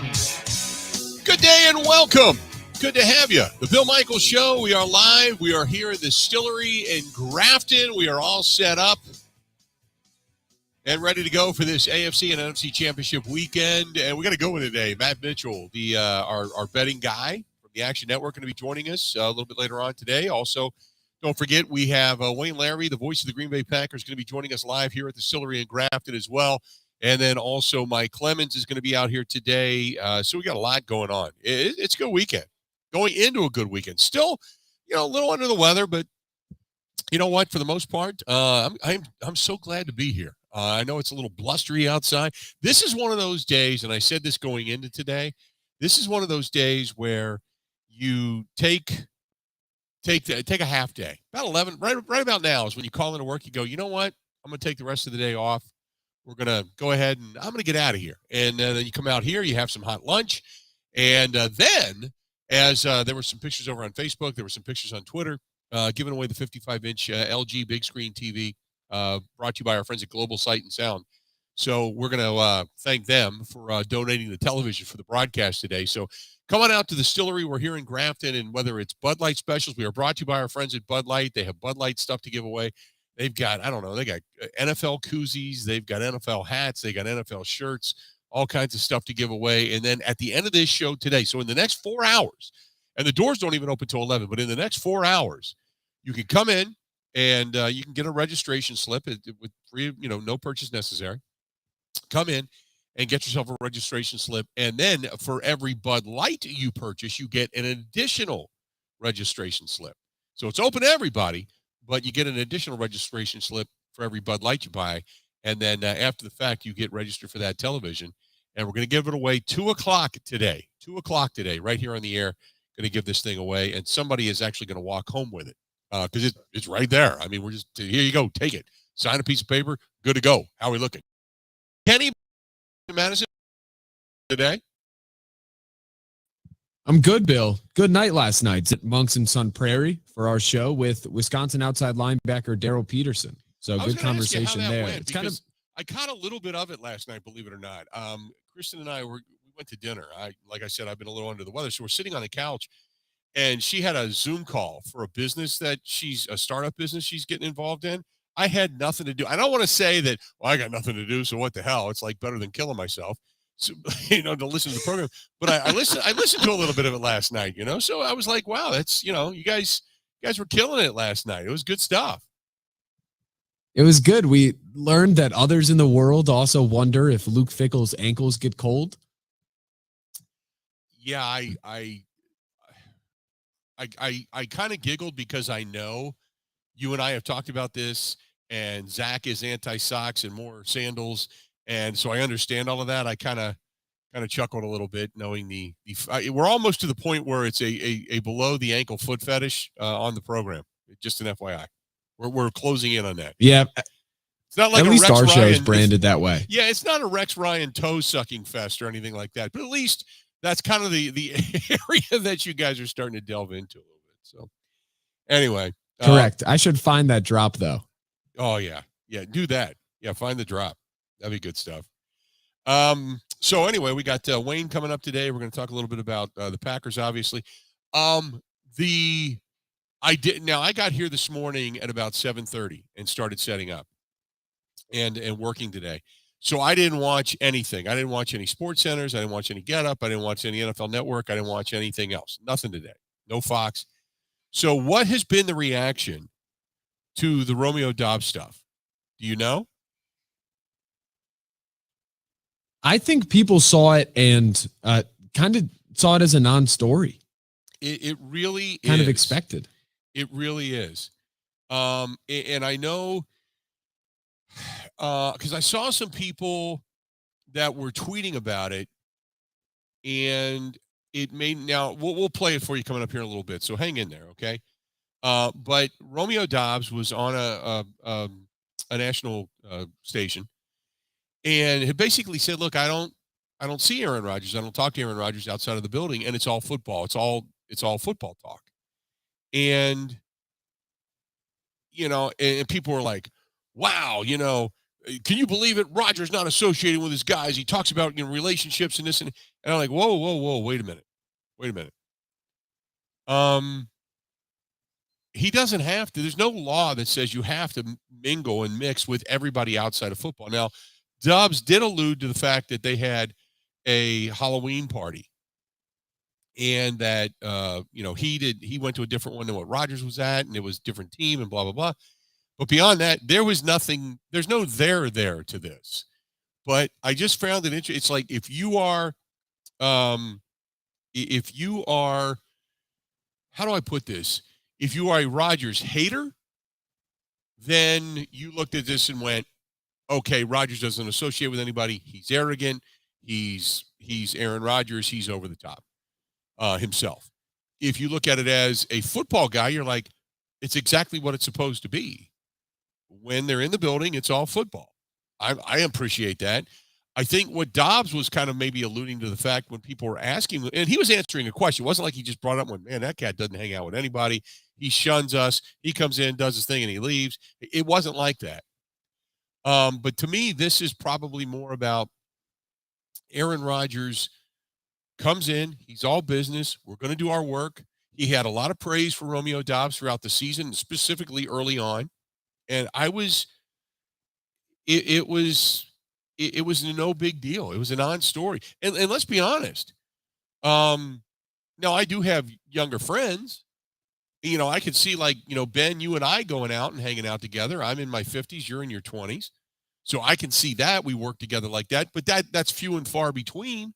Good day and welcome. Good to have you. The Bill Michaels Show. We are live. We are here at the Distillery in Grafton. We are all set up and ready to go for this AFC and NFC Championship weekend. And we got to go with it today. Matt Mitchell, our betting guy from the Action Network, going to be joining us a little bit later on today. Also, don't forget we have Wayne Laravey, the voice of the Green Bay Packers, going to be joining us live here at the Stillery in Grafton as well. And then also Mike Clemens is going to be out here today. So we got a lot going on. It's a good weekend. Going into a good weekend. Still, a little under the weather, but you know what? For the most part, I'm so glad to be here. I know it's a little blustery outside. This is one of those days, and I said this going into today, this is one of those days where you take a half day. About 11, right about now is when you call into work, you go, you know what? I'm going to take the rest of the day off. We're going to go ahead and I'm going to get out of here. And then you come out here, you have some hot lunch. And then as there were some pictures over on Facebook, there were some pictures on Twitter, giving away the 55-inch LG big screen TV brought to you by our friends at Global Sight and Sound. So we're going to thank them for donating the television for the broadcast today. So come on out to the Stillery. We're here in Grafton, and whether it's Bud Light specials, we are brought to you by our friends at Bud Light. They have Bud Light stuff to give away. They've got, they got NFL koozies. They've got NFL hats. They got NFL shirts, all kinds of stuff to give away. And then at the end of this show today, so in the next 4 hours, and the doors don't even open till 11, but in the next 4 hours, you can come in and you can get a registration slip with free, no purchase necessary. Come in and get yourself a registration slip. And then for every Bud Light you purchase, you get an additional registration slip. So it's open to everybody, but you get an additional registration slip for every Bud Light you buy. And then after the fact, you get registered for that television. And we're going to give it away 2 o'clock today. 2 o'clock today, right here on the air. Going to give this thing away. And somebody is actually going to walk home with it because it's right there. I mean, we're just, here you go. Take it. Sign a piece of paper. Good to go. How are we looking? Kenny Madison today? I'm good, Bill. Good night last night at Monks and Sun Prairie for our show with Wisconsin outside linebacker Daryl Peterson. So good conversation there. It's I caught a little bit of it last night, believe it or not. Kristen and I we went to dinner. Like I said, I've been a little under the weather, so we're sitting on the couch, and she had a Zoom call for a startup business she's getting involved in. I had nothing to do. I don't want to say that, well, I got nothing to do, so what the hell? It's like better than killing myself. So, to listen to the program. But I listened to a little bit of it last night, so I was like, wow, that's, you guys were killing it last night. It was good stuff. It was good. We learned that others in the world also wonder if Luke Fickell's ankles get cold. Yeah, I kind of giggled because I know you and I have talked about this, and Zach is anti-socks and more sandals. And so I understand all of that. I kind of chuckled a little bit, knowing we're almost to the point where it's a below the ankle foot fetish on the program. Just an FYI, we're closing in on that. Yeah, it's not like at least our show is branded that way. Yeah, it's not a Rex Ryan toe sucking fest or anything like that. But at least that's kind of the area that you guys are starting to delve into a little bit. So anyway, correct. I should find that drop though. Oh yeah, do that. Yeah, find the drop. That'd be good stuff. So anyway, we got Wayne coming up today. We're going to talk a little bit about the Packers, obviously. I got here this morning at about 7:30 and started setting up and working today. So I didn't watch anything. I didn't watch any sports centers. I didn't watch any Get Up. I didn't watch any NFL Network. I didn't watch anything else. Nothing today. No Fox. So what has been the reaction to the Romeo Doubs stuff? Do you know? I think people saw it and kind of saw it as a non-story. It really is. Kind of expected. It really is. And I know because I saw some people that were tweeting about it, and it made, now we'll play it for you coming up here in a little bit. So hang in there. Okay. But Romeo Doubs was on a national station, and had basically said, look, I don't see Aaron Rodgers. I don't talk to Aaron Rodgers outside of the building, and it's all football. It's all football talk. And, and people were like, wow, can you believe it? Rodgers not associating with his guys. He talks about relationships and this and I'm like, whoa, wait a minute. He doesn't have to. There's no law that says you have to mingle and mix with everybody outside of football. Now, Doubs did allude to the fact that they had a Halloween party and that, he went to a different one than what Rodgers was at, and it was a different team and blah, blah, blah. But beyond that, there was nothing, there's no there to this. But I just found it interesting. It's like if you are, how do I put this? If you are a Rodgers hater, then you looked at this and went, okay, Rodgers doesn't associate with anybody. He's arrogant. He's Aaron Rodgers. He's over the top himself. If you look at it as a football guy, you're like, it's exactly what it's supposed to be. When they're in the building, it's all football. I appreciate that. I think what Doubs was kind of maybe alluding to the fact when people were asking, and he was answering a question. It wasn't like he just brought up one, man, that cat doesn't hang out with anybody. He shuns us. He comes in, does his thing, and he leaves. It wasn't like that. But to me, this is probably more about Aaron Rodgers comes in. He's all business. We're going to do our work. He had a lot of praise for Romeo Doubs throughout the season, specifically early on. And it was no big deal. It was a non-story. And let's be honest. Now I do have younger friends. I could see Ben, you and I going out and hanging out together. I'm in my 50s, you're in your 20s. So I can see that we work together like that, but that's few and far between.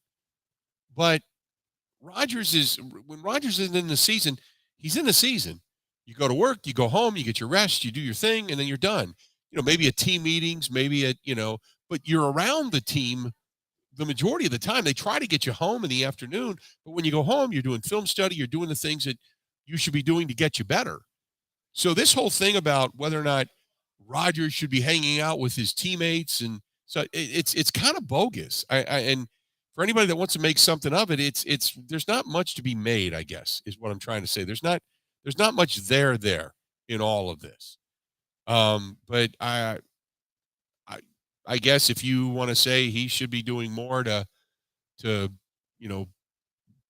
But when Rodgers is in the season, he's in the season. You go to work, you go home, you get your rest, you do your thing, and then you're done. Maybe at team meetings, but you're around the team the majority of the time. They try to get you home in the afternoon, but when you go home, you're doing film study, you're doing the things that you should be doing to get you better. So this whole thing about whether or not Rodgers should be hanging out with his teammates, and so it's kind of bogus. And for anybody that wants to make something of it, it's there's not much to be made, I guess, is what I'm trying to say. There's not much there in all of this. But I guess if you want to say he should be doing more to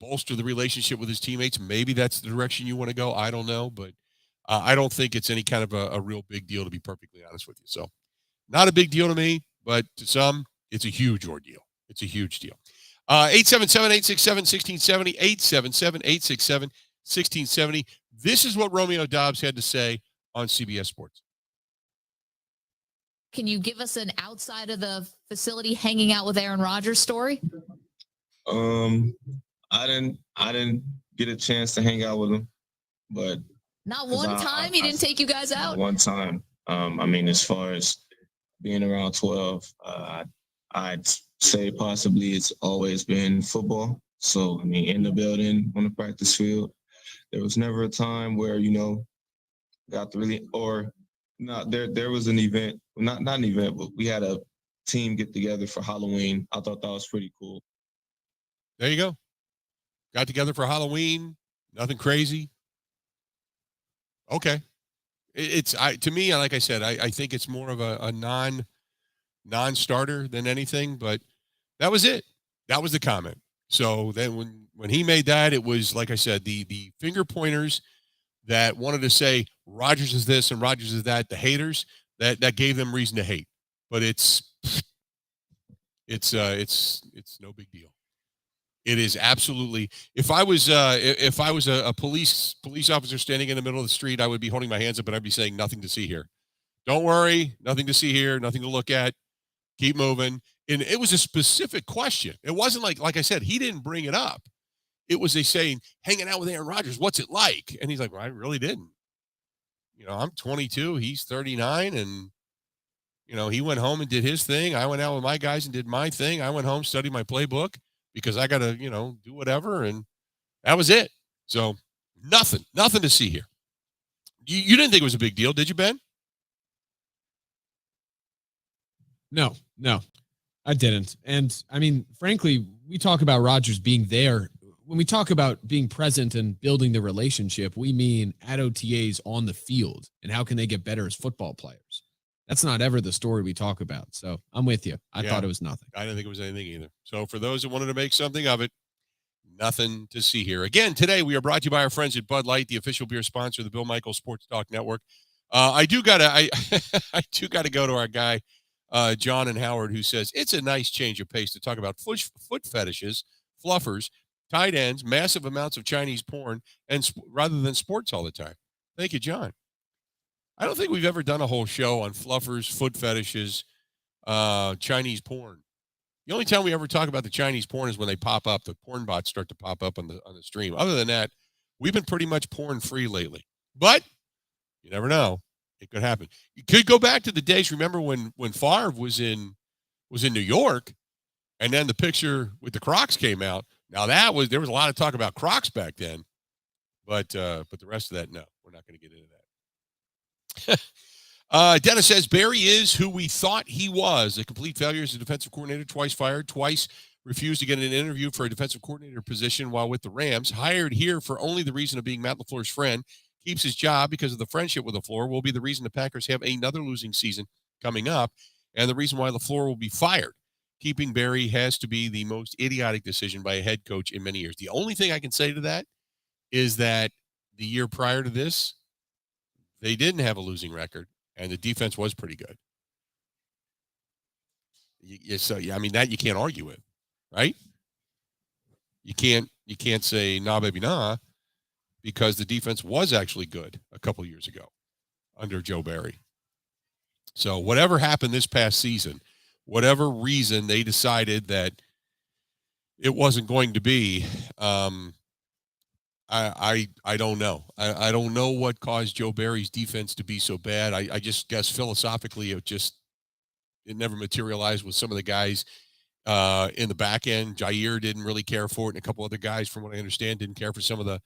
bolster the relationship with his teammates, maybe that's the direction you want to go. I don't know, but I don't think it's any kind of a real big deal, to be perfectly honest with you. So not a big deal to me, but to some, it's a huge ordeal. It's a huge deal. 877-867-1670, 877-867-1670. This is what Romeo Doubs had to say on CBS Sports. Can you give us an outside of the facility hanging out with Aaron Rodgers story? I didn't get a chance to hang out with him, but not one time he didn't take you guys out. One time. As far as being around 12, I'd say possibly it's always been football. So in the building, on the practice field, there was never a time where got to really, or not. There was an event, not an event, but we had a team get together for Halloween. I thought that was pretty cool. There you go. Got together for Halloween. Nothing crazy. Okay. To me, like I said, I think it's more of a non-starter than anything, but that was it. That was the comment. So then when he made that, it was, like I said, the finger pointers that wanted to say Rodgers is this and Rodgers is that, the haters, that gave them reason to hate. But it's no big deal. It is absolutely. If I was a police officer standing in the middle of the street, I would be holding my hands up and I'd be saying, nothing to see here. Don't worry, nothing to see here, nothing to look at. Keep moving. And it was a specific question. It wasn't like I said, he didn't bring it up. It was saying, hanging out with Aaron Rodgers, what's it like? And he's like, well, I really didn't. I'm 22, he's 39, and he went home and did his thing. I went out with my guys and did my thing. I went home, studied my playbook, because I got to, do whatever. And that was it. So nothing to see here. You didn't think it was a big deal, did you, Ben? No, I didn't. And frankly, we talk about Rodgers being there. When we talk about being present and building the relationship, we mean at OTAs on the field and how can they get better as football players. That's not ever the story we talk about. So I'm with you. I thought it was nothing. I didn't think it was anything either. So for those that wanted to make something of it, nothing to see here. Again, today we are brought to you by our friends at Bud Light, the official beer sponsor of the Bill Michaels Sports Talk Network. I do gotta go to our guy, John and Howard, who says it's a nice change of pace to talk about foot fetishes, fluffers, tight ends, massive amounts of Chinese porn, and rather than sports all the time. Thank you, John. I don't think we've ever done a whole show on fluffers, foot fetishes, Chinese porn. The only time we ever talk about the Chinese porn is when they pop up. The porn bots start to pop up on the stream. Other than that, we've been pretty much porn free lately. But you never know; it could happen. You could go back to the days. Remember when Favre was in New York, and then the picture with the Crocs came out. Now there was a lot of talk about Crocs back then, but the rest of that, no, we're not going to get into that. Dennis says Barry is who we thought he was. A complete failure as a defensive coordinator, twice fired, twice refused to get an interview for a defensive coordinator position while with the Rams, hired here for only the reason of being Matt LaFleur's friend, keeps his job because of the friendship with LaFleur, will be the reason the Packers have another losing season coming up, and the reason why LaFleur will be fired. Keeping Barry has to be the most idiotic decision by a head coach in many years. The only thing I can say to that is that the year prior to this, they didn't have a losing record, and the defense was pretty good. I mean, that you can't argue with, right? You can't say, nah, baby, nah, because the defense was actually good a couple of years ago under Joe Barry. So whatever happened this past season, whatever reason they decided that it wasn't going to be, I don't know. I don't know what caused Joe Barry's defense to be so bad. I just guess philosophically it never materialized with some of the guys in the back end. Jair didn't really care for it, and a couple other guys, from what I understand, didn't care for some of the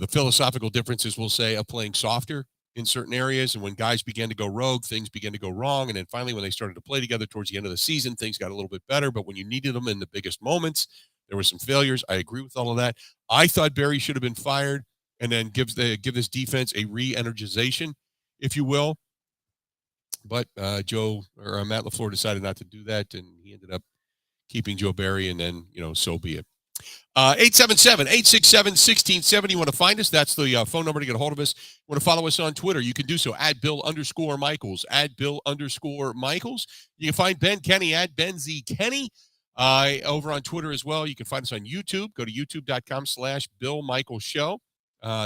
philosophical differences, we'll say, of playing softer in certain areas. And when guys began to go rogue, things began to go wrong. And then finally, when they started to play together towards the end of the season, things got a little bit better. But when you needed them in the biggest moments, there were some failures. I agree with all of that. I thought Barry should have been fired and then give this defense a re-energization, if you will. But Matt LaFleur decided not to do that, and he ended up keeping Joe Barry, and then, so be it. 877-867-1670. You want to find us? That's the phone number to get a hold of us. You want to follow us on Twitter? You can do so at Bill_Michaels, at Bill_Michaels. You can find Ben Kenny at Ben Z Kenny over on Twitter as well. You can find us on YouTube. Go to youtube.com/Bill Michaels Show.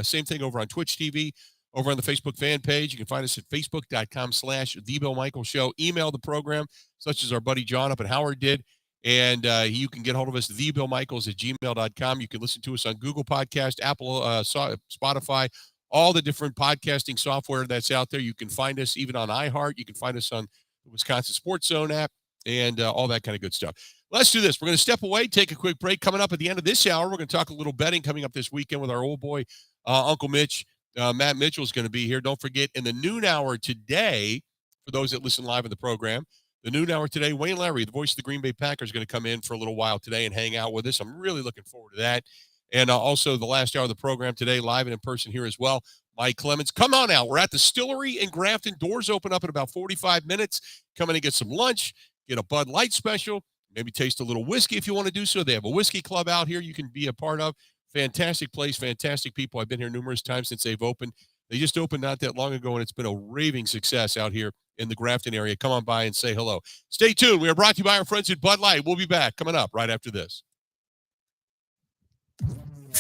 Same thing over on Twitch TV. Over on the Facebook fan page, you can find us at facebook.com/The Bill Michaels Show. Email the program, such as our buddy John up at Howard did. And you can get hold of us, thebillmichaels@gmail.com. You can listen to us on Google Podcast, Apple, Spotify, all the different podcasting software that's out there. You can find us even on iHeart. You can find us on the Wisconsin Sports Zone app and all that kind of good stuff. Let's do this. We're going to step away, take a quick break. Coming up at the end of this hour, we're going to talk a little betting coming up this weekend with our old boy, Uncle Mitch. Matt Mitchell is going to be here. Don't forget, in the noon hour today, for those that listen live in the program, the noon hour today, Wayne Laravey, the voice of the Green Bay Packers, is going to come in for a little while today and hang out with us. I'm really looking forward to that. And also the last hour of the program today, live and in person here as well, Mike Clemens. Come on out. We're at the Stillery in Grafton. Doors open up in about 45 minutes. Come in and get some lunch, get a Bud Light special, maybe taste a little whiskey if you want to do so. They have a whiskey club out here you can be a part of. Fantastic place, fantastic people. I've been here numerous times since they've opened. They just opened not that long ago, and it's been a raving success out here in the Grafton area. Come on by and say hello. Stay tuned. We are brought to you by our friends at Bud Light. We'll be back coming up right after this.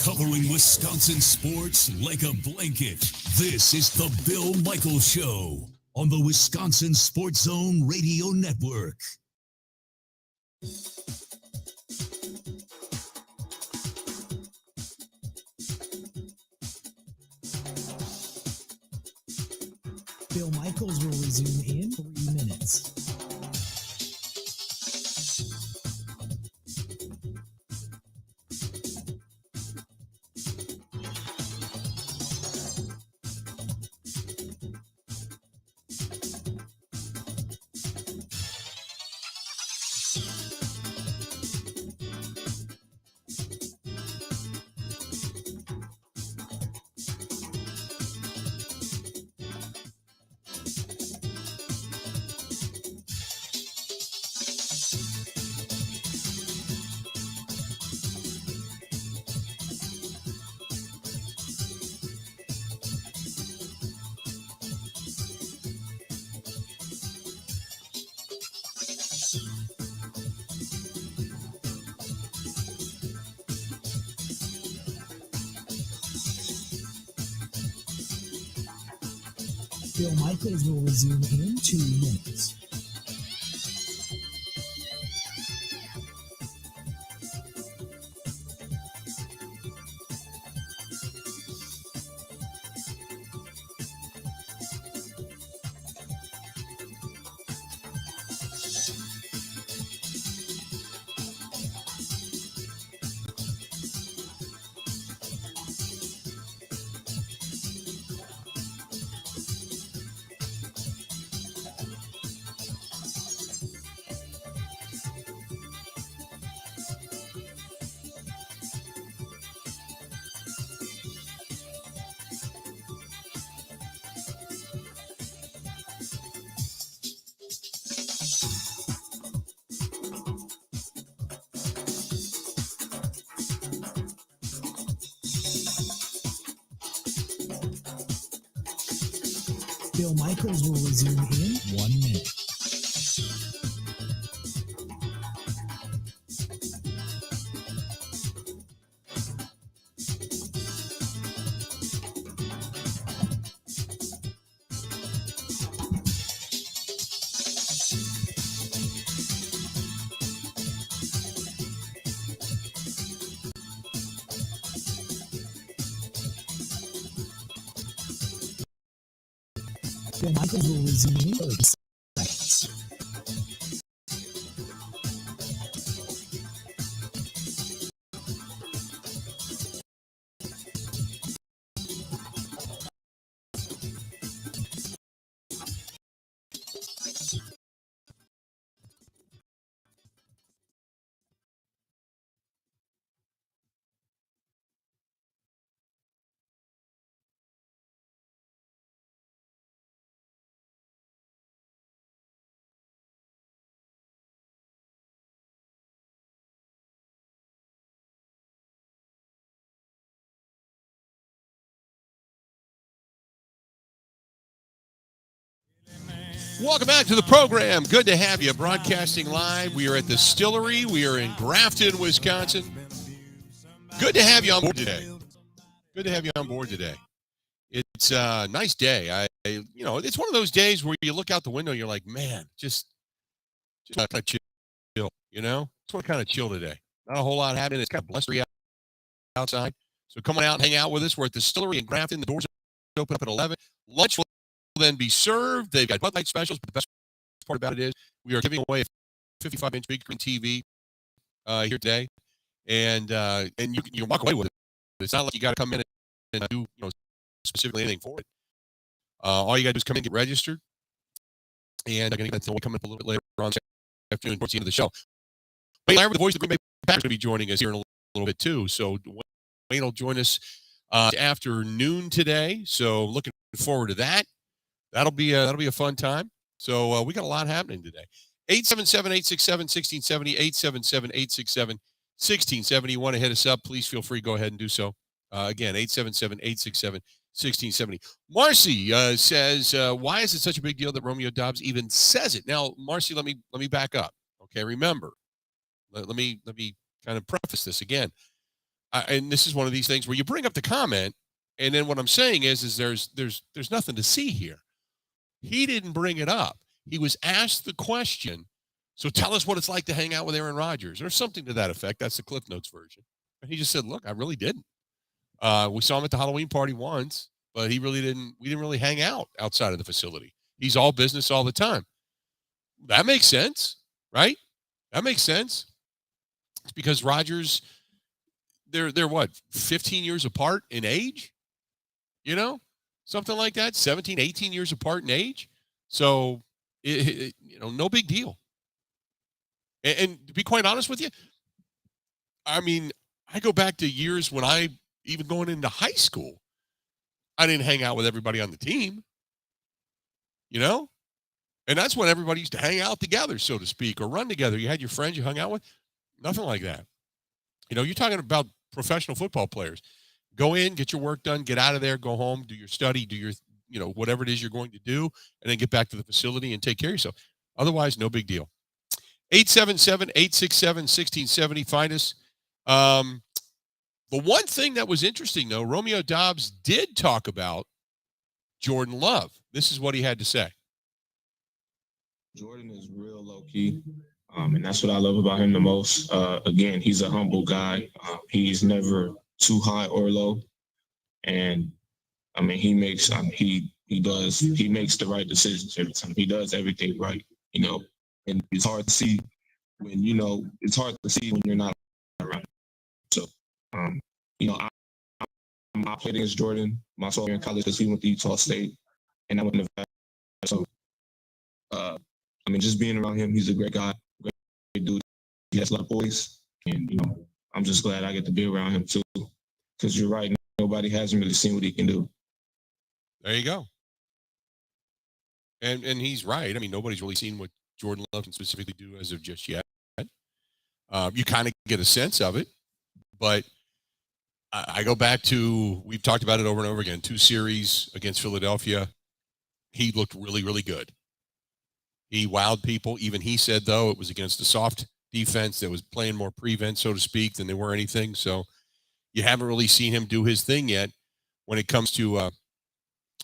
Covering Wisconsin sports like a blanket. This is the Bill Michaels Show on the Wisconsin Sports Zone Radio Network. Bill Michaels will resume in 3 minutes. Bill Michaels will resume in 2 minutes. Bill Michaels will resume in 1 minute. Bill Michaels will resume in 30 seconds. Welcome back to the program. Good to have you. Broadcasting live. We are at the Distillery. We are in Grafton, Wisconsin. Good to have you on board today. Good to have you on board today. It's a nice day. It's one of those days where you look out the window and you're like, man, just kind of chill, Just want to kind of chill today. Not a whole lot happening. It's kind of blustery outside. So come on out and hang out with us. We're at the Distillery in Grafton. The doors open up at 11. Lunch will then be served. They've got Bud Light specials, but the best part about it is we are giving away a 55-inch big screen TV here today, and you can walk away with it. It's not like you got to come in and do specifically anything for it. All you got to do is come in and get registered, and I'm going to get that coming up a little bit later on this afternoon towards the end of the show. Wayne Laravey, the voice of the Green Bay Packers, is going to be joining us here in a little bit too. So Wayne will join us afternoon today. So looking forward to that. That'll be a fun time. So we got a lot happening today. 877-867-1670, 877-867-1670. You want to hit us up, please feel free. Go ahead and do so. Again, 877-867-1670. Marcy says, why is it such a big deal that Romeo Doubs even says it? Now, Marcy, let me back up. Okay, remember, let me kind of preface this again. And this is one of these things where you bring up the comment, and then what I'm saying is there's nothing to see here. He didn't bring it up. He was asked the question, so tell us what it's like to hang out with Aaron Rodgers, or something to that effect. That's the Cliff Notes version. And he just said, look, I really didn't. We saw him at the Halloween party once, but we didn't really hang out outside of the facility. He's all business all the time. That makes sense, right? That makes sense. It's because Rodgers, they're what, 15 years apart in age? Something like that, 17, 18 years apart in age. So, no big deal. And to be quite honest with you, I mean, I go back to years when even going into high school, I didn't hang out with everybody on the team, And that's when everybody used to hang out together, so to speak, or run together. You had your friends you hung out with. Nothing like that. You're talking about professional football players. Go in, get your work done, get out of there, go home, do your study, do your, whatever it is you're going to do, and then get back to the facility and take care of yourself. Otherwise, no big deal. 877-867-1670. Find us. The one thing that was interesting, though, Romeo Doubs did talk about Jordan Love. This is what he had to say. Jordan is real low key, and that's what I love about him the most. Again, he's a humble guy. He's never too high or low, and I mean he makes he makes the right decisions every time. He does everything right, and it's hard to see when you're not around. So, I played against Jordan my sophomore year in college because he went to Utah State, and I went to Nevada. So, just being around him, he's a great guy, great dude. He has a lot of boys, and I'm just glad I get to be around him too. Because you're right, nobody hasn't really seen what he can do. There you go. And he's right. I mean, nobody's really seen what Jordan Love can specifically do as of just yet. You kind of get a sense of it, but I go back to, we've talked about it over and over again, 2 series against Philadelphia. He looked really, really good. He wowed people. Even he said, though, it was against a soft defense that was playing more prevent, so to speak, than they were anything. So you haven't really seen him do his thing yet when it comes to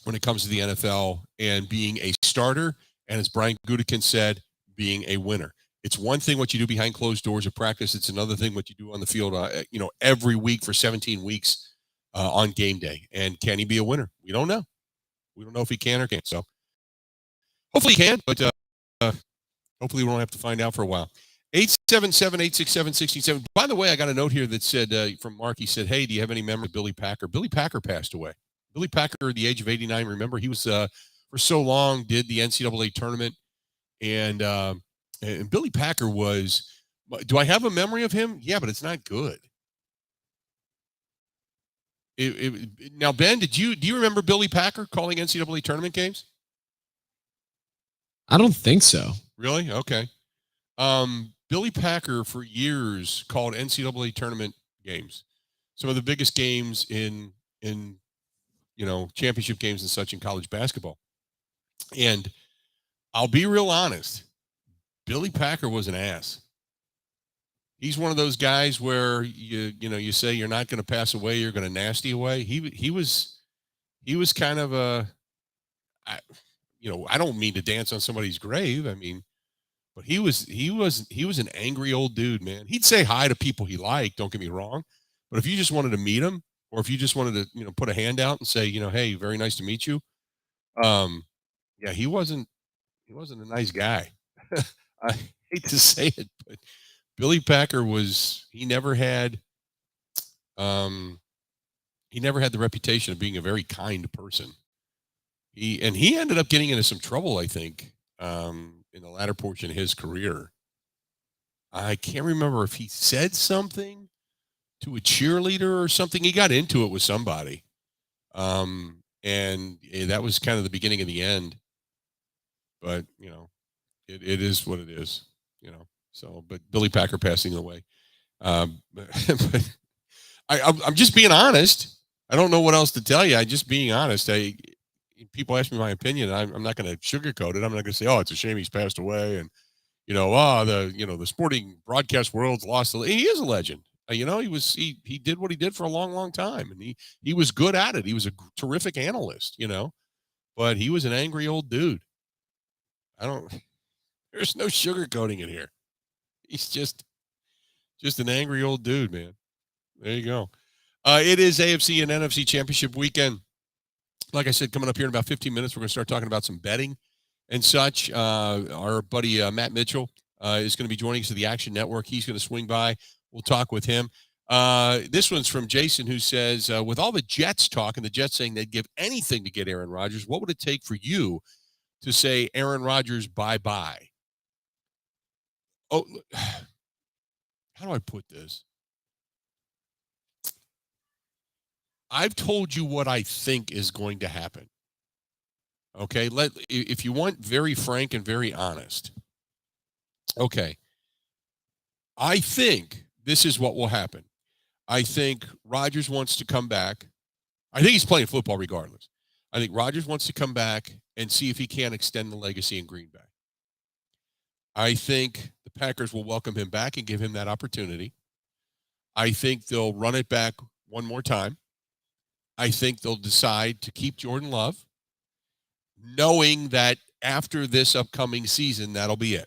the NFL and being a starter. And as Brian Gutekunst said, being a winner. It's one thing what you do behind closed doors at practice. It's another thing what you do on the field, every week for 17 weeks on game day. And can he be a winner? We don't know. We don't know if he can or can't. So hopefully he can, but hopefully we won't have to find out for a while. 877-867-1670. By the way, I got a note here that said from Mark. He said, "Hey, do you have any memory of Billy Packer?" Billy Packer passed away. Billy Packer, at the age of 89. Remember, he was for so long did the NCAA tournament, and Billy Packer was. Do I have a memory of him? Yeah, but it's not good. Now, Ben, do you remember Billy Packer calling NCAA tournament games? I don't think so. Really? Okay. Billy Packer for years called NCAA tournament games. Some of the biggest games in championship games and such in college basketball. And I'll be real honest, Billy Packer was an ass. He's one of those guys where you say you're not going to pass away, you're going to nasty away. He was kind of I don't mean to dance on somebody's grave. I mean, but he was an angry old dude, man. He'd say hi to people he liked, don't get me wrong. But if you just wanted to meet him, or if you just wanted to, put a hand out and say, hey, very nice to meet you. Yeah, he wasn't a nice guy. I hate to say it, but Billy Packer he never had the reputation of being a very kind person. He ended up getting into some trouble, I think, in the latter portion of his career. I can't remember if he said something to a cheerleader or something. He got into it with somebody. And that was kind of the beginning of the end. But, it is what it is, So, but Billy Packer passing away. But I'm just being honest. I don't know what else to tell you. I'm just being honest. People ask me my opinion. I'm not going to sugarcoat it. I'm not going to say, "Oh, it's a shame he's passed away," and the sporting broadcast world's lost. He is a legend. He did what he did for a long, long time, and he was good at it. He was a terrific analyst, but he was an angry old dude. There's no sugarcoating it here. He's just an angry old dude, man. There you go. It is AFC and NFC Championship weekend. Like I said, coming up here in about 15 minutes, we're going to start talking about some betting and such. Our buddy Matt Mitchell is going to be joining us at the Action Network. He's going to swing by. We'll talk with him. This one's from Jason, who says, with all the Jets talk and the Jets saying they'd give anything to get Aaron Rodgers, what would it take for you to say Aaron Rodgers bye-bye? Oh, how do I put this? I've told you what I think is going to happen. Okay, if you want very frank and very honest. Okay, I think this is what will happen. I think Rodgers wants to come back. I think he's playing football regardless. I think Rodgers wants to come back and see if he can extend the legacy in Green Bay. I think the Packers will welcome him back and give him that opportunity. I think they'll run it back one more time. I think they'll decide to keep Jordan Love. knowing that after this upcoming season, that'll be it.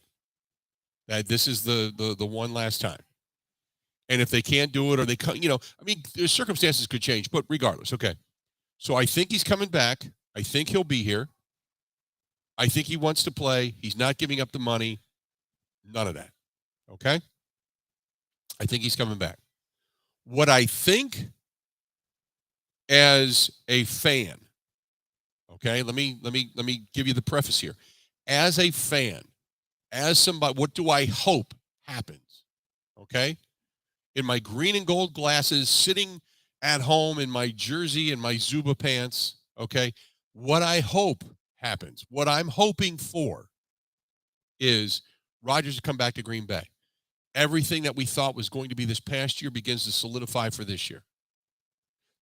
That this is the one last time. And if they can't do it, or the circumstances could change, but regardless, okay. So I think he's coming back. I think he'll be here. I think he wants to play. He's not giving up the money. None of that. Okay? I think he's coming back. What I think as a fan, okay, let me give you the preface here. As a fan, as somebody, what do I hope happens? Okay? In my green and gold glasses, sitting at home in my jersey and my Zuba pants, okay, what I hope happens, what I'm hoping for is Rodgers to come back to Green Bay. Everything that we thought was going to be this past year begins to solidify for this year.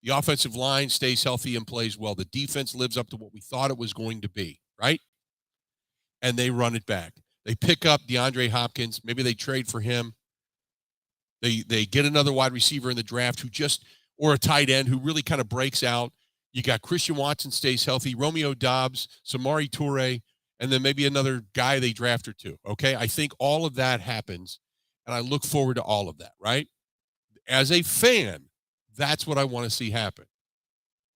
The offensive line stays healthy and plays well. The defense lives up to what we thought it was going to be, right? And they run it back. They pick up DeAndre Hopkins. Maybe they trade for him. They get another wide receiver in the draft or a tight end who really kind of breaks out. You got Christian Watson stays healthy, Romeo Doubs, Samori Toure, and then maybe another guy they draft or two. Okay, I think all of that happens, and I look forward to all of that, right? As a fan, that's what I want to see happen.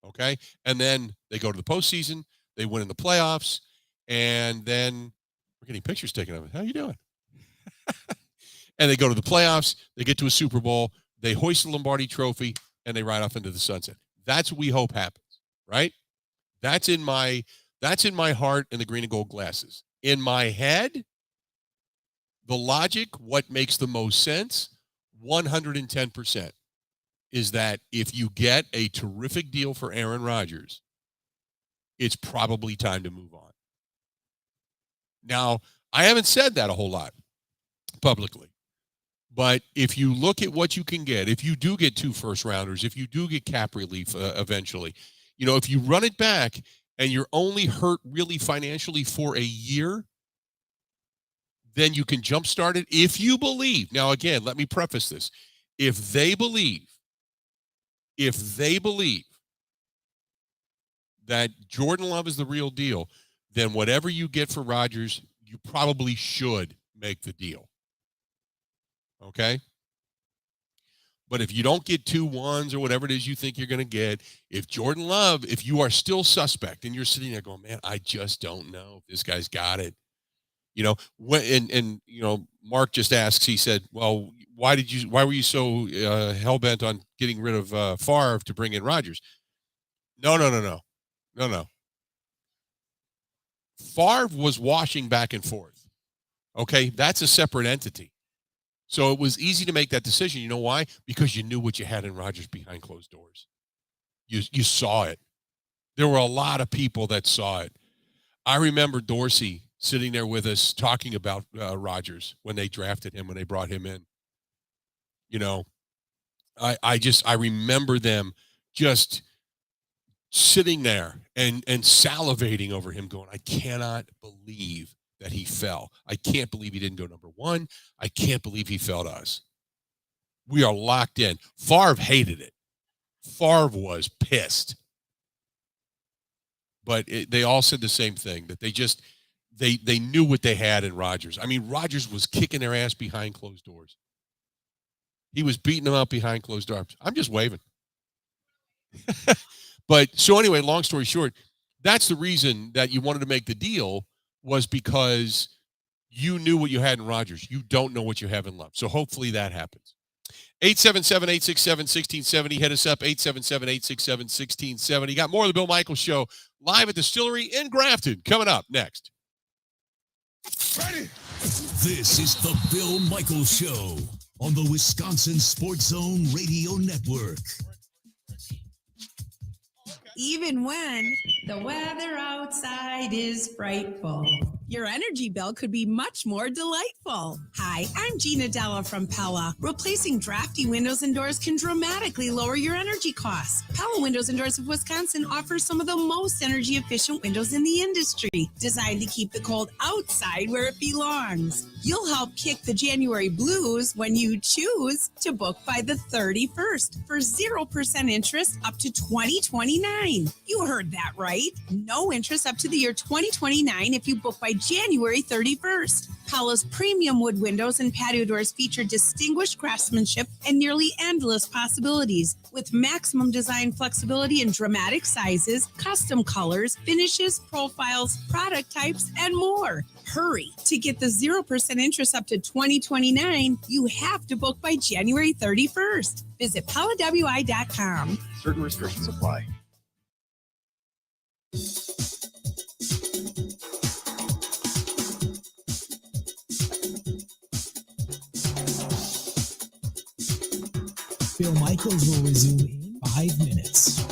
Okay, and then they go to the postseason, they win in the playoffs, and then we're getting pictures taken of it. How you doing? And they go to the playoffs, they get to a Super Bowl, they hoist the Lombardi Trophy, and they ride off into the sunset. That's what we hope happens, right? That's in my heart and the green and gold glasses. In my head, the logic, what makes the most sense, 110%, is that if you get a terrific deal for Aaron Rodgers, it's probably time to move on. Now, I haven't said that a whole lot publicly. But if you look at what you can get, if you do get 2 first-rounders, if you do get cap relief eventually, if you run it back and you're only hurt really financially for a year, then you can jumpstart it if you believe. Now, again, let me preface this. If they believe that Jordan Love is the real deal, then whatever you get for Rodgers, you probably should make the deal. Okay? But if you don't get 2 1s or whatever it is you think you're going to get, if Jordan Love, if you are still suspect and you're sitting there going, man, I just don't know if this guy's got it. Mark just asks, he said, well, why were you so hell-bent on getting rid of Favre to bring in Rodgers? No. Favre was washing back and forth. Okay? That's a separate entity. So it was easy to make that decision. You know why? Because you knew what you had in Rodgers behind closed doors. You saw it. There were a lot of people that saw it. I remember Dorsey sitting there with us talking about Rodgers when they drafted him, when they brought him in. I remember them just sitting there and salivating over him going, I cannot believe that he fell. I can't believe he didn't go number 1. I can't believe he fell to us. We are locked in. Favre hated it. Favre was pissed. But they all said the same thing, that they knew what they had in Rodgers. I mean, Rodgers was kicking their ass behind closed doors. He was beating them up behind closed doors. I'm just waving. But so anyway, long story short, that's the reason that you wanted to make the deal, was because you knew what you had in Rodgers. You don't know what you have in Love. So hopefully that happens. 877-867-1670. Hit us up, 877-867-1670. Got more of the Bill Michaels Show live at Distillery in Grafton coming up next. Ready? This is the Bill Michaels Show on the Wisconsin Sports Zone Radio Network. Even when the weather outside is frightful. your energy bill could be much more delightful. Hi, I'm Gina Della from Pella. Replacing drafty windows and doors can dramatically lower your energy costs. Pella Windows and Doors of Wisconsin offers some of the most energy efficient windows in the industry, designed to keep the cold outside where it belongs. You'll help kick the January blues when you choose to book by the 31st for 0% interest up to 2029. You heard that right. No interest up to the year 2029 if you book by January 31st. Pella's premium wood windows and patio doors feature distinguished craftsmanship and nearly endless possibilities, with maximum design flexibility in dramatic sizes, custom colors, finishes, profiles, product types, and more. Hurry. To get the 0% interest up to 2029, you have to book by January 31st. Visit PellaWI.com. Certain restrictions apply. Bill Michaels will resume in 5 minutes.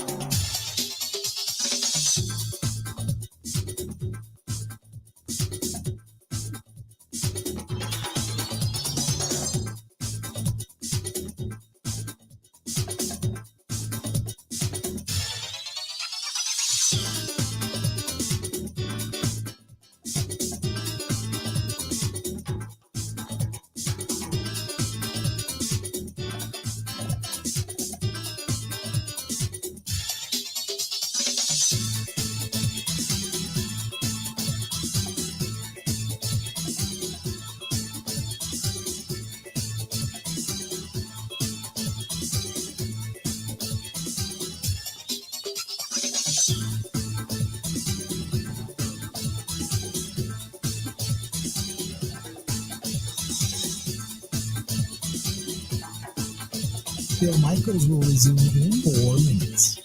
Bill Michaels will resume in 4 minutes.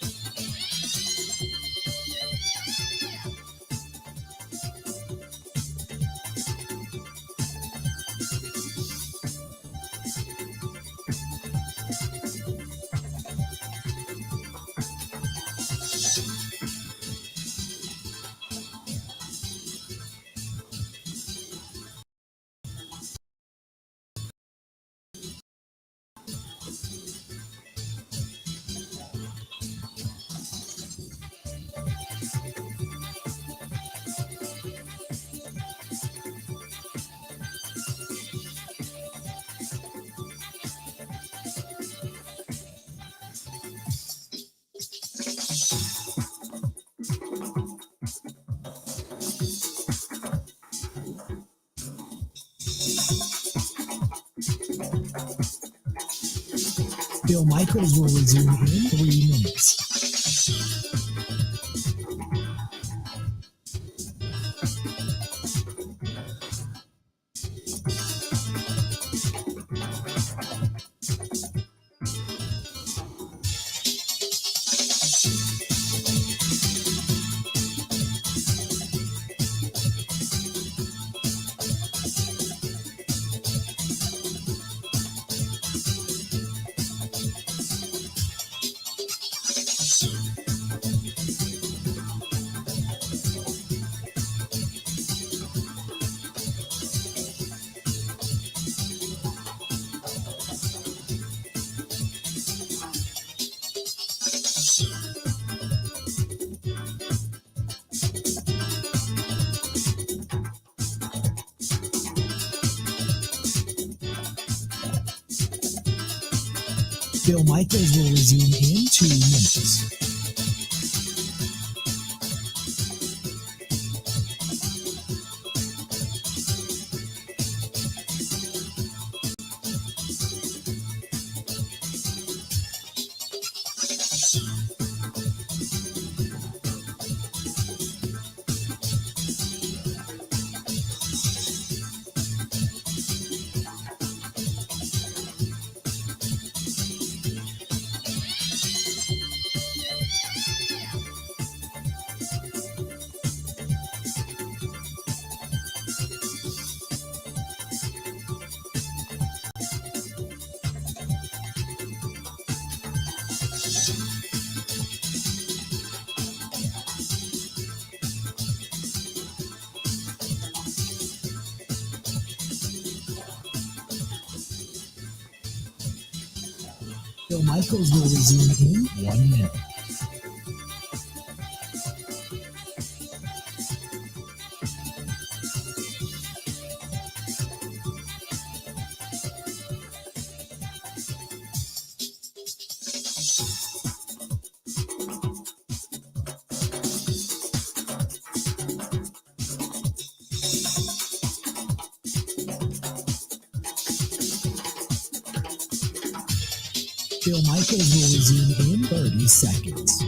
Bill Michaels will resume in 3 minutes. Bill Michaels will resume in 2 minutes. Bill Michaels will resume in 1 minute. Bill Michaels will resume in 30 seconds.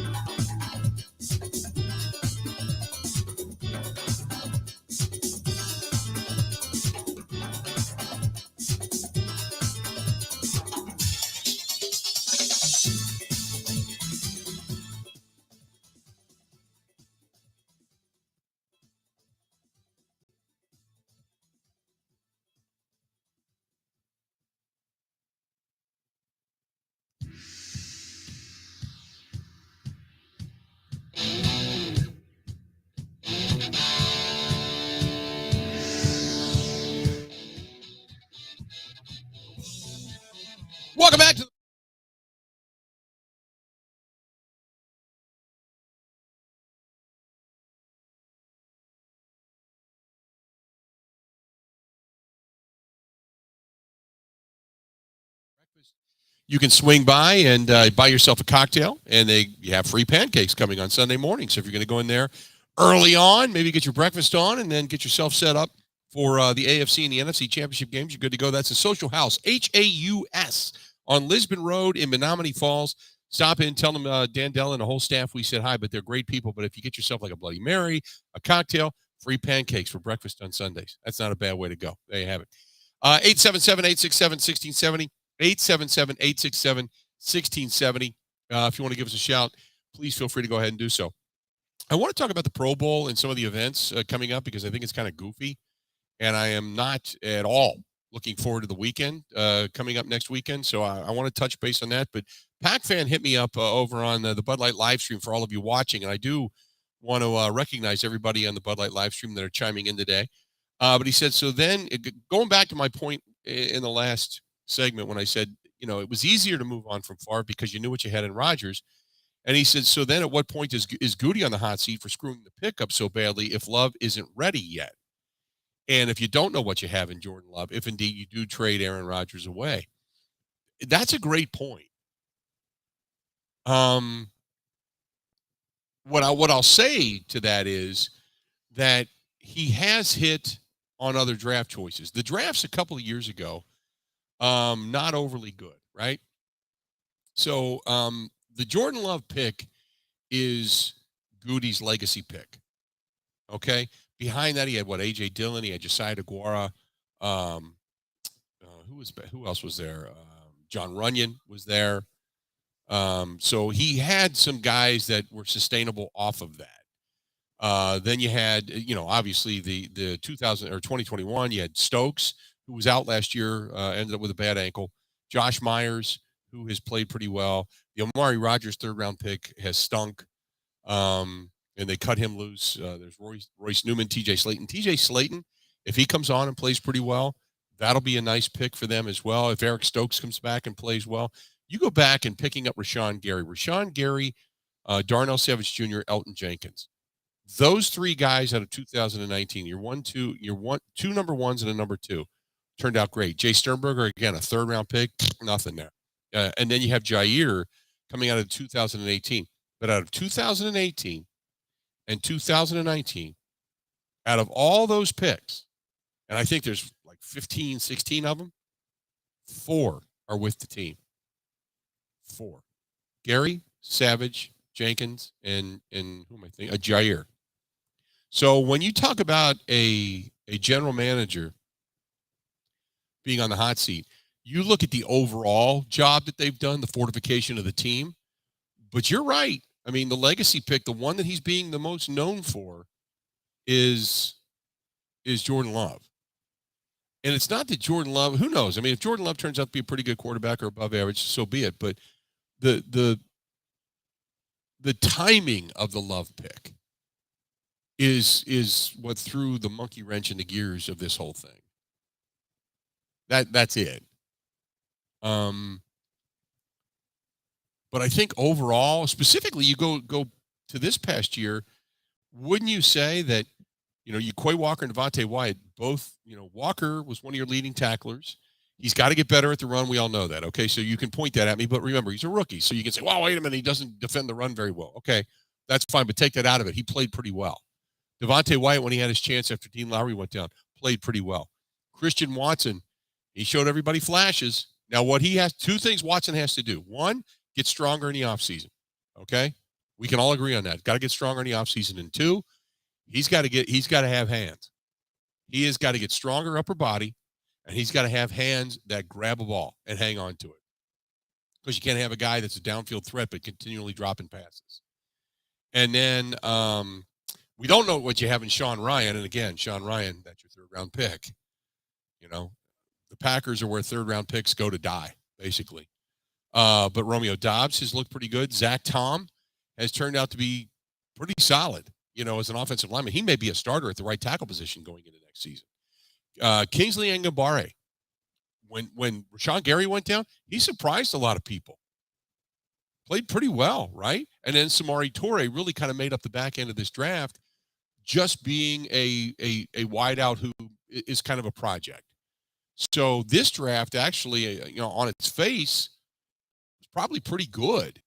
Welcome back to You can swing by and buy yourself a cocktail, and you have free pancakes coming on Sunday morning. So if you're going to go in there early on, maybe get your breakfast on, and then get yourself set up for the AFC and the NFC Championship games, you're good to go. That's a Social House, Haus, on Lisbon Road in Menominee Falls. Stop in, tell them Dan Dell and the whole staff we said hi, but they're great people. But if you get yourself like a Bloody Mary, a cocktail, free pancakes for breakfast on Sundays. That's not a bad way to go. There you have it. 877-867-1670. 877-867-1670. If you want to give us a shout, please feel free to go ahead and do so. I want to talk about the Pro Bowl and some of the events coming up because I think it's kind of goofy, and I am not at all looking forward to the weekend coming up next weekend. So I want to touch base on that. But PacFan hit me up over on the Bud Light live stream for all of you watching, and I do want to recognize everybody on the Bud Light live stream that are chiming in today. But he said, so then going back to my point in the last segment when I said, it was easier to move on from Favre because you knew what you had in Rodgers. And he said, so then at what point is Goody on the hot seat for screwing the pickup so badly if Love isn't ready yet? And if you don't know what you have in Jordan Love, if indeed you do trade Aaron Rodgers away, that's a great point. What I'll say to that is that he has hit on other draft choices. The drafts a couple of years ago, not overly good, right? So the Jordan Love pick is Goody's legacy pick. Okay. Behind that, he had A.J. Dillon, he had Josiah DeGuara. Who else was there? John Runyon was there. So he had some guys that were sustainable off of that. Then you had, obviously the 2021, you had Stokes, who was out last year, ended up with a bad ankle. Josh Myers, who has played pretty well. The Amari Rodgers third-round pick has stunk, and they cut him loose. There's Royce Newman, T.J. Slayton. T.J. Slayton, if he comes on and plays pretty well, that'll be a nice pick for them as well. If Eric Stokes comes back and plays well, you go back and picking up Rashawn Gary, Darnell Savage Jr., Elton Jenkins. Those three guys out of 2019, two number ones and a number two, turned out great. Jay Sternberger, again, a third-round pick, nothing there. And then you have Jair coming out of 2018. But out of 2018 and 2019, out of all those picks, and I think there's like 15, 16 of them, 4 are with the team. 4. Gary, Savage, Jenkins, and who am I thinking? Jair. So when you talk about a general manager being on the hot seat, you look at the overall job that they've done, the fortification of the team. But you're right. I mean, the legacy pick, the one that he's being the most known for is Jordan Love. And it's not that Jordan Love, who knows? I mean, if Jordan Love turns out to be a pretty good quarterback or above average, so be it. But the timing of the Love pick is what threw the monkey wrench in the gears of this whole thing. That's it. But I think overall, specifically, you go to this past year, wouldn't you say that, you Quay Walker and Devontae Wyatt, both, Walker was one of your leading tacklers. He's got to get better at the run. We all know that. Okay. So you can point that at me, but remember, he's a rookie. So you can say, well, wait a minute. He doesn't defend the run very well. Okay. That's fine, but take that out of it. He played pretty well. Devontae Wyatt, when he had his chance after Dean Lowry went down, played pretty well. Christian Watson, he showed everybody flashes. Now, two things Watson has to do. One, get stronger in the offseason. Okay? We can all agree on that. Got to get stronger in the offseason. And two, he's got to have hands. He has got to get stronger upper body, and he's got to have hands that grab a ball and hang on to it. Because you can't have a guy that's a downfield threat but continually dropping passes. And then we don't know what you have in Sean Ryan. And again, Sean Ryan, that's your third-round pick. The Packers are where third-round picks go to die, basically. But Romeo Doubs has looked pretty good. Zach Tom has turned out to be pretty solid, as an offensive lineman. He may be a starter at the right tackle position going into next season. Kingsley Ngabare, when Rashawn Gary went down, he surprised a lot of people. Played pretty well, right? And then Samori Toure really kind of made up the back end of this draft, just being a wideout who is kind of a project. So this draft actually, on its face, was probably pretty good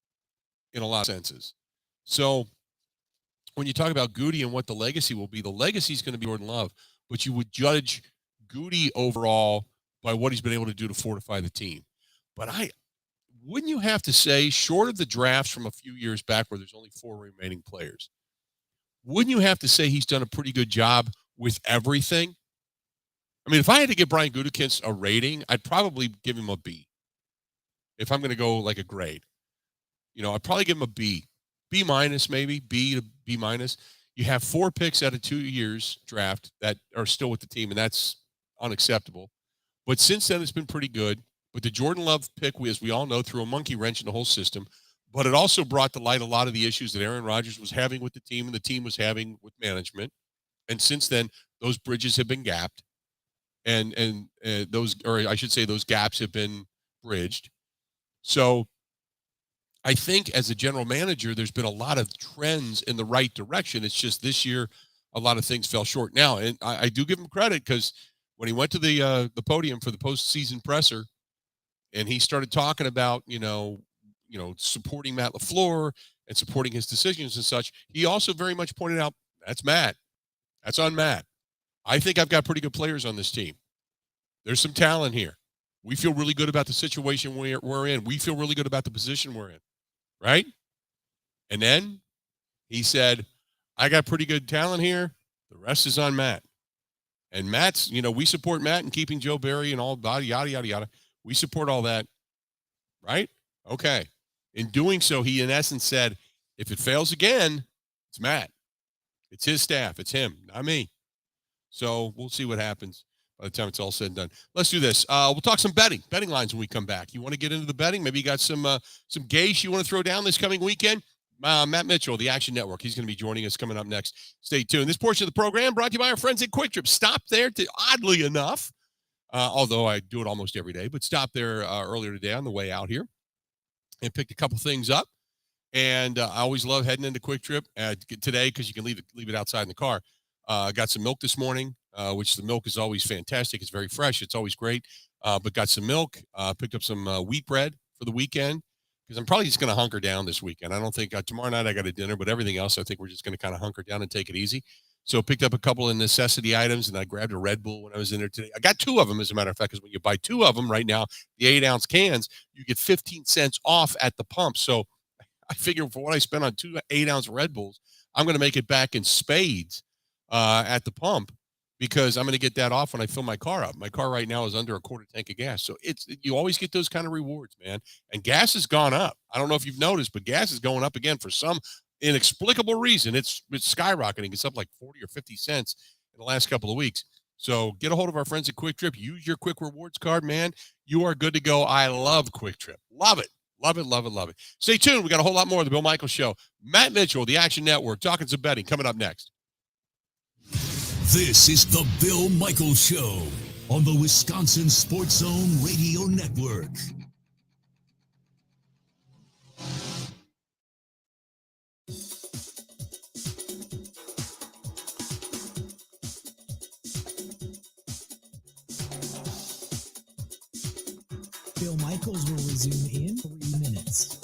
in a lot of senses. So when you talk about Goody and what the legacy will be, the legacy is going to be Jordan Love, but you would judge Goody overall by what he's been able to do to fortify the team. But wouldn't you have to say, short of the drafts from a few years back where there's only 4 remaining players, wouldn't you have to say he's done a pretty good job with everything? I mean, if I had to give Brian Gutekunst a rating, I'd probably give him a B. If I'm going to go like a grade, I'd probably give him a B. B minus, maybe B to B minus. You have 4 picks out of 2 years draft that are still with the team, and that's unacceptable. But since then, it's been pretty good. But the Jordan Love pick, as we all know, threw a monkey wrench in the whole system. But it also brought to light a lot of the issues that Aaron Rodgers was having with the team and the team was having with management. And since then, those bridges have been gapped. And those gaps have been bridged. So I think as a general manager, there's been a lot of trends in the right direction. It's just this year, a lot of things fell short. Now, and I do give him credit because when he went to the podium for the postseason presser, and he started talking about supporting Matt LaFleur and supporting his decisions and such, he also very much pointed out that's Matt, that's on Matt. I think I've got pretty good players on this team. There's some talent here. We feel really good about the situation we're in. We feel really good about the position we're in, right? And then he said, I got pretty good talent here. The rest is on Matt. And Matt's, we support Matt in keeping Joe Barry and all yada, yada, yada, yada. We support all that, right? Okay. In doing so, he in essence said, if it fails again, it's Matt. It's his staff. It's him, not me. So we'll see what happens by the time it's all said and done. Let's do this. We'll talk some betting lines when we come back. You want to get into the betting? Maybe you got some gauge you want to throw down this coming weekend? Matt Mitchell, the Action Network. He's going to be joining us coming up next. Stay tuned. This portion of the program brought to you by our friends at Quick Trip. Stop there, oddly enough, although I do it almost every day, but stop there earlier today on the way out here and picked a couple things up. And I always love heading into Quick Trip today because you can leave it outside in the car. Got some milk this morning, which the milk is always fantastic. It's very fresh. It's always great. But got some milk, picked up some wheat bread for the weekend because I'm probably just going to hunker down this weekend. I don't think tomorrow night I got a dinner, but everything else, I think we're just going to kind of hunker down and take it easy. So picked up a couple of necessity items, and I grabbed a Red Bull when I was in there today. I got 2 of them, as a matter of fact, because when you buy 2 of them right now, the 8-ounce cans, you get 15 cents off at the pump. So I figure for what I spent on 2 8-ounce Red Bulls, I'm going to make it back in spades at the pump because I'm going to get that off when I fill my car up. My car right now is under a quarter tank of gas. So you always get those kind of rewards, man. And gas has gone up. I don't know if you've noticed, but gas is going up again for some inexplicable reason. It's skyrocketing. It's up like 40 or 50 cents in the last couple of weeks. So get a hold of our friends at Quick Trip. Use your Quick Rewards card, man. You are good to go. I love Quick Trip. Love it. Love it, love it, love it. Stay tuned. We got a whole lot more of the Bill Michaels Show. Matt Mitchell, the Action Network, talking some betting, coming up next. This is the Bill Michaels Show on the Wisconsin Sports Zone Radio Network. Bill Michaels will resume in 3 minutes.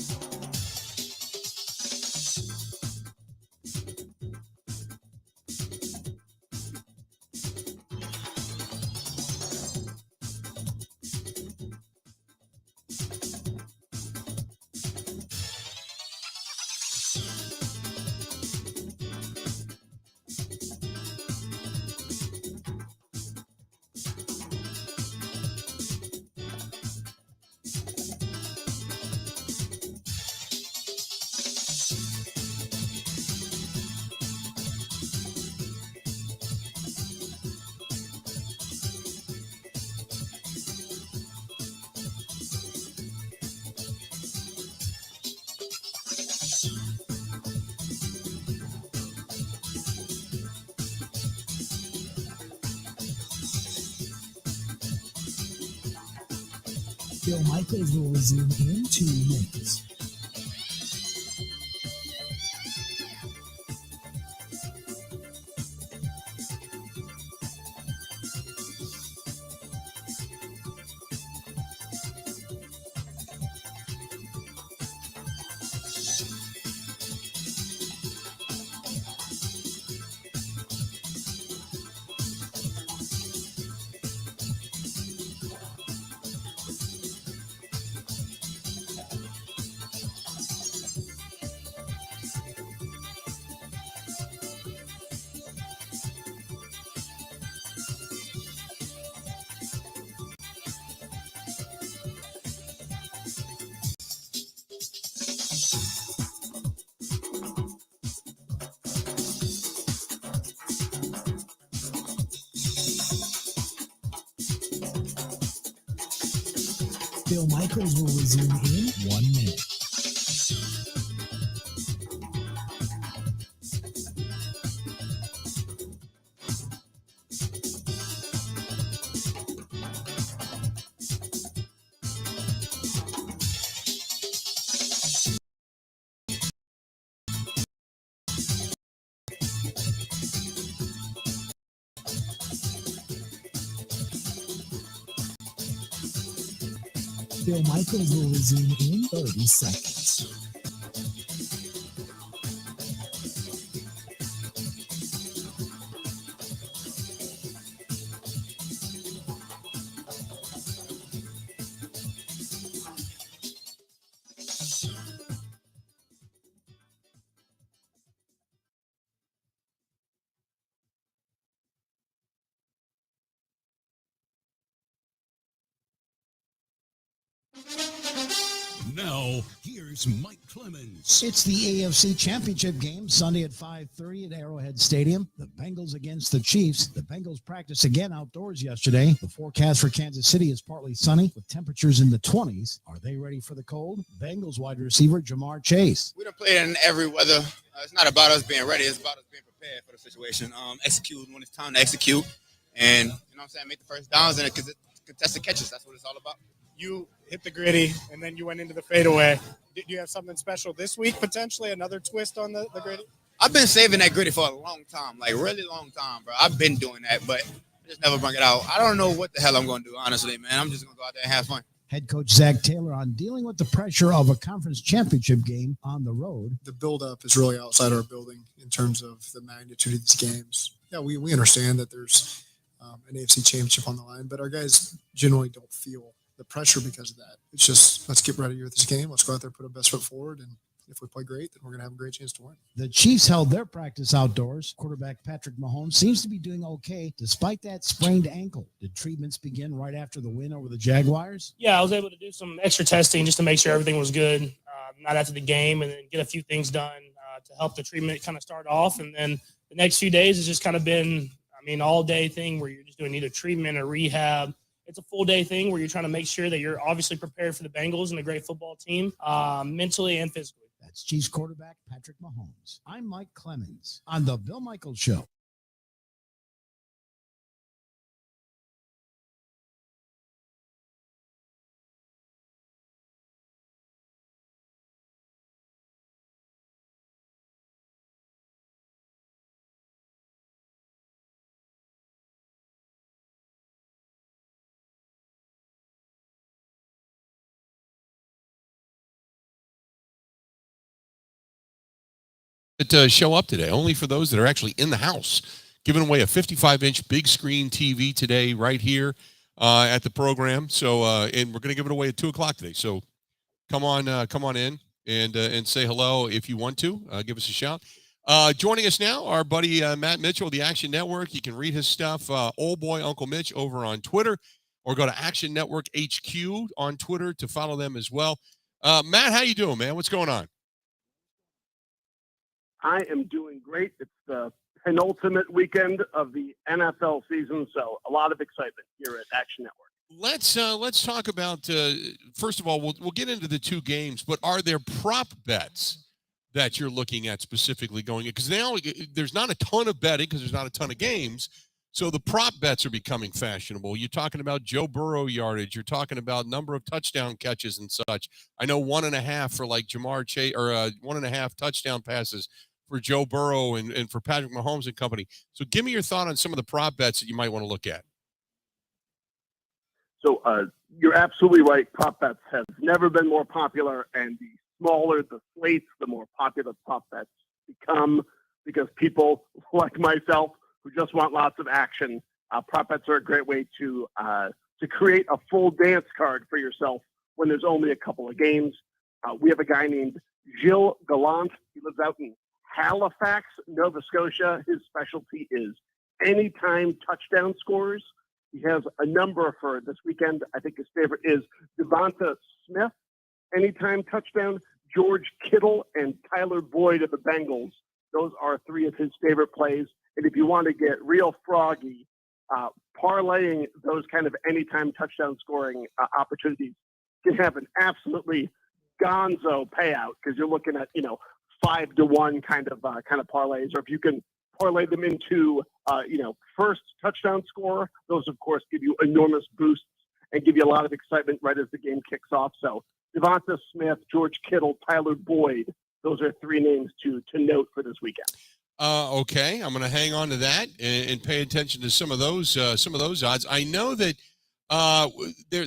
Bill Michaels will resume in 2 minutes. Bill Michaels will resume in 1 minute. Bill Michaels will resume in 30 seconds. Now, here's Mike Clemens. It's the AFC Championship game Sunday at 5:30 at Arrowhead Stadium. The Bengals against the Chiefs. The Bengals practiced again outdoors yesterday. The forecast for Kansas City is partly sunny with temperatures in the 20s. Are they ready for the cold? Bengals wide receiver Jamar Chase. We don't play in every weather. It's not about us being ready. It's about us being prepared for the situation. Execute when it's time to execute. And, you know what I'm saying, make the first downs and contested catches. That's what it's all about. You hit the gritty, and then you went into the fadeaway. Did you have something special this week, potentially? Another twist on the gritty? I've been saving that gritty for a long time, like really long time, bro. I've been doing that, but I just never bring it out. I don't know what the hell I'm going to do, honestly, man. I'm just going to go out there and have fun. Head coach Zach Taylor on dealing with the pressure of a conference championship game on the road. The buildup is really outside our building in terms of the magnitude of these games. Yeah, we understand that there's an AFC Championship on the line, but our guys generally don't feel the pressure because of that. It's just, let's get ready with this game. Let's go out there, put our best foot forward, and if we play great, then we're going to have a great chance to win. The Chiefs held their practice outdoors. Quarterback Patrick Mahomes seems to be doing okay despite that sprained ankle. Did treatments begin right after the win over the Jaguars? Yeah, I was able to do some extra testing just to make sure everything was good, not after the game, and then get a few things done to help the treatment kind of start off. And then the next few days has just kind of been, all day thing where you're just doing either treatment or rehab. It's a full day thing where you're trying to make sure that you're obviously prepared for the Bengals and a great football team, mentally and physically. That's Chiefs quarterback Patrick Mahomes. I'm Mike Clemens on the Bill Michaels Show. show up today, only for those that are actually in the house. Giving away a 55-inch big screen TV today right here at the program. So, and we're going to give it away at 2 o'clock today. So come on in and say hello if you want to. Give us a shout. Joining us now, our buddy Matt Mitchell of the Action Network. You can read his stuff, Old Boy Uncle Mitch, over on Twitter, or go to Action Network HQ on Twitter to follow them as well. Matt, how you doing, man? What's going on? I am doing great. It's the penultimate weekend of the NFL season, so a lot of excitement here at Action Network. Let's talk about first of all, we'll get into the two games, but are there prop bets that you're looking at specifically going in? Because now there's not a ton of betting because there's not a ton of games, so the prop bets are becoming fashionable. You're talking about Joe Burrow yardage. You're talking about number of touchdown catches and such. I know 1.5 for like Jamar Chase, or 1.5 touchdown passes for Joe Burrow and for Patrick Mahomes and company. So give me your thought on some of the prop bets that you might want to look at. So you're absolutely right. Prop bets have never been more popular, and the smaller the slates, the more popular prop bets become, because people like myself who just want lots of action, prop bets are a great way to create a full dance card for yourself when there's only a couple of games. We have a guy named Gilles Gallant. He lives out in Halifax, Nova Scotia. His specialty is anytime touchdown scores. He has a number for this weekend. I think his favorite is Devonta Smith, anytime touchdown, George Kittle, and Tyler Boyd of the Bengals. Those are three of his favorite plays. And if you want to get real froggy, parlaying those kind of anytime touchdown scoring opportunities can have an absolutely gonzo payout, because you're looking at 5-to-1 kind of parlays, or if you can parlay them into first touchdown score, those of course give you enormous boosts and give you a lot of excitement right as the game kicks off. So Devonta Smith, George Kittle, Tyler Boyd, those are three names to note for this weekend. Okay, I'm going to hang on to that and pay attention to some of those odds. I know that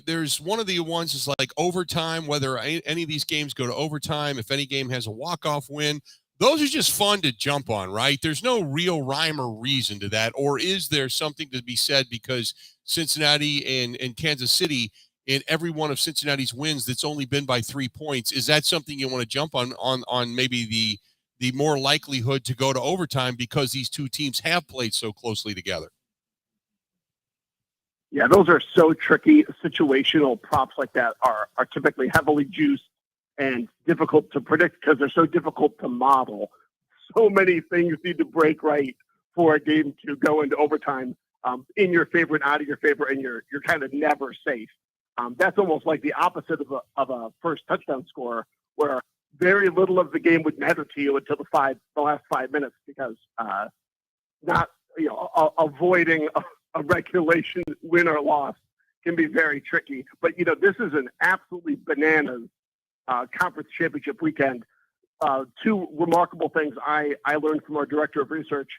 there's one of the ones is like overtime, whether any of these games go to overtime, if any game has a walk-off win. Those are just fun to jump on, right? There's no real rhyme or reason to that. Or is there something to be said because Cincinnati and Kansas City, in every one of Cincinnati's wins that's only been by 3 points, is that something you want to jump on maybe the more likelihood to go to overtime because these two teams have played so closely together? Yeah, those are so tricky. Situational props like that are typically heavily juiced and difficult to predict because they're so difficult to model. So many things need to break right for a game to go into overtime in your favor and out of your favor, and you're kind of never safe. That's almost like the opposite of a first touchdown score, where very little of the game would matter to you until the last 5 minutes, because avoiding a regulation win or loss can be very tricky. But this is an absolutely bananas conference championship weekend. Two remarkable things I learned from our director of research.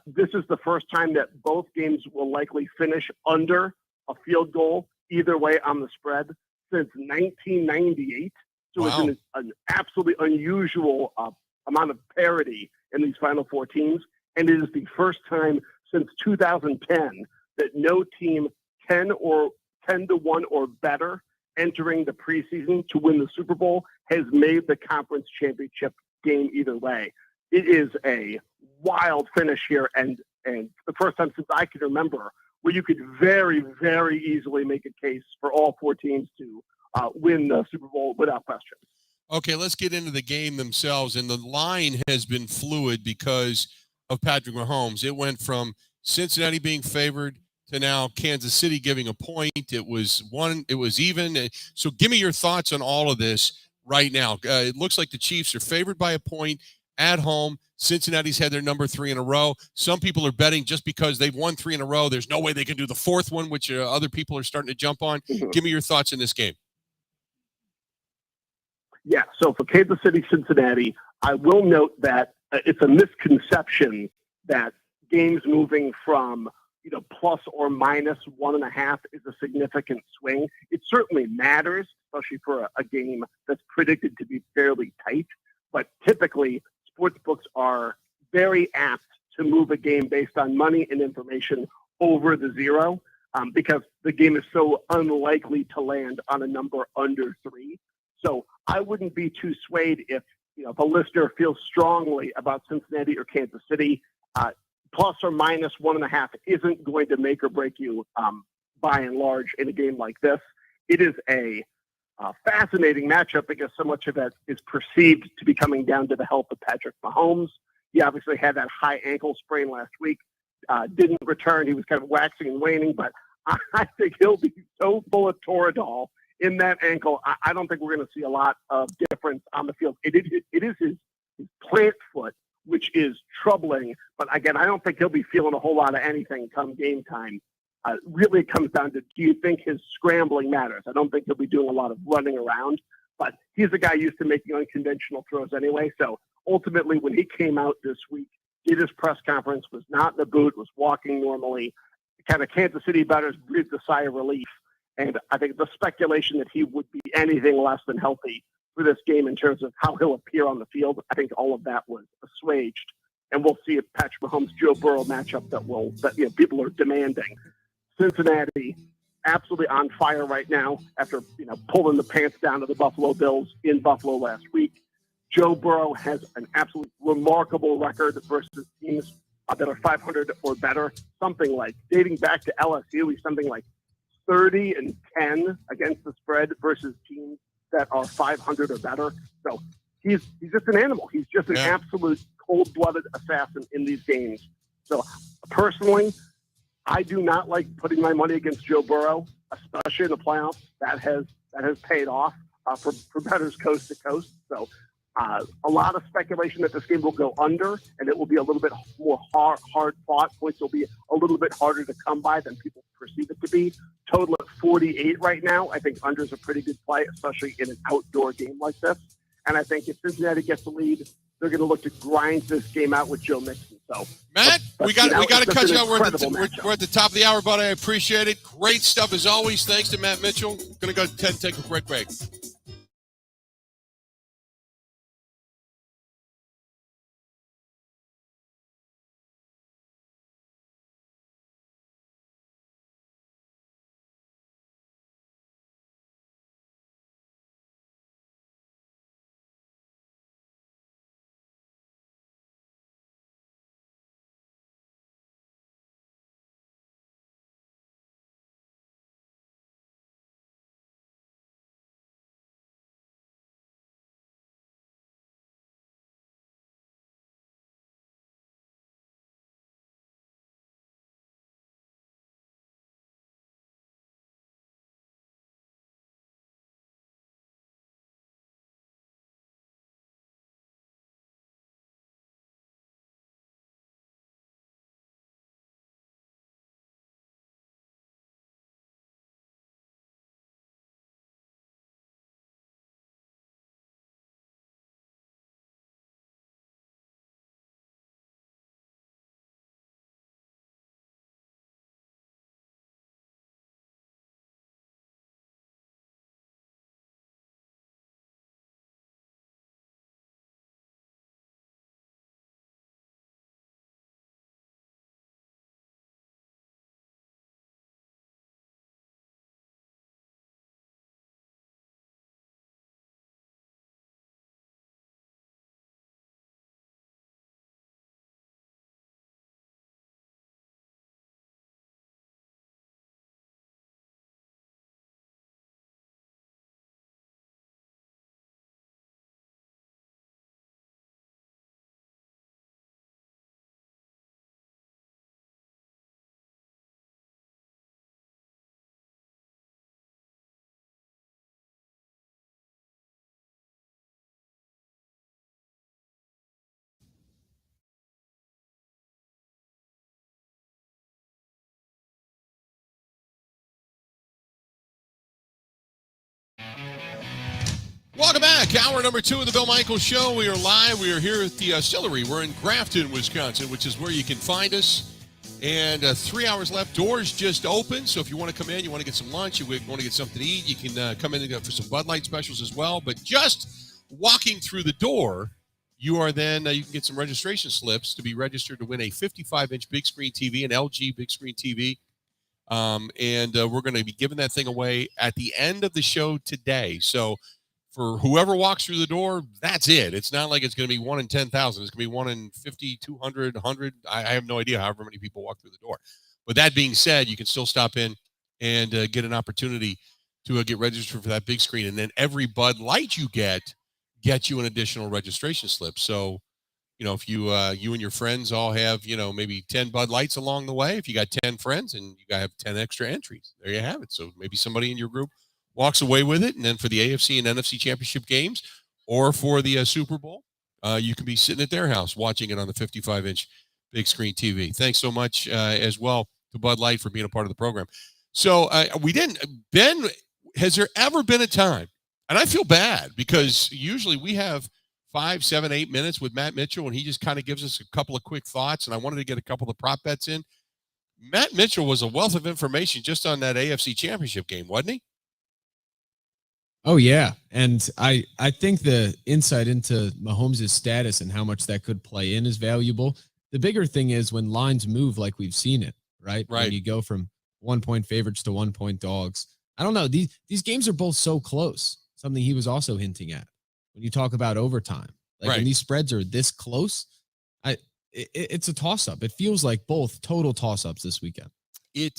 This is the first time that both games will likely finish under a field goal either way on the spread since 1998. So wow. It's an absolutely unusual amount of parity in these Final Four teams. And it is the first time since 2010 that no team 10-1 or better entering the preseason to win the Super Bowl has made the conference championship game either way. It is a wild finish here, and the first time since I can remember where you could very, very easily make a case for all four teams to win the Super Bowl without question. Okay, let's get into the game themselves. And the line has been fluid because of Patrick Mahomes. It went from Cincinnati being favored to now Kansas City giving a point. It was even. So give me your thoughts on all of this right now. It looks like the Chiefs are favored by a point at home. Cincinnati's had their number 3 in a row. Some people are betting just because they've won 3 in a row, there's no way they can do the fourth one, which other people are starting to jump on. Mm-hmm. Give me your thoughts in this game. Yeah, so for Kansas City, Cincinnati, I will note that it's a misconception that games moving from plus or minus 1.5 is a significant swing. It certainly matters, especially for a game that's predicted to be fairly tight. But typically, sportsbooks are very apt to move a game based on money and information over the zero because the game is so unlikely to land on a number under 3. So I wouldn't be too swayed if a listener feels strongly about Cincinnati or Kansas City. Plus or minus 1.5 isn't going to make or break you by and large in a game like this. It is a fascinating matchup because so much of it is perceived to be coming down to the health of Patrick Mahomes. He obviously had that high ankle sprain last week, didn't return. He was kind of waxing and waning, but I think he'll be so full of Toradol in that ankle. I don't think we're going to see a lot of difference on the field. It is his plant foot, which is troubling. But again, I don't think he'll be feeling a whole lot of anything come game time. Really, it comes down to, do you think his scrambling matters? I don't think he'll be doing a lot of running around, but he's a guy used to making unconventional throws anyway. So ultimately, when he came out this week, did his press conference, was not in the boot, was walking normally, kind of Kansas City bettors breathed a sigh of relief. And I think the speculation that he would be anything less than healthy for this game in terms of how he'll appear on the field, I think all of that was assuaged. And we'll see if Patrick Mahomes, Joe Burrow matchup that people are demanding. Cincinnati, absolutely on fire right now after pulling the pants down to the Buffalo Bills in Buffalo last week. Joe Burrow has an absolutely remarkable record versus teams that are 500 or better. Something like, dating back to LSU, he's something like 30-10 against the spread versus teams that are 500 or better. So he's just an animal. He's just an absolute cold-blooded assassin in these games. So personally, I do not like putting my money against Joe Burrow, especially in the playoffs. That has paid off for bettors coast to coast. So a lot of speculation that this game will go under, and it will be a little bit more hard fought. Points will be a little bit harder to come by than people perceive it to be. Total at 48 right now. I think under is a pretty good play, especially in an outdoor game like this. And I think if Cincinnati gets the lead, they're going to look to grind this game out with Joe Mixon. So, Matt, we got to cut you out. We're at the top of the hour, buddy. I appreciate it. Great stuff as always. Thanks to Matt Mitchell. Going to go take a quick break. Welcome back. Hour number 2 of the Bill Michaels Show. We are live. We are here at the Stillery. We're in Grafton, Wisconsin, which is where you can find us. And 3 hours left. Doors just open. So if you want to come in, you want to get some lunch, you want to get something to eat, you can come in for some Bud Light specials as well. But just walking through the door you are then you can get some registration slips to be registered to win a 55-inch big screen TV, an LG big screen TV. And we're going to be giving that thing away at the end of the show today. So for whoever walks through the door, that's it. It's not like it's going to be 1 in 10,000. It's going to be 1 in 50, 200, 100. I have no idea however many people walk through the door. But that being said, you can still stop in and get an opportunity to get registered for that big screen. And then every Bud Light you get gets you an additional registration slip. So, if you and your friends all have, maybe 10 Bud Lights along the way, if you got 10 friends and you got to have 10 extra entries, there you have it. So maybe somebody in your group walks away with it. And then for the AFC and NFC Championship games or for the Super Bowl, you can be sitting at their house watching it on the 55-inch big screen TV. Thanks so much as well to Bud Light for being a part of the program. So Ben, has there ever been a time, and I feel bad because usually we have 5, 7, 8 minutes with Matt Mitchell, and he just kind of gives us a couple of quick thoughts, and I wanted to get a couple of prop bets in. Matt Mitchell was a wealth of information just on that AFC Championship game, wasn't he? Oh, yeah. And I think the insight into Mahomes' status and how much that could play in is valuable. The bigger thing is when lines move like we've seen it, right? When you go from 1-point favorites to 1-point dogs. I don't know. These games are both so close, something he was also hinting at. When you talk about overtime, when these spreads are this close, it's a toss-up. It feels like both total toss-ups this weekend. And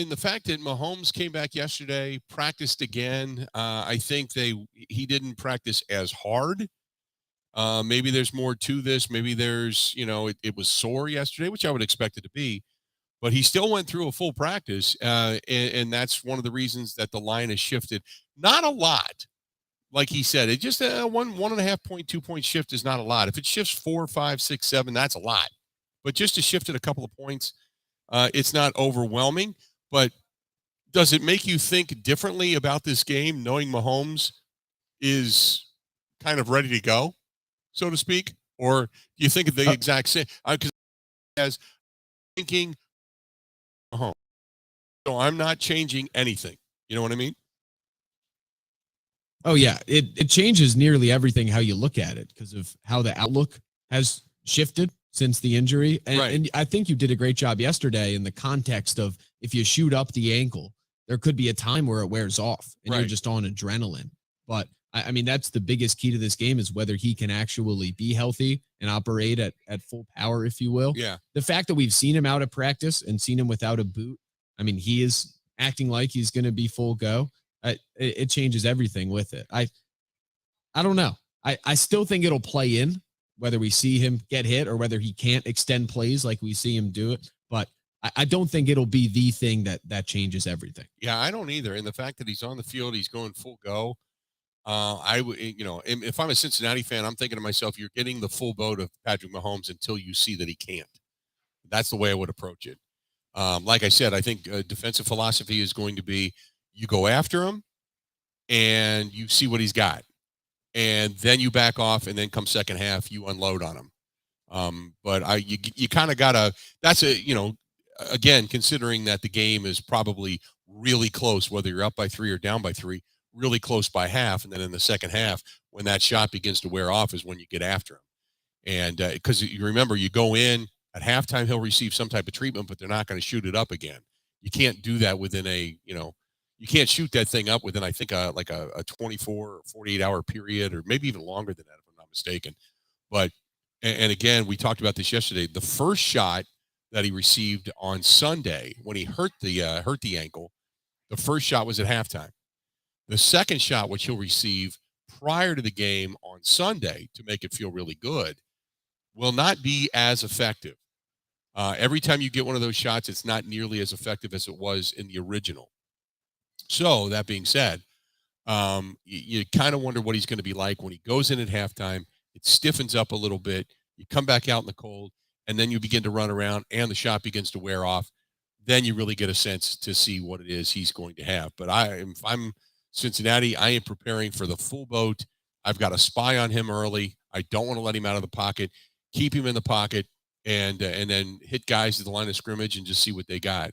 the fact that Mahomes came back yesterday, practiced again, I think he didn't practice as hard. Maybe there's more to this. Maybe there's, it was sore yesterday, which I would expect it to be. But he still went through a full practice, and that's one of the reasons that the line has shifted. Not a lot, like he said. It just 1.5 point, 2 point shift is not a lot. If it shifts 4, 5, 6, 7, that's a lot. But just to shift it a couple of points, it's not overwhelming. But does it make you think differently about this game, knowing Mahomes is kind of ready to go, so to speak? Or do you think of the exact same? Because as thinking, so I'm not changing anything. You know what I mean? Oh, yeah. It changes nearly everything how you look at it because of how the outlook has shifted since the injury. And I think you did a great job yesterday in the context of if you shoot up the ankle, there could be a time where it wears off and you're just on adrenaline. But I mean, that's the biggest key to this game is whether he can actually be healthy and operate at full power, if you will. Yeah. The fact that we've seen him out of practice and seen him without a boot, I mean, he is acting like he's going to be full go. It changes everything with it. I don't know. I still think it'll play in whether we see him get hit or whether he can't extend plays like we see him do it. But I don't think it'll be the thing that changes everything. Yeah, I don't either. And the fact that he's on the field, he's going full go. I would, if I'm a Cincinnati fan, I'm thinking to myself, you're getting the full boat of Patrick Mahomes until you see that he can't. That's the way I would approach it. Like I said, I think defensive philosophy is going to be you go after him and you see what he's got. And then you back off, and then come second half, you unload on him. But you kind of got to – that's again, considering that the game is probably really close, whether you're up by 3 or down by 3, really close by half. And then in the second half, when that shot begins to wear off is when you get after him. And because you remember, you go in – at halftime, he'll receive some type of treatment, but they're not going to shoot it up again. You can't do that within you can't shoot that thing up within, I think, like a 24 or 48 hour period, or maybe even longer than that, if I'm not mistaken. But, and again, we talked about this yesterday. The first shot that he received on Sunday when he hurt the ankle, the first shot was at halftime. The second shot, which he'll receive prior to the game on Sunday to make it feel really good, will not be as effective. Every time you get one of those shots, it's not nearly as effective as it was in the original. So that being said, you kind of wonder what he's going to be like when he goes in at halftime. It stiffens up a little bit. You come back out in the cold, and then you begin to run around, and the shot begins to wear off. Then you really get a sense to see what it is he's going to have. But if I'm Cincinnati, I am preparing for the full boat. I've got a spy on him early. I don't want to let him out of the pocket. Keep him in the pocket, and then hit guys at the line of scrimmage and just see what they got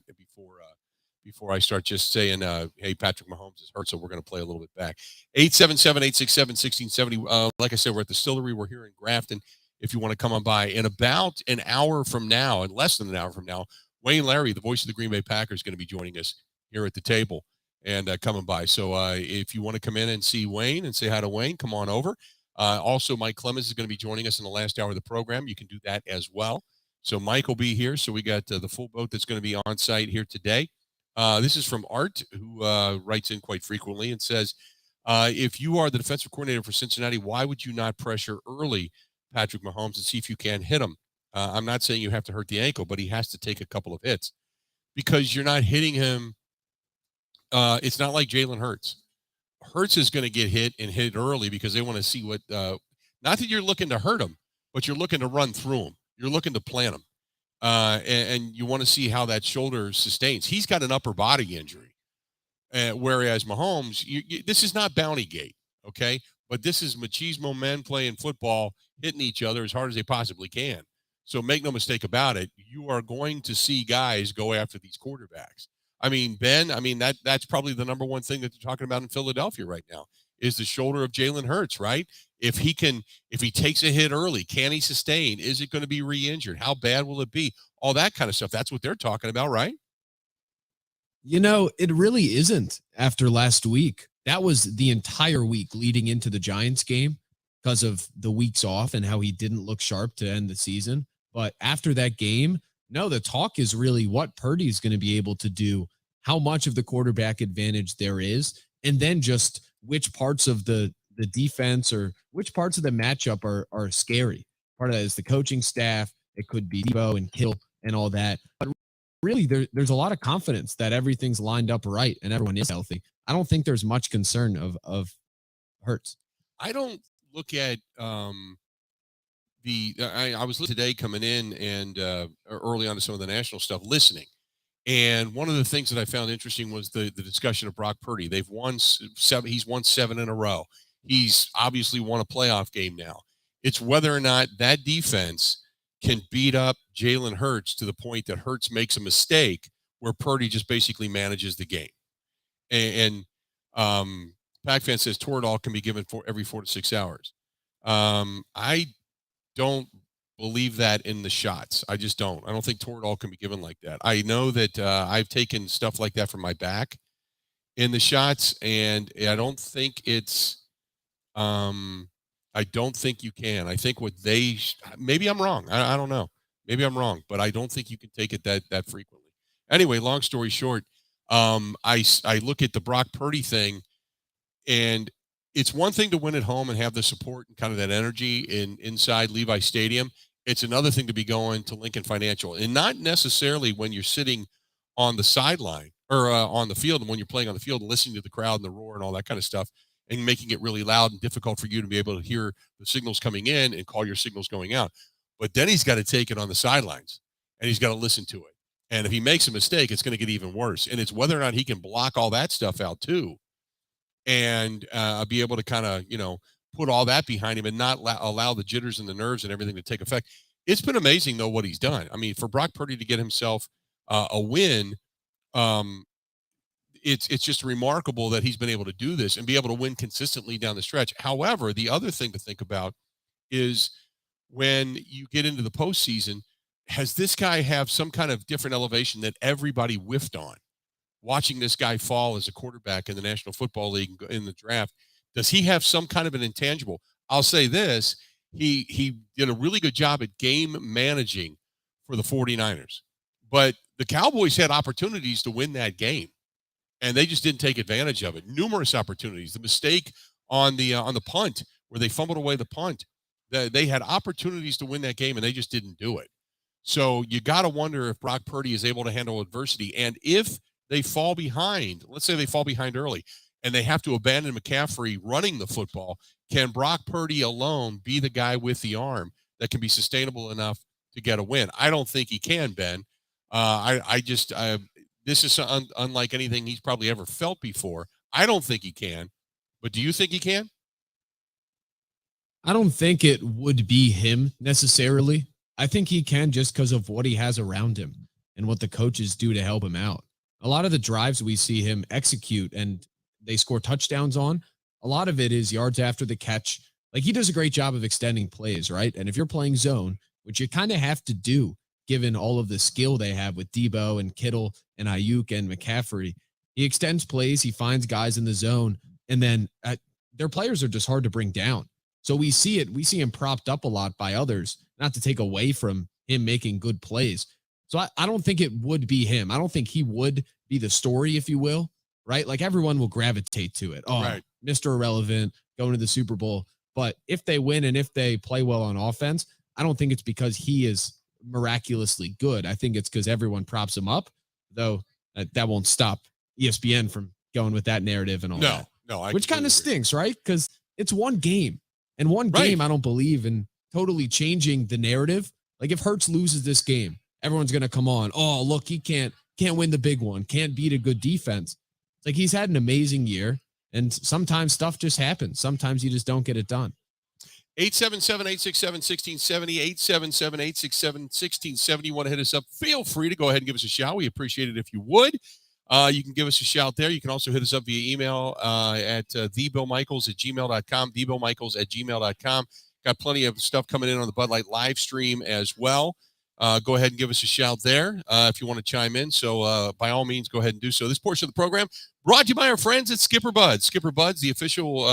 before I start just saying, hey, Patrick Mahomes is hurt, so we're going to play a little bit back. 877-867-1670. Like I said, we're at the Stillery. We're here in Grafton. If you want to come on by, in about an hour from now, and less than an hour from now, Wayne Laravey, the voice of the Green Bay Packers, is going to be joining us here at the table and coming by. So if you want to come in and see Wayne and say hi to Wayne, come on over. Also, Mike Clemens is going to be joining us in the last hour of the program. You can do that as well. So Mike will be here. So we got the full boat that's going to be on site here today. This is from Art, who writes in quite frequently and says, if you are the defensive coordinator for Cincinnati, why would you not pressure early Patrick Mahomes and see if you can hit him? I'm not saying you have to hurt the ankle, but he has to take a couple of hits because you're not hitting him. It's not like Jalen Hurts. Hurts is going to get hit and hit early because they want to see what, not that you're looking to hurt him, but you're looking to run through him. You're looking to plant him. And you want to see how that shoulder sustains. He's got an upper body injury. Whereas Mahomes, this is not Bounty Gate, okay? But this is machismo men playing football, hitting each other as hard as they possibly can. So make no mistake about it, you are going to see guys go after these quarterbacks. I mean, Ben, that's probably the number one thing that they're talking about in Philadelphia right now is the shoulder of Jalen Hurts, right? If he takes a hit early, can he sustain? Is it going to be re-injured? How bad will it be? All that kind of stuff. That's what they're talking about, right? It really isn't after last week. That was the entire week leading into the Giants game because of the weeks off and how he didn't look sharp to end the season. But after that game, no, the talk is really what Purdy's going to be able to do, how much of the quarterback advantage there is, and then just which parts of the defense or which parts of the matchup are scary. Part of that is the coaching staff. It could be Debo and Kittle and all that. But really, there's a lot of confidence that everything's lined up right and everyone is healthy. I don't think there's much concern of Hurts. I don't look at I was today coming in and early on to some of the national stuff listening. And one of the things that I found interesting was the discussion of Brock Purdy. They've won 7. He's won 7 in a row. He's obviously won a playoff game now. It's whether or not that defense can beat up Jalen Hurts to the point that Hurts makes a mistake where Purdy just basically manages the game. And Pac-Fan says Toradol can be given for every 4 to 6 hours. I don't believe that in the shots. I just don't. I don't think Toradol can be given like that. I know that I've taken stuff like that from my back in the shots, and I don't think it's I don't think you can. I think maybe I'm wrong. I don't know. Maybe I'm wrong, but I don't think you can take it that frequently. Anyway, long story short, I look at the Brock Purdy thing, and it's one thing to win at home and have the support and kind of that energy inside Levi Stadium. It's another thing to be going to Lincoln Financial, and not necessarily when you're sitting on the sideline or on the field, and when you're playing on the field and listening to the crowd and the roar and all that kind of stuff, and making it really loud and difficult for you to be able to hear the signals coming in and call your signals going out. But then he's got to take it on the sidelines, and he's got to listen to it. And if he makes a mistake, it's going to get even worse. And it's whether or not he can block all that stuff out too, and be able to kind of, put all that behind him and not allow the jitters and the nerves and everything to take effect. It's been amazing, though, what he's done. I mean, for Brock Purdy to get himself a win, it's just remarkable that he's been able to do this and be able to win consistently down the stretch. However, the other thing to think about is when you get into the postseason, has this guy have some kind of different elevation that everybody whiffed on? Watching this guy fall as a quarterback in the National Football League in the draft, does he have some kind of an intangible? I'll say this, he did a really good job at game managing for the 49ers, but the Cowboys had opportunities to win that game, and they just didn't take advantage of it. Numerous opportunities. The mistake on the punt where they fumbled away the punt, they had opportunities to win that game, and they just didn't do it. So you got to wonder if Brock Purdy is able to handle adversity, and if they fall behind, let's say they fall behind early, and they have to abandon McCaffrey running the football, can Brock Purdy alone be the guy with the arm that can be sustainable enough to get a win? I don't think he can, Ben. This is unlike anything he's probably ever felt before. I don't think he can, but do you think he can? I don't think it would be him necessarily. I think he can just because of what he has around him and what the coaches do to help him out. A lot of the drives we see him execute and they score touchdowns on, a lot of it is yards after the catch. Like, he does a great job of extending plays, right? And if you're playing zone, which you kind of have to do given all of the skill they have with Debo and Kittle and Ayuk and McCaffrey, he extends plays, he finds guys in the zone, and then their players are just hard to bring down. So we see him propped up a lot by others, not to take away from him making good plays. So I don't think it would be him. I don't think he would be the story, if you will, right? Like, everyone will gravitate to it. Oh, right. Mr. Irrelevant, going to the Super Bowl. But if they win and if they play well on offense, I don't think it's because he is miraculously good. I think it's because everyone props him up, though that won't stop ESPN from going with that narrative and all that. No, which kind of stinks, right? Because it's one game. And one game, I don't believe in totally changing the narrative. Like, if Hurts loses this game, everyone's going to come on. Oh, look, he can't win the big one. Can't beat a good defense. It's like, he's had an amazing year. And sometimes stuff just happens. Sometimes you just don't get it done. 877-867-1670, 877-867-1670. You want to hit us up, feel free to go ahead and give us a shout. We appreciate it if you would. You can give us a shout there. You can also hit us up via email at thebillmichaels@gmail.com, thebillmichaels@gmail.com. Got plenty of stuff coming in on the Bud Light live stream as well. Go ahead and give us a shout there if you want to chime in. So by all means, go ahead and do so. This portion of the program brought to you by our friends at Skipper Buds. Skipper Buds, the official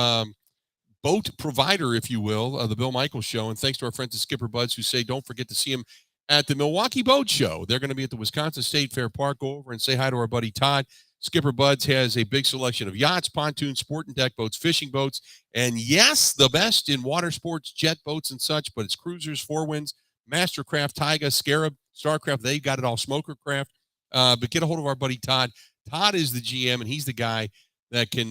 boat provider, if you will, of the Bill Michaels Show. And thanks to our friends at Skipper Buds who say don't forget to see them at the Milwaukee Boat Show. They're going to be at the Wisconsin State Fair Park. Go over and say hi to our buddy Todd. Skipper Buds has a big selection of yachts, pontoons, sport and deck boats, fishing boats, and yes, the best in water sports, jet boats and such, but it's cruisers, four winds, Mastercraft, Tyga, Scarab, Starcraft. They got it all, Smokercraft. But get a hold of our buddy Todd. Todd is the GM, and he's the guy that can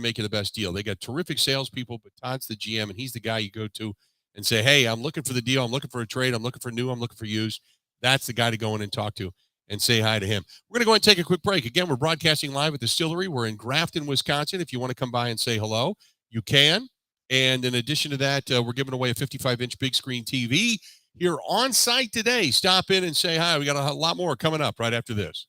make you the best deal. They got terrific salespeople, but Todd's the GM, and he's the guy you go to and say, hey, I'm looking for the deal. I'm looking for a trade. I'm looking for new. I'm looking for used. That's the guy to go in and talk to and say hi to him. We're going to go ahead and take a quick break. Again, we're broadcasting live at the Distillery. We're in Grafton, Wisconsin. If you want to come by and say hello, you can. And in addition to that, we're giving away a 55-inch big screen TV here on site today. Stop in and say hi. We got a lot more coming up right after this.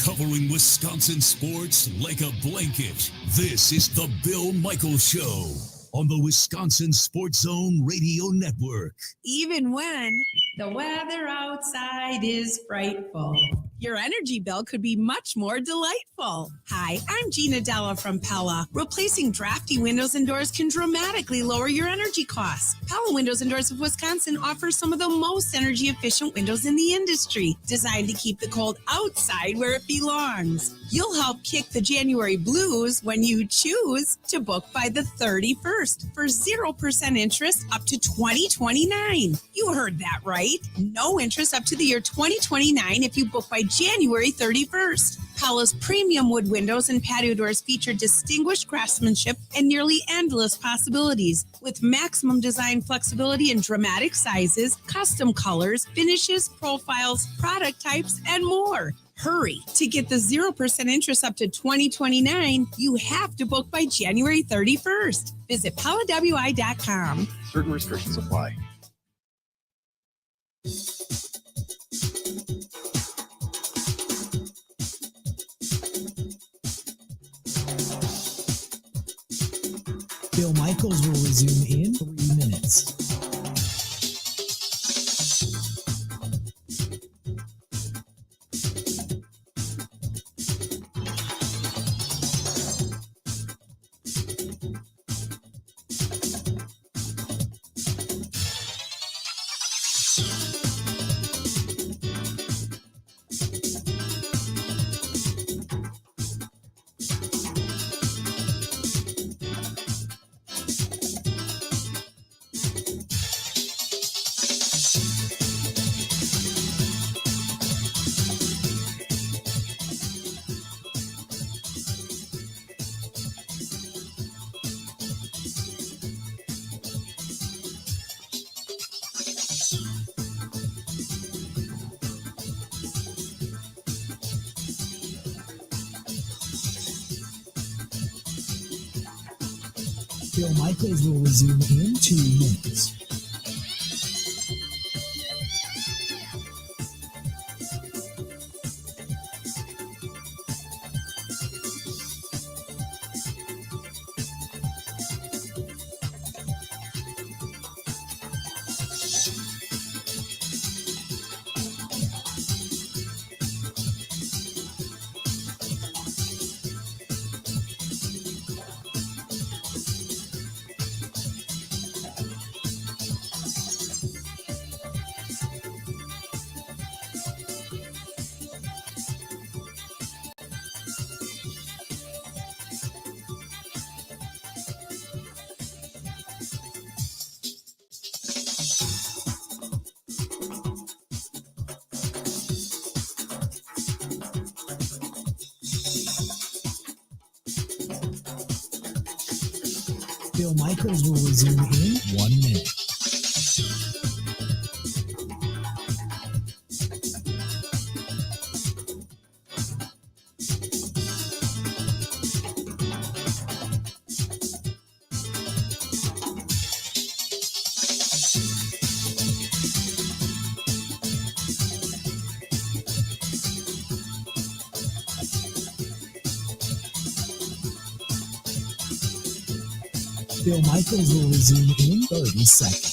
Covering Wisconsin sports like a blanket. This is the Bill Michaels Show on the Wisconsin Sports Zone Radio Network. Even when the weather outside is frightful, your energy bill could be much more delightful. Hi, I'm Gina Della from Pella. Replacing drafty windows and doors can dramatically lower your energy costs. Pella Windows and Doors of Wisconsin offers some of the most energy efficient windows in the industry, designed to keep the cold outside where it belongs. You'll help kick the January blues when you choose to book by the 31st for 0% interest up to 2029. You heard that right. No interest up to the year 2029 if you book by January 31st. Pella's premium wood windows and patio doors feature distinguished craftsmanship and nearly endless possibilities, with maximum design flexibility in dramatic sizes, custom colors, finishes, profiles, product types, and more. Hurry. To get the 0% interest up to 2029, you have to book by January 31st. Visit PellaWI.com. Certain restrictions apply. Bill Michaels will resume in 3 minutes. Bill Michaels will resume in 2 minutes. Bill Michaels will resume in 1 minute. Bill Michaels will resume in 30 seconds.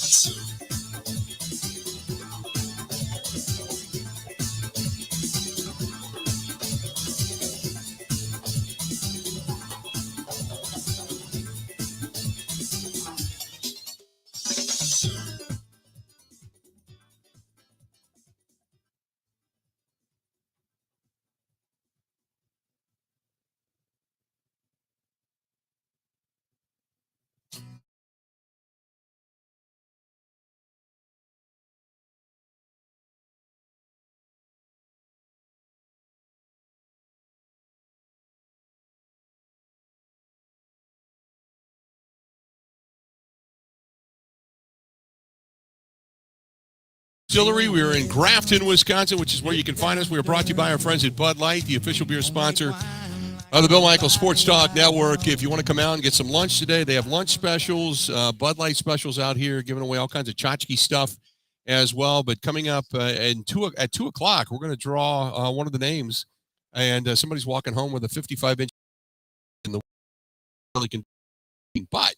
Distillery. We are in Grafton, Wisconsin, which is where you can find us. We are brought to you by our friends at Bud Light, the official beer sponsor of the Bill Michaels Sports Talk Network. If you want to come out and get some lunch today, they have lunch specials, Bud Light specials out here, giving away all kinds of tchotchke stuff as well. But coming up at 2 o'clock, we're going to draw one of the names, and somebody's walking home with a 55-inch in the really can, but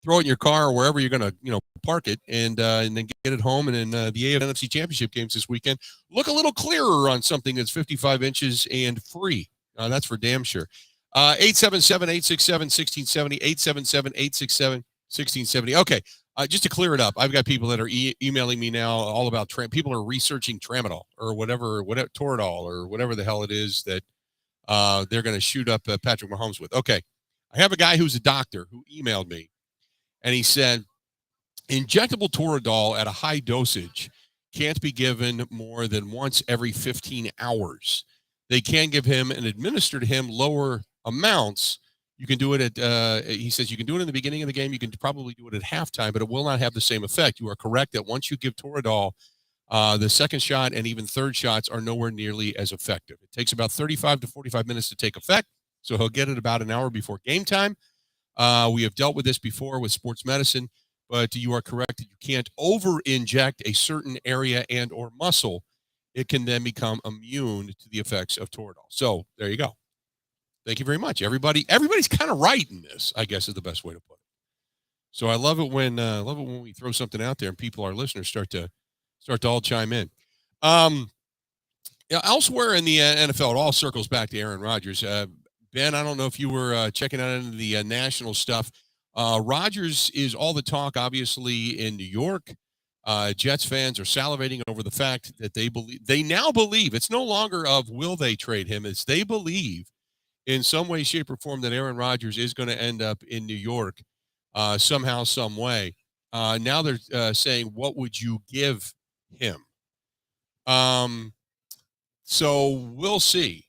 throw it in your car or wherever you're going to, park it, and then get it home. And in the NFC Championship games this weekend, look a little clearer on something that's 55 inches and free. That's for damn sure. 877-867-1670, 877-867-1670. Okay, just to clear it up, I've got people that are emailing me now all about people are researching tramadol or whatever Toradol or whatever the hell it is that they're going to shoot up Patrick Mahomes with. Okay, I have a guy who's a doctor who emailed me, and he said, injectable Toradol at a high dosage can't be given more than once every 15 hours. They can give him and administer to him lower amounts. You can do it at, he says, you can do it in the beginning of the game. You can probably do it at halftime, but it will not have the same effect. You are correct that once you give Toradol, the second shot and even third shots are nowhere nearly as effective. It takes about 35 to 45 minutes to take effect, so he'll get it about an hour before game time. We have dealt with this before with sports medicine, but you are correct that you can't over-inject a certain area and or muscle. It can then become immune to the effects of Toradol. So there you go. Thank you very much. Everybody's kind of right in this, I guess is the best way to put it. So I love it when we throw something out there and our listeners start to all chime in. Elsewhere in the NFL, it all circles back to Aaron Rodgers. Ben, I don't know if you were checking out into the national stuff. Rodgers is all the talk, obviously, in New York. Jets fans are salivating over the fact that they now believe it's no longer of will they trade him, it's they believe in some way, shape, or form that Aaron Rodgers is going to end up in New York somehow, some way. Now they're saying, what would you give him? So we'll see.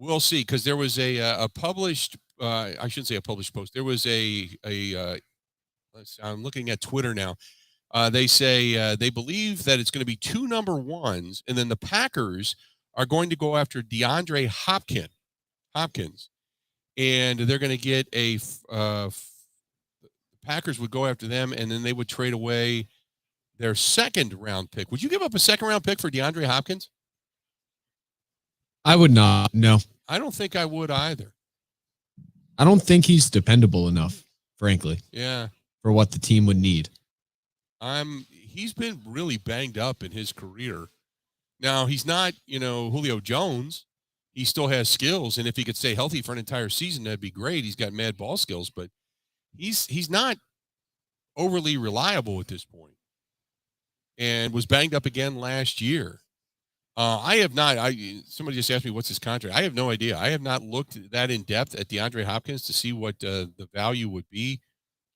We'll see, because there was a published, I shouldn't say a published post. There was I'm looking at Twitter now. They say they believe that it's going to be 2 number ones, and then the Packers are going to go after DeAndre Hopkins, and they're going to get the Packers would go after them, and then they would trade away their second-round pick. Would you give up a second-round pick for DeAndre Hopkins? I would not. No, I don't think I would either. I don't think he's dependable enough, frankly. Yeah. For what the team would need. He's been really banged up in his career. Now, he's not, Julio Jones. He still has skills, and if he could stay healthy for an entire season, that'd be great. He's got mad ball skills, but he's not overly reliable at this point, and was banged up again last year. I have not. Somebody just asked me what's his contract. I have no idea. I have not looked that in depth at DeAndre Hopkins to see what the value would be,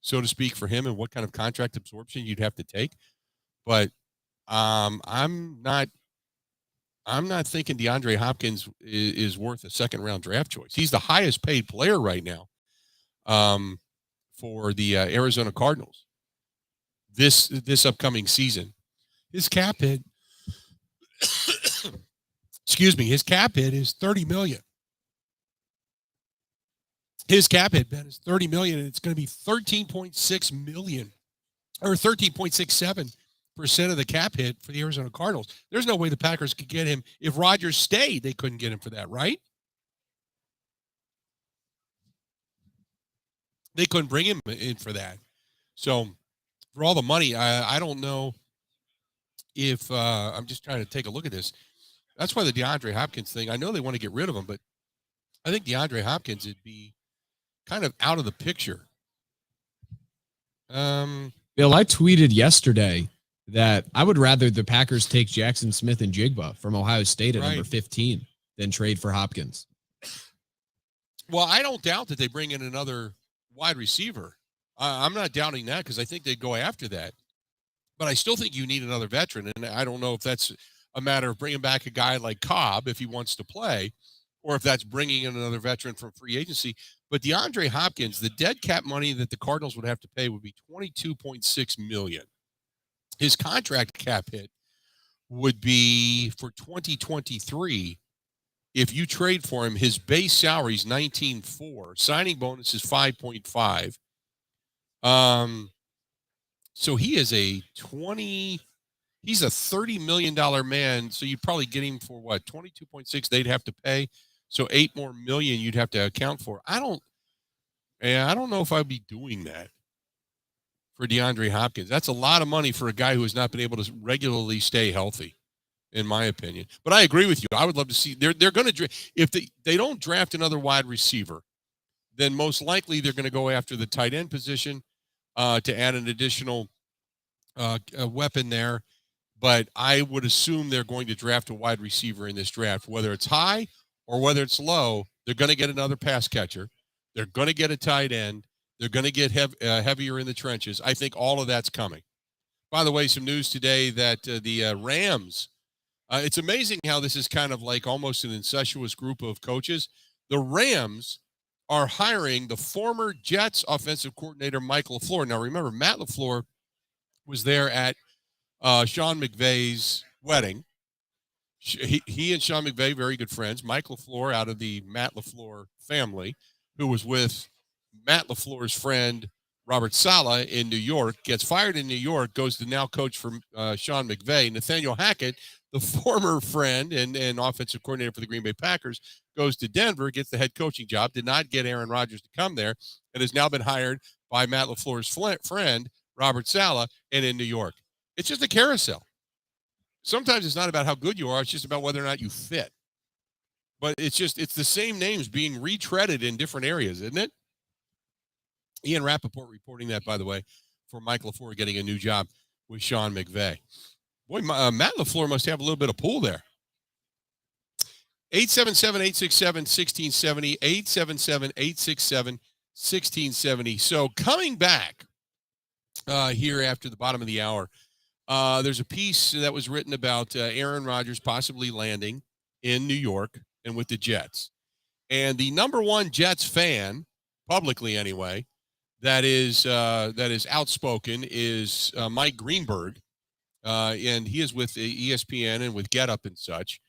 so to speak, for him and what kind of contract absorption you'd have to take. But I'm not thinking DeAndre Hopkins is worth a second-round draft choice. He's the highest paid player right now for the Arizona Cardinals this upcoming season. His cap hit, his cap hit is $30 million. His cap hit, Ben, is $30 million, and it's going to be $13.6 million or 13.67% of the cap hit for the Arizona Cardinals. There's no way the Packers could get him. If Rodgers stayed, they couldn't get him for that, right? They couldn't bring him in for that. So for all the money, I don't know if I'm just trying to take a look at this. That's why the DeAndre Hopkins thing, I know they want to get rid of him, but I think DeAndre Hopkins would be kind of out of the picture. Bill, I tweeted yesterday that I would rather the Packers take Jackson Smith and Jigba from Ohio State at number 15 than trade for Hopkins. Well, I don't doubt that they bring in another wide receiver. I'm not doubting that because I think they'd go after that. But I still think you need another veteran, and I don't know if that's a matter of bringing back a guy like Cobb if he wants to play, or if that's bringing in another veteran from free agency. But DeAndre Hopkins, the dead cap money that the Cardinals would have to pay would be $22.6 million. His contract cap hit would be for 2023. If you trade for him, his base salary is $19.4. Signing bonus is $5.5. So he is he's a $30 million man. So you'd probably get him for what? 22.6 they'd have to pay. So $8 more million you'd have to account for. I don't know if I'd be doing that for DeAndre Hopkins. That's a lot of money for a guy who has not been able to regularly stay healthy, in my opinion. But I agree with you. I would love to see they're going to if they don't draft another wide receiver, then most likely they're going to go after the tight end position to add an additional weapon there. But I would assume they're going to draft a wide receiver in this draft, whether it's high or whether it's low. They're going to get another pass catcher. They're going to get a tight end. They're going to get heavier in the trenches. I think all of that's coming. By the way, some news today that the Rams, it's amazing how this is kind of like almost an incestuous group of coaches. The Rams are hiring the former Jets offensive coordinator, Mike LaFleur. Now, remember, Matt LaFleur was there at Sean McVay's wedding. He and Sean McVay, very good friends. Mike LaFleur, out of the Matt LaFleur family, who was with Matt LaFleur's friend, Robert Saleh, in New York, gets fired in New York, goes to now coach for Sean McVay. Nathaniel Hackett, the former friend and offensive coordinator for the Green Bay Packers, goes to Denver, gets the head coaching job, did not get Aaron Rodgers to come there, and has now been hired by Matt LaFleur's friend, Robert Saleh, and in New York. It's just a carousel. Sometimes it's not about how good you are. It's just about whether or not you fit. But it's the same names being retreaded in different areas, isn't it? Ian Rappaport reporting that, by the way, for Mike LaFleur getting a new job with Sean McVay. Boy, Matt LaFleur must have a little bit of pull there. 877-867-1670, 877-867-1670. So coming back here after the bottom of the hour, there's a piece that was written about Aaron Rodgers possibly landing in New York and with the Jets. And the number one Jets fan, publicly anyway, that is outspoken is Mike Greenberg. And he is with ESPN and with Get Up and such.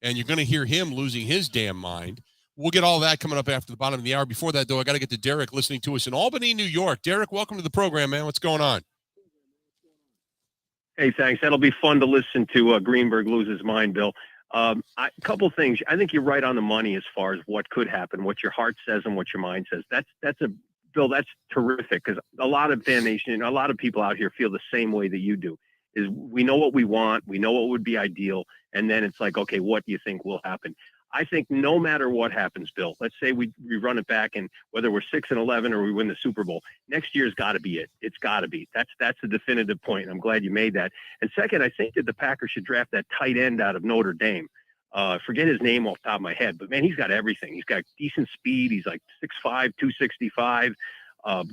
And you're going to hear him losing his damn mind. We'll get all that coming up after the bottom of the hour. Before that, though, I got to get to Derek listening to us in Albany, New York. Derek, welcome to the program, man. What's going on? Hey, thanks. That'll be fun to listen to Greenberg lose his mind, Bill. A couple things. I think you're right on the money as far as what could happen, what your heart says and what your mind says. Bill, that's terrific, because a lot of fan nation, a lot of people out here feel the same way that you do. Is we know what we want, we know what would be ideal, and then it's like, okay, what do you think will happen? I think no matter what happens, Bill, let's say we run it back, and whether we're 6-11 or we win the Super Bowl, next year's got to be it. It's got to be. That's a definitive point, and I'm glad you made that. And second, I think that the Packers should draft that tight end out of Notre Dame. Forget his name off the top of my head, but man, he's got everything. He's got decent speed. He's like 6'5", 265.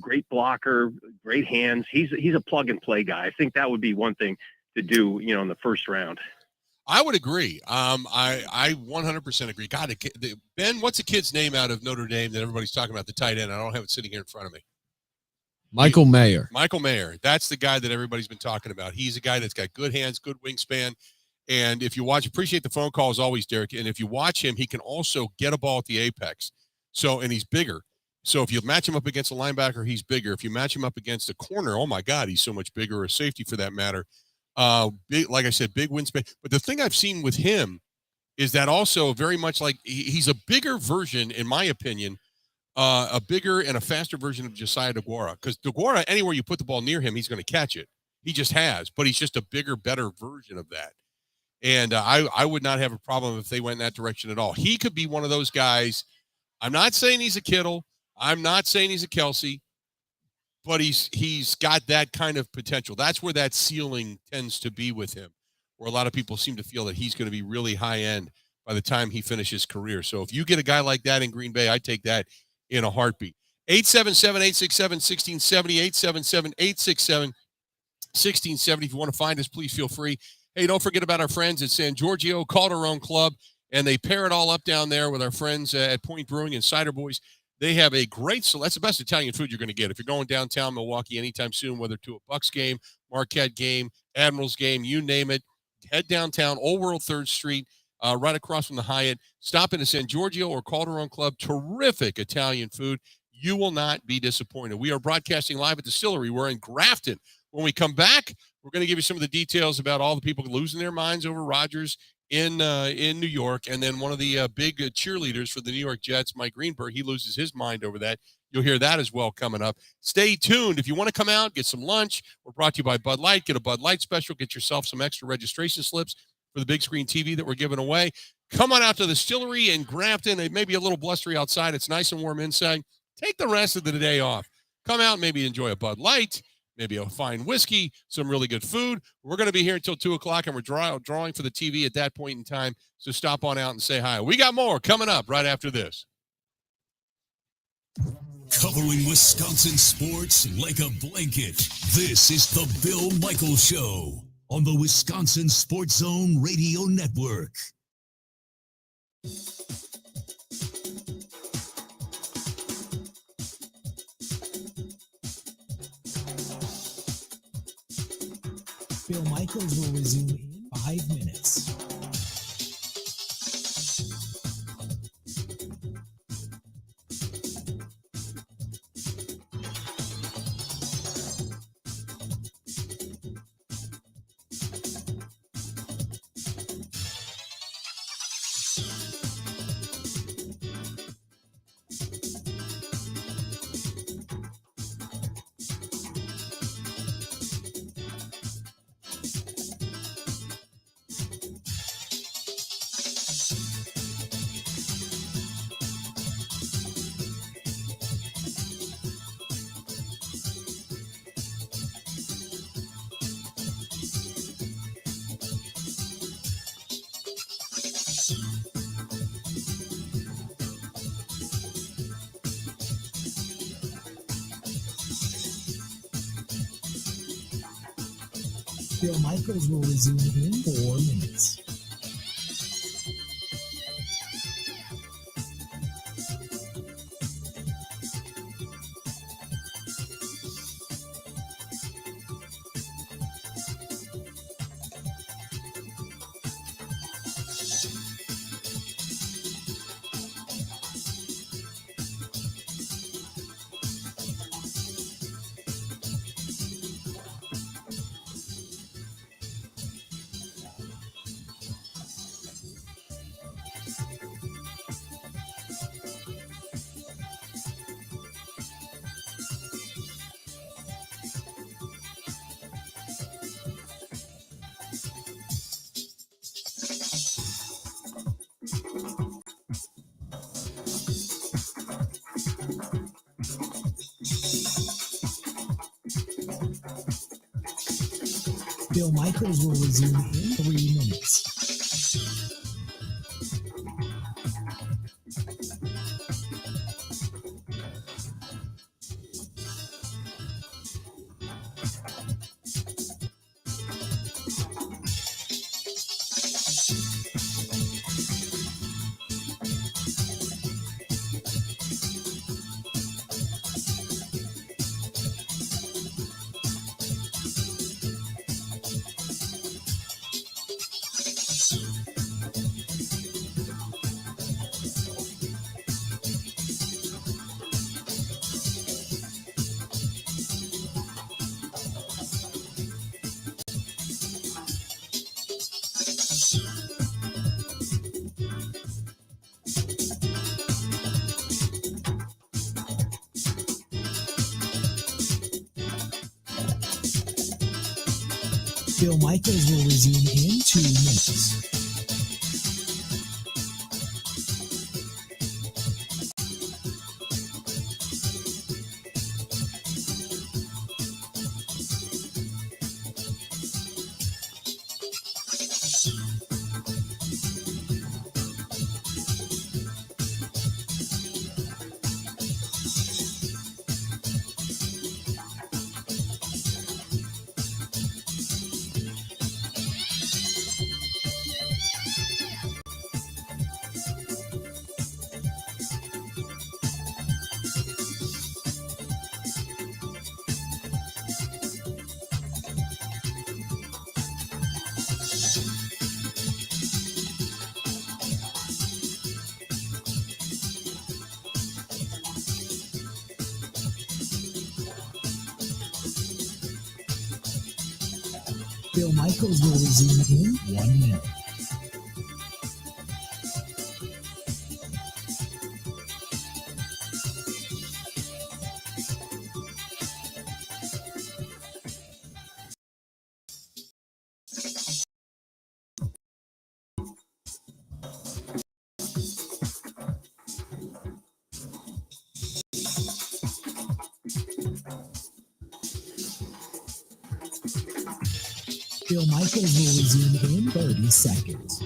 Great blocker, great hands. He's a plug and play guy. I think that would be one thing to do, in the first round. I would agree. I 100% agree. God, Ben, what's a kid's name out of Notre Dame that everybody's talking about, the tight end? I don't have it sitting here in front of me. Michael Mayer. Michael Mayer. That's the guy that everybody's been talking about. He's a guy that's got good hands, good wingspan. And if you watch, appreciate the phone call as always, Derek. And if you watch him, he can also get a ball at the apex. So, and he's bigger. So if you match him up against a linebacker, he's bigger. If you match him up against a corner, oh my God, he's so much bigger, or a safety for that matter. Big, like I said, big wingspan. But the thing I've seen with him is that also very much like he's a bigger version, in my opinion, a bigger and a faster version of Josiah DeGuara. Because DeGuara, anywhere you put the ball near him, he's going to catch it. He just has, but he's just a bigger, better version of that. And I would not have a problem if they went in that direction at all. He could be one of those guys. I'm not saying he's a Kittle. I'm not saying he's a Kelsey, but he's got that kind of potential. That's where that ceiling tends to be with him, where a lot of people seem to feel that he's going to be really high end by the time he finishes his career. So if you get a guy like that in Green Bay, I'd take that in a heartbeat. 877-867-1670, 877-867-1670. If you want to find us, please feel free. Hey, don't forget about our friends at San Giorgio Calderon Club, and they pair it all up down there with our friends at Point Brewing and Cider Boys. They have a great, so that's the best Italian food you're going to get. If you're going downtown Milwaukee anytime soon, whether to a Bucks game, Marquette game, Admirals game, you name it, head downtown, Old World 3rd Street, right across from the Hyatt. Stop into San Giorgio or Calderon Club. Terrific Italian food. You will not be disappointed. We are broadcasting live at Distillery. We're in Grafton. When we come back, we're going to give you some of the details about all the people losing their minds over Rodgers in New York. And then one of the big cheerleaders for the New York Jets, Mike Greenberg, he loses his mind over that. You'll hear that as well coming up. Stay tuned. If you want to come out, get some lunch, we're brought to you by Bud Light. Get a Bud Light special. Get yourself some extra registration slips for the big screen TV that we're giving away. Come on out to the Stillery in Grafton. It may be a little blustery outside. It's nice and warm inside. Take the rest of the day off. Come out, maybe enjoy a Bud Light, maybe a fine whiskey, some really good food. We're going to be here until 2 o'clock, and we're drawing for the TV at that point in time. So stop on out and say hi. We got more coming up right after this. Covering Wisconsin sports like a blanket. This is the Bill Michaels Show on the Wisconsin Sports Zone Radio Network. Bill Michaels will resume in 5 minutes. Bill Michaels will resume in 4 minutes. Bill Michaels will resume in 3 minutes. Bill Michaels will resume in 2 minutes. Bill Michaels will resume in 1 minute. Bill Michaels will resume in 30 seconds.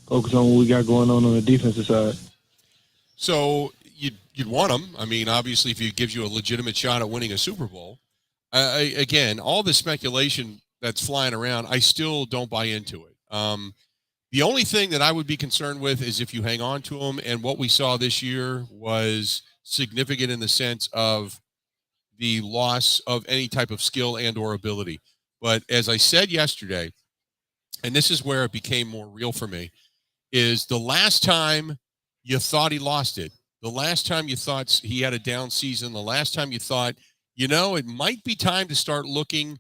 focus on what we got going on the defensive side. So you'd want him. I mean, obviously, if he gives you a legitimate shot at winning a Super Bowl. Again, all the speculation that's flying around, I still don't buy into it. The only thing that I would be concerned with is if you hang on to him, and what we saw this year was significant in the sense of the loss of any type of skill and or ability. But as I said yesterday, and this is where it became more real for me, is the last time you thought he lost it, the last time you thought he had a down season, the last time you thought, it might be time to start looking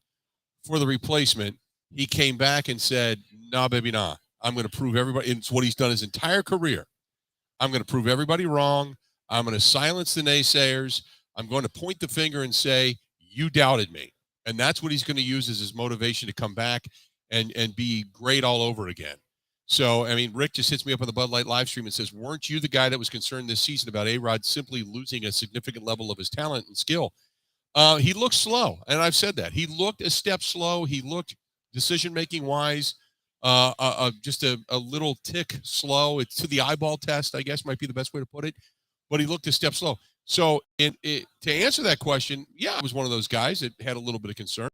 for the replacement, he came back and said, nah, baby, nah. I'm going to prove everybody. It's what he's done his entire career. I'm going to prove everybody wrong. I'm going to silence the naysayers. I'm going to point the finger and say, you doubted me. And that's what he's going to use as his motivation to come back and be great all over again. So, I mean, Rick just hits me up on the Bud Light live stream and says, weren't you the guy that was concerned this season about A-Rod simply losing a significant level of his talent and skill? He looked slow, and I've said that. He looked a step slow. He looked decision-making wise, just a little tick slow. It's to the eyeball test, I guess, might be the best way to put it. But he looked a step slow. So to answer that question, yeah, I was one of those guys that had a little bit of concern.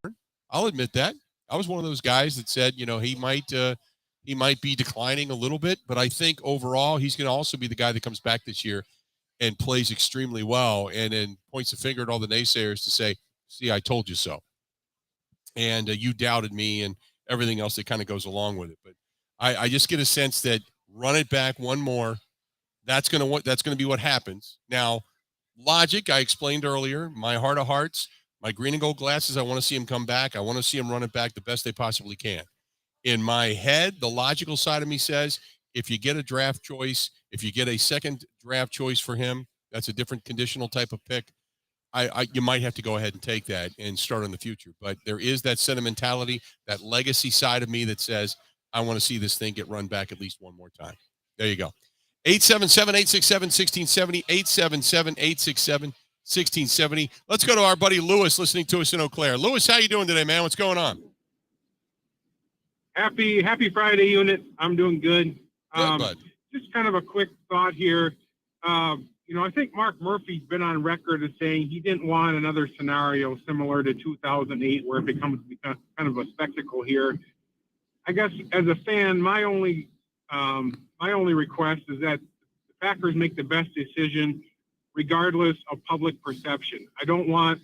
I'll admit that. I was one of those guys that said, he might be declining a little bit, but I think overall he's going to also be the guy that comes back this year and plays extremely well and then points the finger at all the naysayers to say, see, I told you so. And you doubted me and everything else that kind of goes along with it. But I just get a sense that run it back one more. That's going to be what happens. Now, logic, I explained earlier, my heart of hearts, my green and gold glasses, I want to see him come back. I want to see him run it back the best they possibly can. In my head, the logical side of me says, if you get a draft choice, if you get a second draft choice for him, that's a different conditional type of pick. You might have to go ahead and take that and start in the future. But there is that sentimentality, that legacy side of me that says, I want to see this thing get run back at least one more time. There you go. 877-867-1670, 877-867-1670. Let's go to our buddy Lewis listening to us in Eau Claire. Lewis, how you doing today, man? What's going on? Happy Friday, unit. I'm doing good. Good, bud. Just kind of a quick thought here. I think Mark Murphy's been on record as saying he didn't want another scenario similar to 2008 where it becomes kind of a spectacle here. I guess as a fan, my only request is that the Packers make the best decision regardless of public perception. I don't want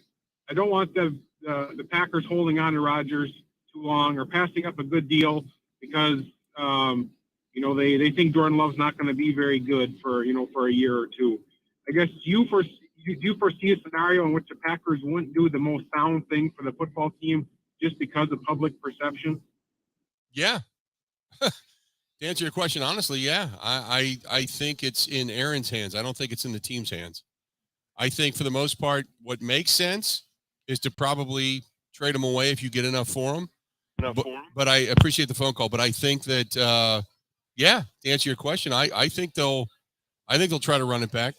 the Packers holding on to Rodgers too long or passing up a good deal because they think Jordan Love's not going to be very good for a year or two. I guess do you foresee a scenario in which the Packers wouldn't do the most sound thing for the football team just because of public perception? Yeah. To answer your question, honestly, yeah. I think it's in Aaron's hands. I don't think it's in the team's hands. I think for the most part, what makes sense is to probably trade him away if you get enough for him. But I appreciate the phone call. But I think that, to answer your question, I think they'll try to run it back.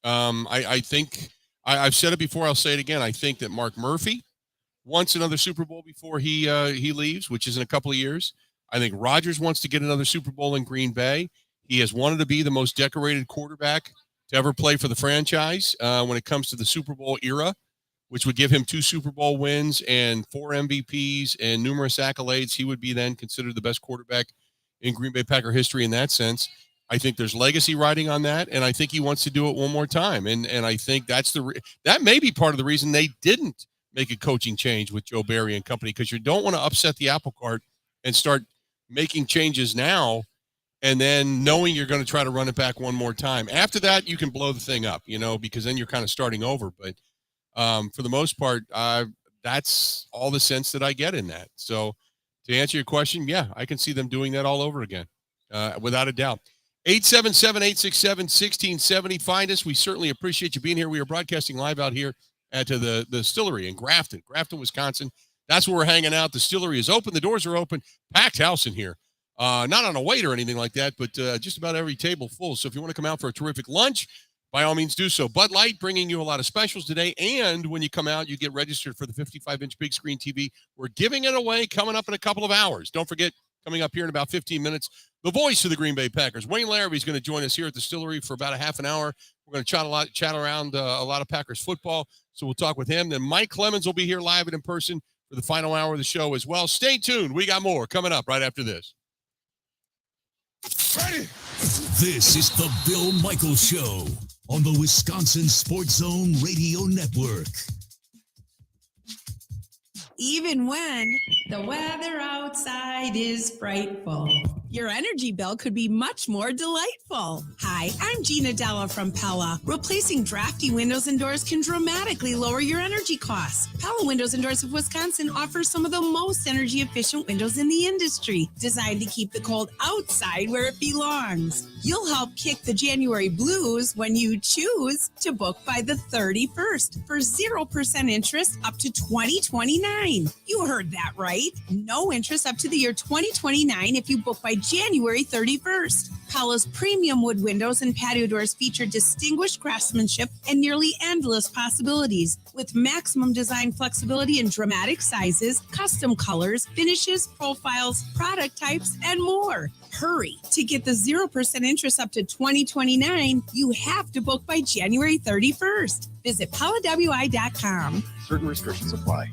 I think I've said it before. I'll say it again. I think that Mark Murphy wants another Super Bowl before he leaves, which is in a couple of years. I think Rodgers wants to get another Super Bowl in Green Bay. He has wanted to be the most decorated quarterback to ever play for the franchise when it comes to the Super Bowl era, which would give him 2 Super Bowl wins and 4 MVPs and numerous accolades. He would be then considered the best quarterback in Green Bay Packer history in that sense. I think there's legacy riding on that, and I think he wants to do it one more time. And I think that's that may be part of the reason they didn't make a coaching change with Joe Barry and company, because you don't want to upset the apple cart and start making changes now and then knowing you're going to try to run it back one more time. After that, you can blow the thing up, because then you're kind of starting over. But for the most part, that's all the sense that I get in that. So to answer your question, yeah, I can see them doing that all over again, without a doubt. 877-867-1670. Find us. We certainly appreciate you being here. We are broadcasting live out here at the Distillery in Grafton, Wisconsin. That's where we're hanging out. The Stillery is open. The doors are open. Packed house in here. Not on a wait or anything like that, but just about every table full. So if you want to come out for a terrific lunch, by all means do so. Bud Light bringing you a lot of specials today. And when you come out, you get registered for the 55-inch big screen TV. We're giving it away coming up in a couple of hours. Don't forget, coming up here in about 15 minutes. The voice of the Green Bay Packers, Wayne Laravey, is going to join us here at the Distillery for about a half an hour. We're going to chat around a lot of Packers football, so we'll talk with him. Then Mike Clemens will be here live and in person for the final hour of the show as well. Stay tuned. We got more coming up right after this. Ready? This is the Bill Michaels Show on the Wisconsin Sports Zone Radio Network. Even when the weather outside is frightful, your energy bill could be much more delightful. Hi, I'm Gina Della from Pella. Replacing drafty windows and doors can dramatically lower your energy costs. Pella Windows and Doors of Wisconsin offers some of the most energy efficient windows in the industry, designed to keep the cold outside where it belongs. You'll help kick the January blues when you choose to book by the 31st for 0% interest up to 2029. You heard that right. No interest up to the year 2029 if you book by January 31st. Pella's premium wood windows and patio doors feature distinguished craftsmanship and nearly endless possibilities, with maximum design flexibility in dramatic sizes, custom colors, finishes, profiles, product types, and more. Hurry. To get the 0% interest up to 2029, you have to book by January 31st. Visit PellaWI.com. Certain restrictions apply.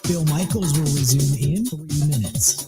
Bill Michaels will resume in 3 minutes.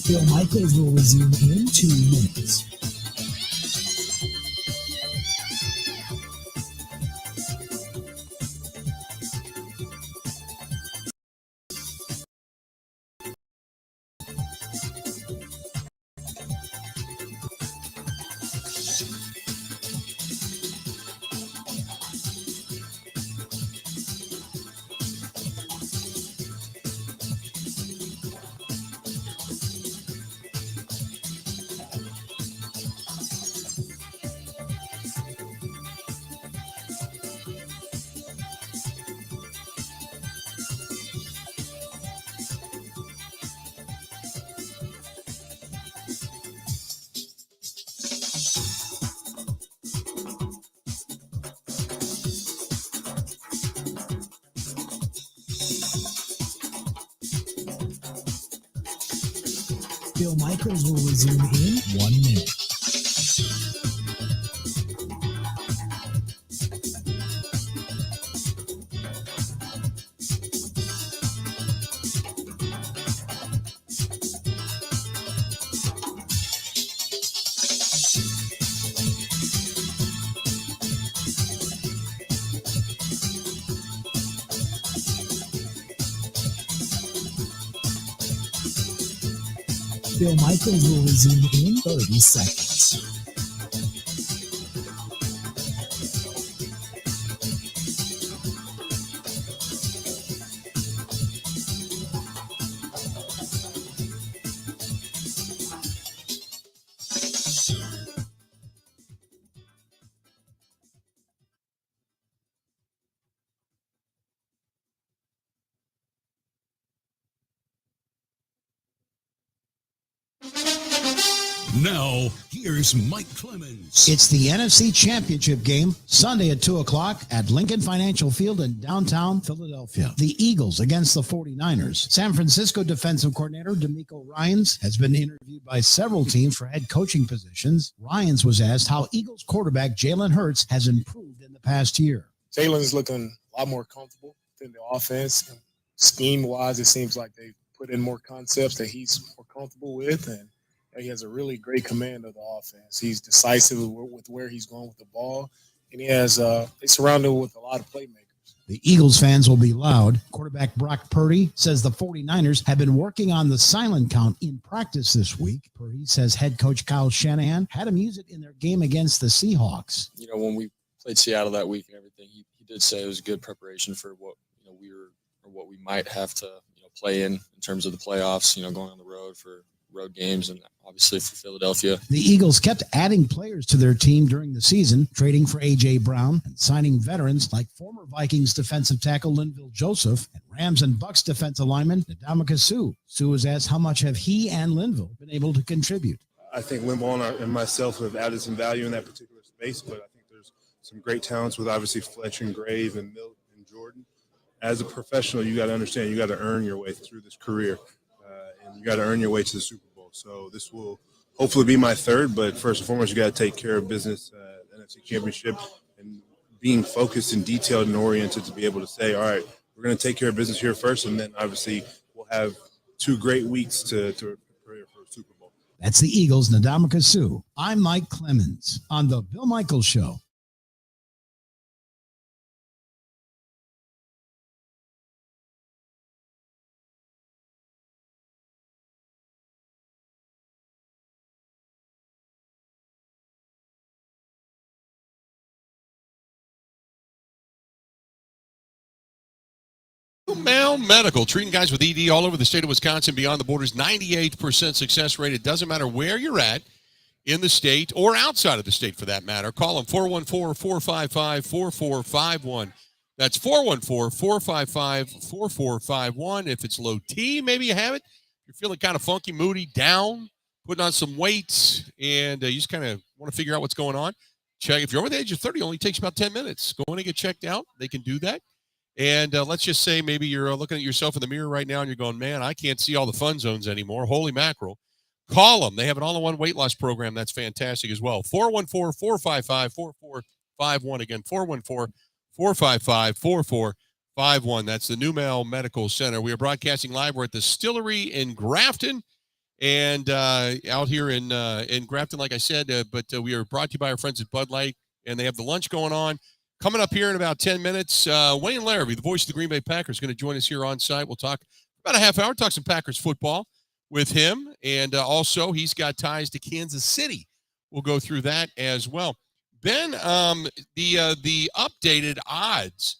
Bill Michaels will resume in 2 minutes. Bill Michaels will resume in 1 minute. Bill Michaels will resume in 30 seconds. Now, here's Mike Clemens. It's the NFC Championship game, Sunday at 2 o'clock at Lincoln Financial Field in downtown Philadelphia. The Eagles against the 49ers. San Francisco defensive coordinator D'Amico Ryans has been interviewed by several teams for head coaching positions. Ryans was asked how Eagles quarterback Jalen Hurts has improved in the past year. Jalen's looking a lot more comfortable in the offense. And scheme-wise, it seems like they put in more concepts that he's more comfortable with, and he has a really great command of the offense. He's decisive with where he's going with the ball, and he's surrounded with a lot of playmakers. The Eagles fans will be loud. Quarterback Brock Purdy says the 49ers have been working on the silent count in practice this week. Purdy says head coach Kyle Shanahan had him use it in their game against the Seahawks. When we played Seattle that week and everything, he did say it was good preparation for what what we might have to play in terms of the playoffs. Going on the road for road games and obviously for Philadelphia. The Eagles kept adding players to their team during the season, trading for A.J. Brown and signing veterans like former Vikings defensive tackle Linville Joseph and Rams and Bucks defensive lineman Ndamukong Suh. Suh was asked how much have he and Linville been able to contribute. I think Linville and myself have added some value in that particular space, but I think there's some great talents with obviously Fletcher and Grave and Milt and Jordan. As a professional, you got to understand you got to earn your way through this career. And you got to earn your way to the Super Bowl. So this will hopefully be my third, but first and foremost, you got to take care of business at the NFC Championship and being focused and detailed and oriented to be able to say, all right, we're going to take care of business here first, and then obviously we'll have 2 great weeks to prepare for a Super Bowl. That's the Eagles' Ndamukong Suh. I'm Mike Clemens on The Bill Michaels Show. Mal Medical, treating guys with ED all over the state of Wisconsin, beyond the borders, 98% success rate. It doesn't matter where you're at in the state or outside of the state for that matter. Call them 414-455-4451. That's 414-455-4451. If it's low T, maybe you have it. If you're feeling kind of funky, moody, down, putting on some weight, and you just kind of want to figure out what's going on, check. If you're over the age of 30, it only takes about 10 minutes. Go in and get checked out. They can do that. And let's just say maybe you're looking at yourself in the mirror right now and you're going, man, I can't see all the fun zones anymore. Holy mackerel. Call them. They have an all-in-one weight loss program that's fantastic as well. 414-455-4451. Again, 414-455-4451. That's the New Mal Medical Center. We are broadcasting live. We're at the Distillery in Grafton and out here in Grafton, like I said. But we are brought to you by our friends at Bud Light, and they have the lunch going on. Coming up here in about 10 minutes, Wayne Laravey, the voice of the Green Bay Packers, is going to join us here on site. We'll talk about a half hour, talk some Packers football with him. And also, he's got ties to Kansas City. We'll go through that as well. Ben, the updated odds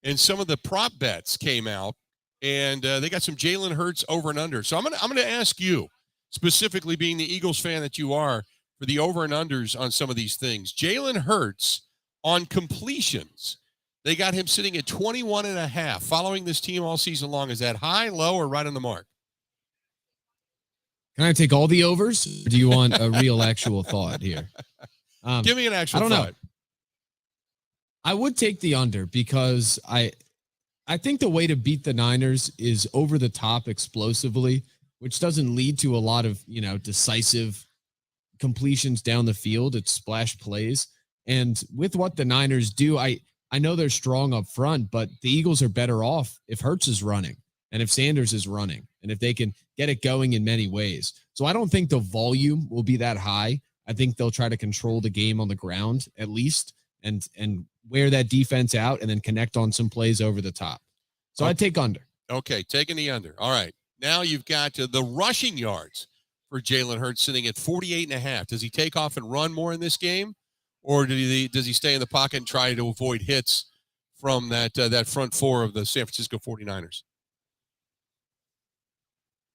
and some of the prop bets came out, and they got some Jalen Hurts over and under. So I'm gonna ask you, specifically being the Eagles fan that you are, for the over and unders on some of these things. Jalen Hurts on completions, they got him sitting at 21.5. Following this team all season long, is that high, low, or right on the mark? Can I take all the overs? Or do you want a real actual thought here? Give me an actual I don't thought. know. I would take the under because I think the way to beat the Niners is over the top explosively, which doesn't lead to a lot of, decisive completions down the field. It's splash plays. And with what the Niners do, I know they're strong up front, but the Eagles are better off if Hurts is running and if Sanders is running and if they can get it going in many ways. So I don't think the volume will be that high. I think they'll try to control the game on the ground at least and wear that defense out and then connect on some plays over the top. So I'd take under. Okay, taking the under. All right. Now you've got the rushing yards for Jalen Hurts sitting at 48.5. Does he take off and run more in this game? Or does he stay in the pocket and try to avoid hits from that front four of the San Francisco 49ers?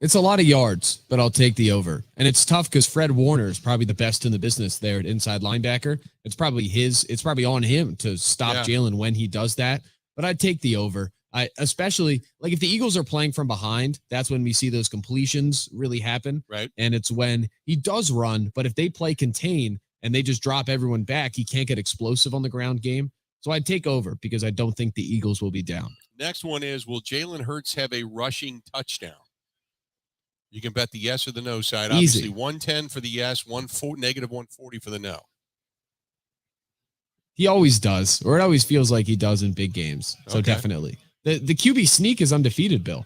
It's a lot of yards, but I'll take the over. And it's tough because Fred Warner is probably the best in the business there at inside linebacker. It's probably on him to stop Jalen when he does that. But I'd take the over. Especially like if the Eagles are playing from behind, that's when we see those completions really happen. Right. And it's when he does run, but if they play contain and they just drop everyone back, he can't get explosive on the ground game. So I'd take over because I don't think the Eagles will be down. Next one is, will Jalen Hurts have a rushing touchdown? You can bet the yes or the no side. Easy. Obviously, 110 for the yes, negative 140 for the no. He always does, or it always feels like he does in big games. So Okay. definitely. The QB sneak is undefeated, Bill.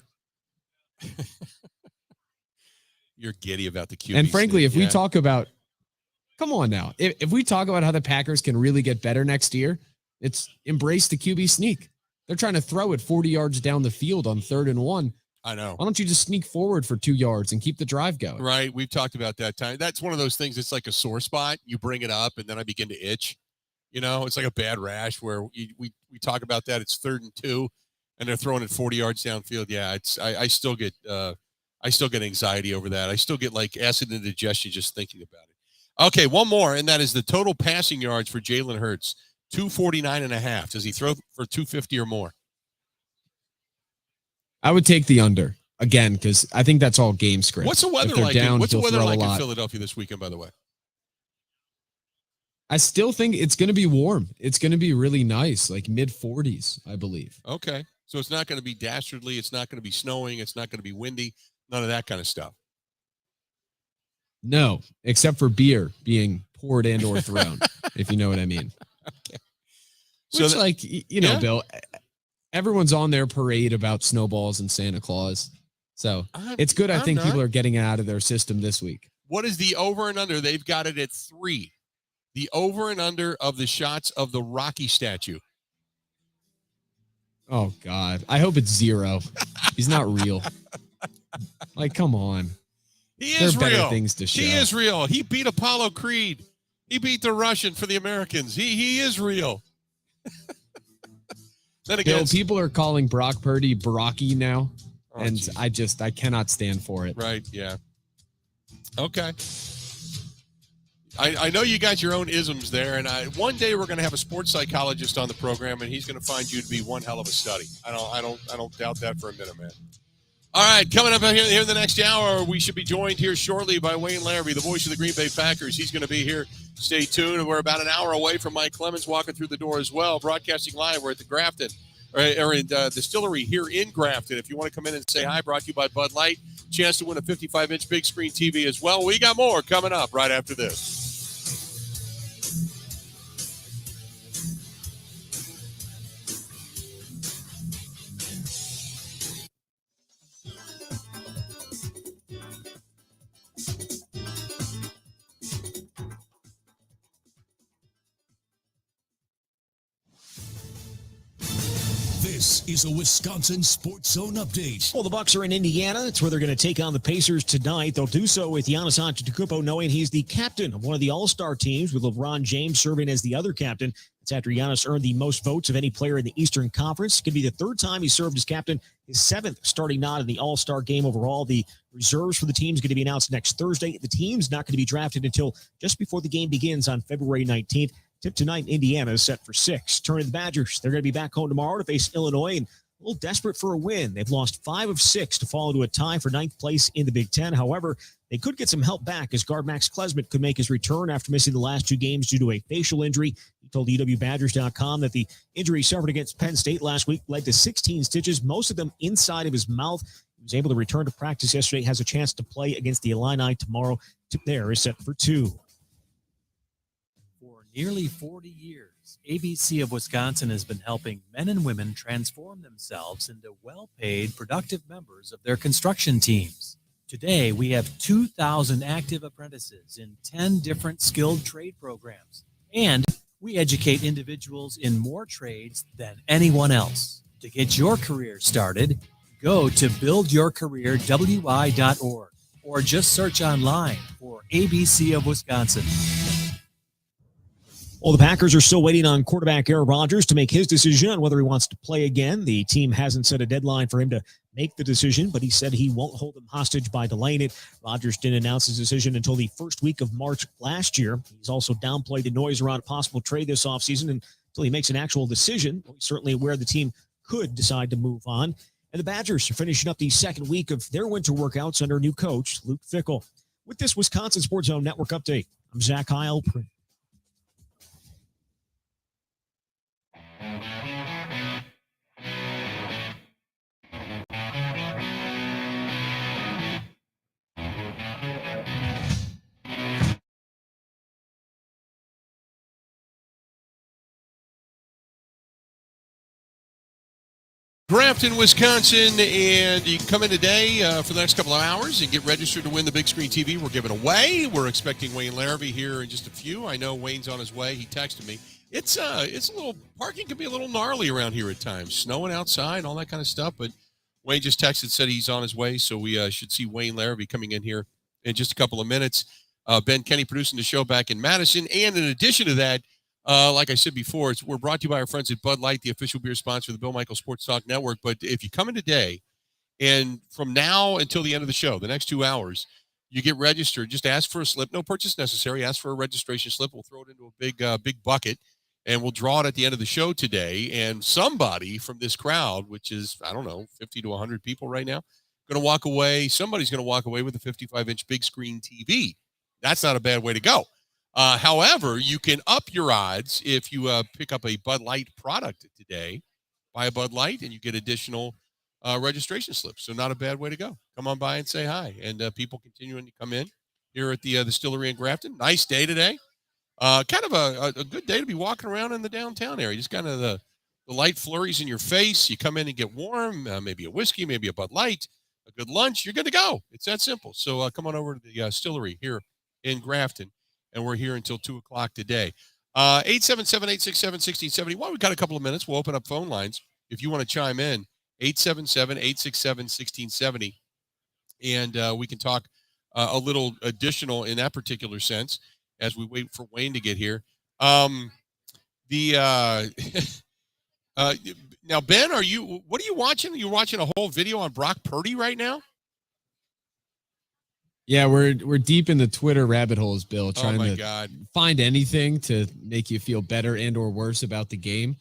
You're giddy about the QB. And frankly, sneak, if we yeah. talk about, come on now, if we talk about how the Packers can really get better next year, it's embrace the QB sneak. They're trying to throw it 40 yards down the field on 3rd and 1. I know. Why don't you just sneak forward for 2 yards and keep the drive going? Right. We've talked about that time. That's one of those things. It's like a sore spot. You bring it up and then I begin to itch. You know, it's like a bad rash where we talk about that. It's 3rd and 2 and they're throwing it 40 yards downfield. Yeah. I still get anxiety over that. I still get like acid indigestion just thinking about it. Okay. One more. And that is the total passing yards for Jalen Hurts, 249.5. Does he throw for 250 or more? I would take the under again because I think that's all game script. What's the weather If they're like? down, What's the he'll weather throw a like in lot. Philadelphia this weekend, by the way? I still think it's going to be warm. It's going to be really nice, like mid 40s, I believe. Okay. So it's not going to be dastardly. It's not going to be snowing. It's not going to be windy. None of that kind of stuff. No, except for beer being poured and or thrown, if you know what I mean. Okay. Which, So like, you know, Bill, everyone's on their parade about snowballs and Santa Claus. So it's good. I think people are getting it out of their system this week. What is the over and under? They've got it at 3. The over and under of the shots of the Rocky statue. Oh, God. I hope it's 0. He's not real. Like, come on. He There is are better real. things to show. He is real. He beat Apollo Creed. He beat the Russian for the Americans. He is real. Then again, Bill, people are calling Brock Purdy Brocky now. Oh, and geez. I cannot stand for it. Right, yeah. Okay. I know you got your own isms there, and one day we're going to have a sports psychologist on the program, and he's going to find you to be one hell of a study. I don't doubt that for a minute, man. All right, coming up here in the next hour, we should be joined here shortly by Wayne Laravey, the voice of the Green Bay Packers. He's going to be here. Stay tuned. We're about an hour away from Mike Clemens walking through the door as well. Broadcasting live, we're at the Grafton, or in Distillery here in Grafton. If you want to come in and say hi, brought to you by Bud Light. Chance to win a 55-inch big screen TV as well. We got more coming up right after this. This is a Wisconsin Sports Zone update. Well, the Bucks are in Indiana. It's where they're going to take on the Pacers tonight. They'll do so with Giannis Antetokounmpo knowing he's the captain of one of the All-Star teams, with LeBron James serving as the other captain. It's after Giannis earned the most votes of any player in the Eastern Conference. It could be the 3rd time he served as captain, his 7th starting nod in the All-Star game overall. The reserves for the team is going to be announced next Thursday. The team's not going to be drafted until just before the game begins on February 19th. Tip tonight, Indiana is set for 6. Turning to the Badgers, they're going to be back home tomorrow to face Illinois, and a little desperate for a win. They've lost 5 of 6 to fall into a tie for 9th place in the Big Ten. However, they could get some help back as guard Max Klesmit could make his return after missing the last 2 games due to a facial injury. He told EWBadgers.com that the injury suffered against Penn State last week led to 16 stitches, most of them inside of his mouth. He was able to return to practice yesterday, has a chance to play against the Illini tomorrow. Tip there is set for 2. For nearly 40 years, ABC of Wisconsin has been helping men and women transform themselves into well-paid, productive members of their construction teams. Today, we have 2,000 active apprentices in 10 different skilled trade programs, and we educate individuals in more trades than anyone else. To get your career started, go to buildyourcareerwi.org or just search online for ABC of Wisconsin. Well, the Packers are still waiting on quarterback Aaron Rodgers to make his decision on whether he wants to play again. The team hasn't set a deadline for him to make the decision, but he said he won't hold them hostage by delaying it. Rodgers didn't announce his decision until the first week of March last year. He's also downplayed the noise around a possible trade this offseason until he makes an actual decision. He's certainly aware the team could decide to move on. And the Badgers are finishing up the second week of their winter workouts under new coach Luke Fickell. With this Wisconsin Sports Zone Network update, I'm Zach Heil. Grafton, Wisconsin, and you can come in today for the next couple of hours and get registered to win the big screen TV we're giving away. We're expecting Wayne Laravey here in just a few. I know Wayne's on his way. He texted me. It's a little, parking can be a little gnarly around here at times, snowing outside, all that kind of stuff. But Wayne just texted, said he's on his way, so we should see Wayne Laravey coming in here in just a couple of minutes. Ben Kenny producing the show back in Madison, and in addition to that, like I said before, we're brought to you by our friends at Bud Light, the official beer sponsor of the Bill Michaels Sports Talk Network. But if you come in today, and from now until the end of the show, the next 2 hours, you get registered. Just ask for a slip. No purchase necessary. Ask for a registration slip. We'll throw it into a big bucket, and we'll draw it at the end of the show today. And somebody from this crowd, which is, I don't know, 50 to 100 people right now, going to walk away. Somebody's going to walk away with a 55-inch big screen TV. That's not a bad way to go. However, you can up your odds if you pick up a Bud Light product today. Buy a Bud Light, and you get additional registration slips. So not a bad way to go. Come on by and say hi. And people continuing to come in here at the Distillery in Grafton. Nice day today. Kind of a good day to be walking around in the downtown area. Just kind of the light flurries in your face. You come in and get warm, maybe a whiskey, maybe a Bud Light, a good lunch. You're good to go. It's that simple. So come on over to the Distillery here in Grafton. And we're here until 2 o'clock today. 877-867-1670. Well, we've got a couple of minutes. We'll open up phone lines. If you want to chime in, 877-867-1670. And we can talk a little additional in that particular sense as we wait for Wayne to get here. Now, Ben, what are you watching? You're watching a whole video on Brock Purdy right now? Yeah, we're deep in the Twitter rabbit holes, Bill, trying to find anything to make you feel better and or worse about the game.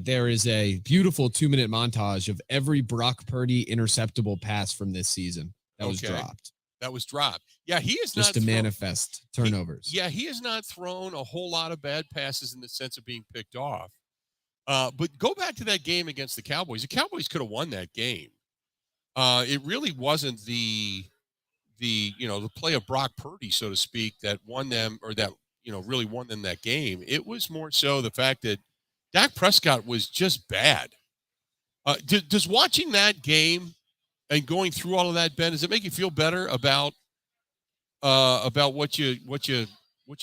There is a beautiful 2-minute montage of every Brock Purdy interceptable pass from this season that was dropped. That was dropped. Yeah, he is just not to manifest turnovers. He has not thrown a whole lot of bad passes in the sense of being picked off. But go back to that game against the Cowboys. The Cowboys could have won that game. It really wasn't the play of Brock Purdy, so to speak, that won them, or that, really won them that game. It was more so the fact that Dak Prescott was just bad. Does watching that game and going through all of that, Ben, does it make you feel better about what you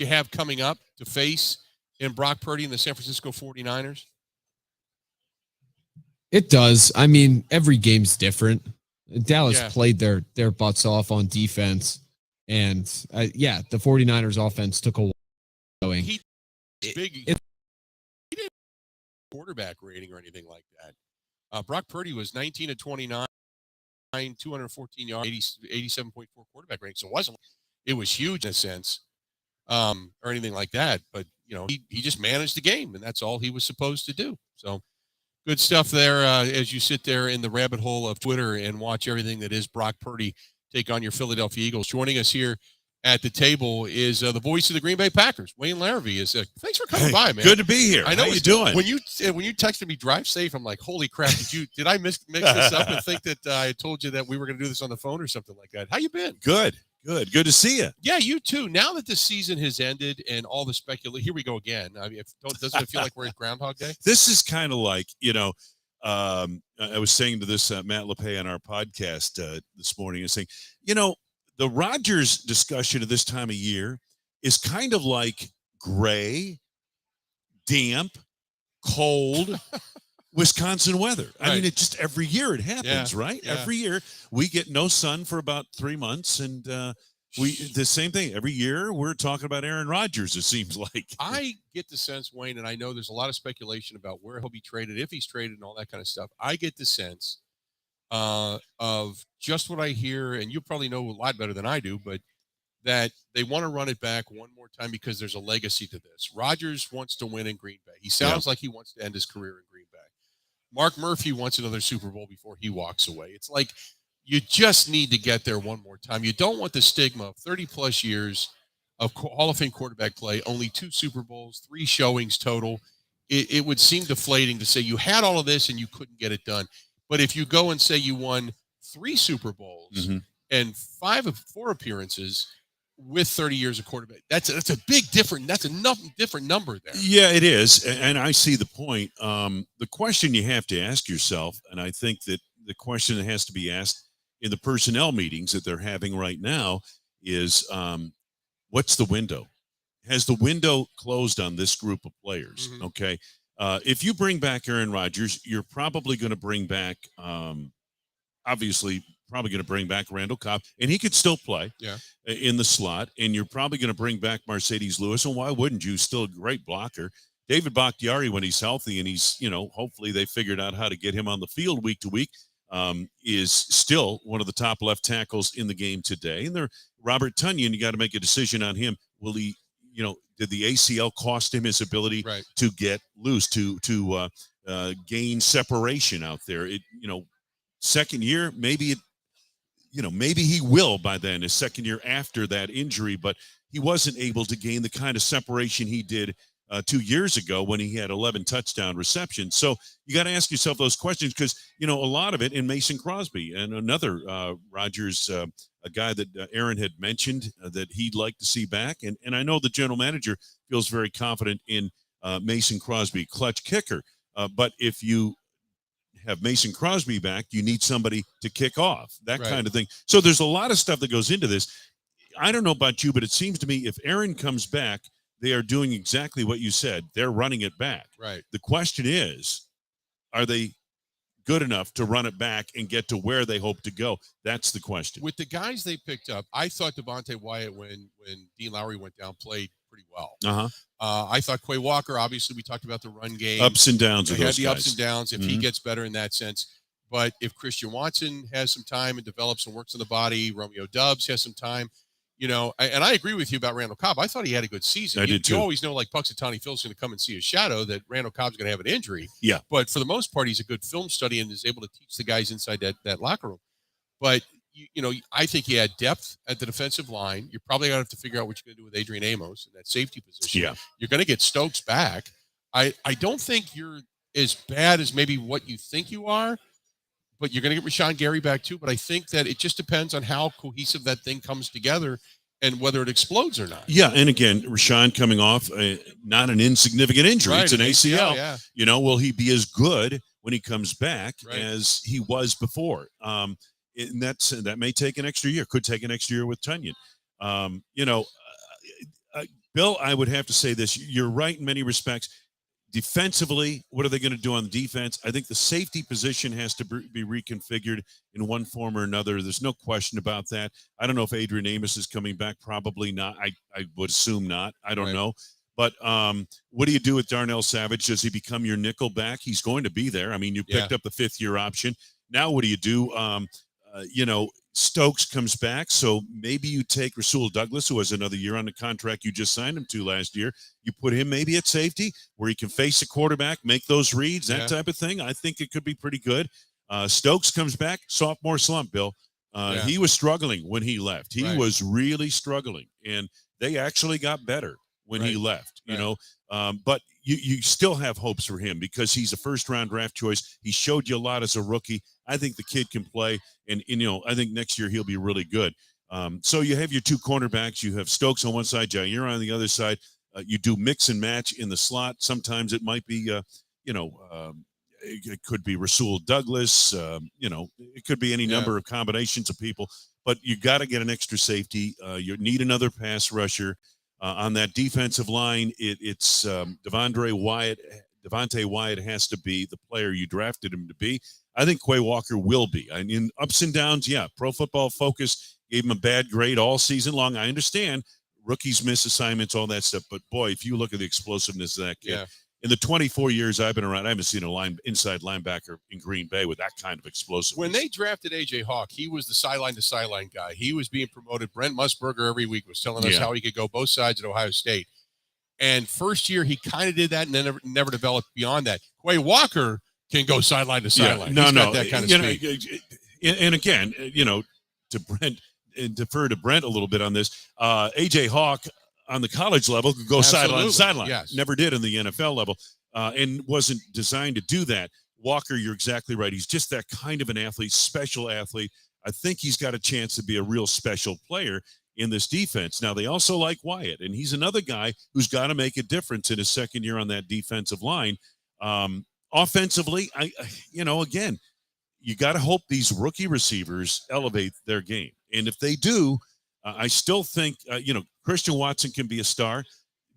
have coming up to face in Brock Purdy and the San Francisco 49ers? It does. I mean, every game's different. Dallas played their butts off on defense, and the 49ers offense took a while going. He didn't quarterback rating or anything like that. Brock Purdy was 19 of 29, 214 yards, 87.4 quarterback rating. So it was huge in a sense, or anything like that. But he just managed the game, and that's all he was supposed to do. So. Good stuff there as you sit there in the rabbit hole of Twitter and watch everything that is Brock Purdy take on your Philadelphia Eagles. Joining us here at the table is the voice of the Green Bay Packers, Wayne Laravey. Thanks for coming by, man. Good to be here. I know How you doing? When you texted me drive safe, I'm like, holy crap! Did I mix this up and think that I told you that we were going to do this on the phone or something like that? How you been? Good to see you. Yeah, you too. Now that the season has ended and all the speculation, here we go again. I mean, doesn't it feel like we're at Groundhog Day? This is kind of like, I was saying to this Matt LePay on our podcast this morning, and saying, the Rodgers discussion at this time of year is kind of like gray, damp, cold Wisconsin weather. Right. I mean, it just every year it happens, right? Yeah. Every year we get no sun for about 3 months, and the same thing every year. We're talking about Aaron Rodgers. It seems like I get the sense, Wayne, and I know there's a lot of speculation about where he'll be traded, if he's traded, and all that kind of stuff. I get the sense of just what I hear, and you probably know a lot better than I do, but that they want to run it back one more time because there's a legacy to this. Rodgers wants to win in Green Bay. He sounds like he wants to end his career in Green Bay. Mark Murphy wants another Super Bowl before he walks away. It's like you just need to get there one more time. You don't want the stigma of 30-plus years of Hall of Fame quarterback play, only 2 Super Bowls, 3 showings total. It would seem deflating to say you had all of this and you couldn't get it done. But if you go and say you won 3 Super Bowls and 4 appearances, with 30 years of quarterback. That's a big different. That's enough different number there. Yeah, it is, and I see the point. The question you have to ask yourself, and I think that the question that has to be asked in the personnel meetings that they're having right now is, what's the window? Has the window closed on this group of players? Mm-hmm. Okay, if you bring back Aaron Rodgers, you're probably going to bring back, obviously. Probably going to bring back Randall Cobb, and he could still play in the slot. And you're probably going to bring back Mercedes Lewis, and why wouldn't you? Still a great blocker. David Bakhtiari, when he's healthy, and he's, hopefully they figured out how to get him on the field week to week, is still one of the top left tackles in the game today. And Robert Tonyan, you got to make a decision on him. Will he, did the ACL cost him his ability to get loose, to gain separation out there? Second year, maybe he will by then, his second year after that injury, but he wasn't able to gain the kind of separation he did 2 years ago when he had 11 touchdown receptions. So you got to ask yourself those questions because, a lot of it in Mason Crosby and another Rodgers, a guy that Aaron had mentioned that he'd like to see back. And I know the general manager feels very confident in Mason Crosby, clutch kicker. But if you have Mason Crosby back, you need somebody to kick off, that kind of thing. So there's a lot of stuff that goes into this. I don't know about you, but it seems to me if Aaron comes back, they are doing exactly what you said. They're running it back. Right. The question is, are they good enough to run it back and get to where they hope to go? That's the question. With the guys they picked up, I thought Devontae Wyatt, when Dean Lowry went down, played pretty well. I thought Quay Walker, obviously we talked about the run game. Ups and downs of those the guys. ups and downs if he gets better in that sense. But if Christian Watson has some time and develops and works on the body, Romeo Doubs has some time, and I agree with you about Randall Cobb. I thought he had a good season. I did too. You always know, like Punxsutawney Phil's going to come and see a shadow, that Randall Cobb's going to have an injury. Yeah. But for the most part, he's a good film study and is able to teach the guys inside that locker room. But, I think he had depth at the defensive line. You're probably going to have to figure out what you're going to do with Adrian Amos in that safety position. Yeah. You're going to get Stokes back. I don't think you're as bad as maybe what you think you are, but you're going to get Rashawn Gary back too. But I think that it just depends on how cohesive that thing comes together and whether it explodes or not. Yeah, and again, Rashawn coming off not an insignificant injury. Right, it's an ACL. yeah. Will he be as good when he comes back as he was before? And that may take an extra year. Could take an extra year with Tonyan. Bill, I would have to say this. You're right in many respects. Defensively, what are they going to do on the defense? I think the safety position has to be reconfigured in one form or another. There's no question about that. I don't know if Adrian Amos is coming back. Probably not. I would assume not. I don't know. But what do you do with Darnell Savage? Does he become your nickel back? He's going to be there. I mean, you picked up the fifth-year option. Now what do you do? Stokes comes back, so maybe you take Rasul Douglas, who has another year on the contract you just signed him to last year. You put him maybe at safety where he can face the quarterback, make those reads, that type of thing. I think it could be pretty good. Stokes comes back, sophomore slump, Bill. He was struggling when he left. He was really struggling, and they actually got better when he left, but you still have hopes for him because he's a first-round draft choice. He showed you a lot as a rookie. I think the kid can play, and I think next year he'll be really good. So you have your two cornerbacks. You have Stokes on one side, Jair on the other side. You do mix and match in the slot. Sometimes it might be, it could be Rasul Douglas. It could be any number of combinations of people. But you got to get an extra safety. You need another pass rusher. On that defensive line, it's Devontae Wyatt has to be the player you drafted him to be. I think Quay Walker will be. I mean, ups and downs, Pro Football Focus gave him a bad grade all season long. I understand rookies miss assignments, all that stuff. But, boy, if you look at the explosiveness of that kid, in the 24 years I've been around, I haven't seen an inside linebacker in Green Bay with that kind of explosiveness. When they drafted A.J. Hawk, he was the sideline-to-sideline guy. He was being promoted. Brent Musburger every week was telling us how he could go both sides at Ohio State. And first year, he kind of did that and then never developed beyond that. Quay Walker can go sideline to sideline. He's got that kind of speed. And again, to Brent, and defer to Brent a little bit on this, A.J. Hawk on the college level could go sideline to sideline. Yes. Never did in the NFL level and wasn't designed to do that. Walker, you're exactly right. He's just that kind of an athlete, special athlete. I think he's got a chance to be a real special player. in this defense. Now, they also like Wyatt, and he's another guy who's got to make a difference in his second year on that defensive line. Offensively, again, you got to hope these rookie receivers elevate their game. And if they do, I still think, Christian Watson can be a star.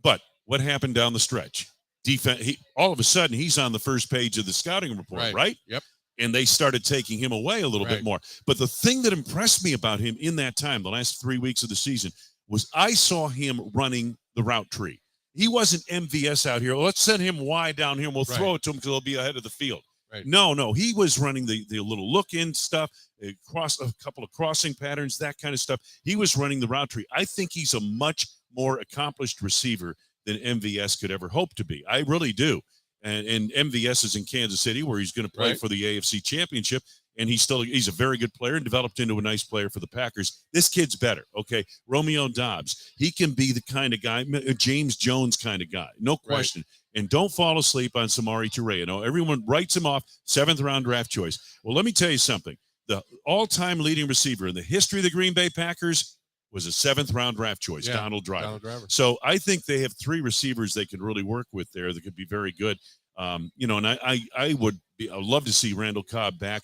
But what happened down the stretch? Defense. All of a sudden, he's on the first page of the scouting report, right? Yep. And they started taking him away a little bit more. But the thing that impressed me about him in that time, the last 3 weeks of the season, was I saw him running the route tree. He wasn't MVS out here. Let's send him wide down here and we'll throw it to him because he'll be ahead of the field. Right. No. He was running the little look-in stuff, a couple of crossing patterns, that kind of stuff. He was running the route tree. I think he's a much more accomplished receiver than MVS could ever hope to be. I really do. And MVS is in Kansas City where he's going to play for the AFC Championship. And he's a very good player and developed into a nice player for the Packers. This kid's better. Okay. Romeo Doubs. He can be the kind of guy, a James Jones kind of guy. No question. And don't fall asleep on Samori Toure. Everyone writes him off, 7th round draft choice. Well, let me tell you something. The all-time leading receiver in the history of the Green Bay Packers was a 7th round draft choice, Donald Driver. So I think they have 3 receivers they can really work with there that could be very good. And I would love to see Randall Cobb back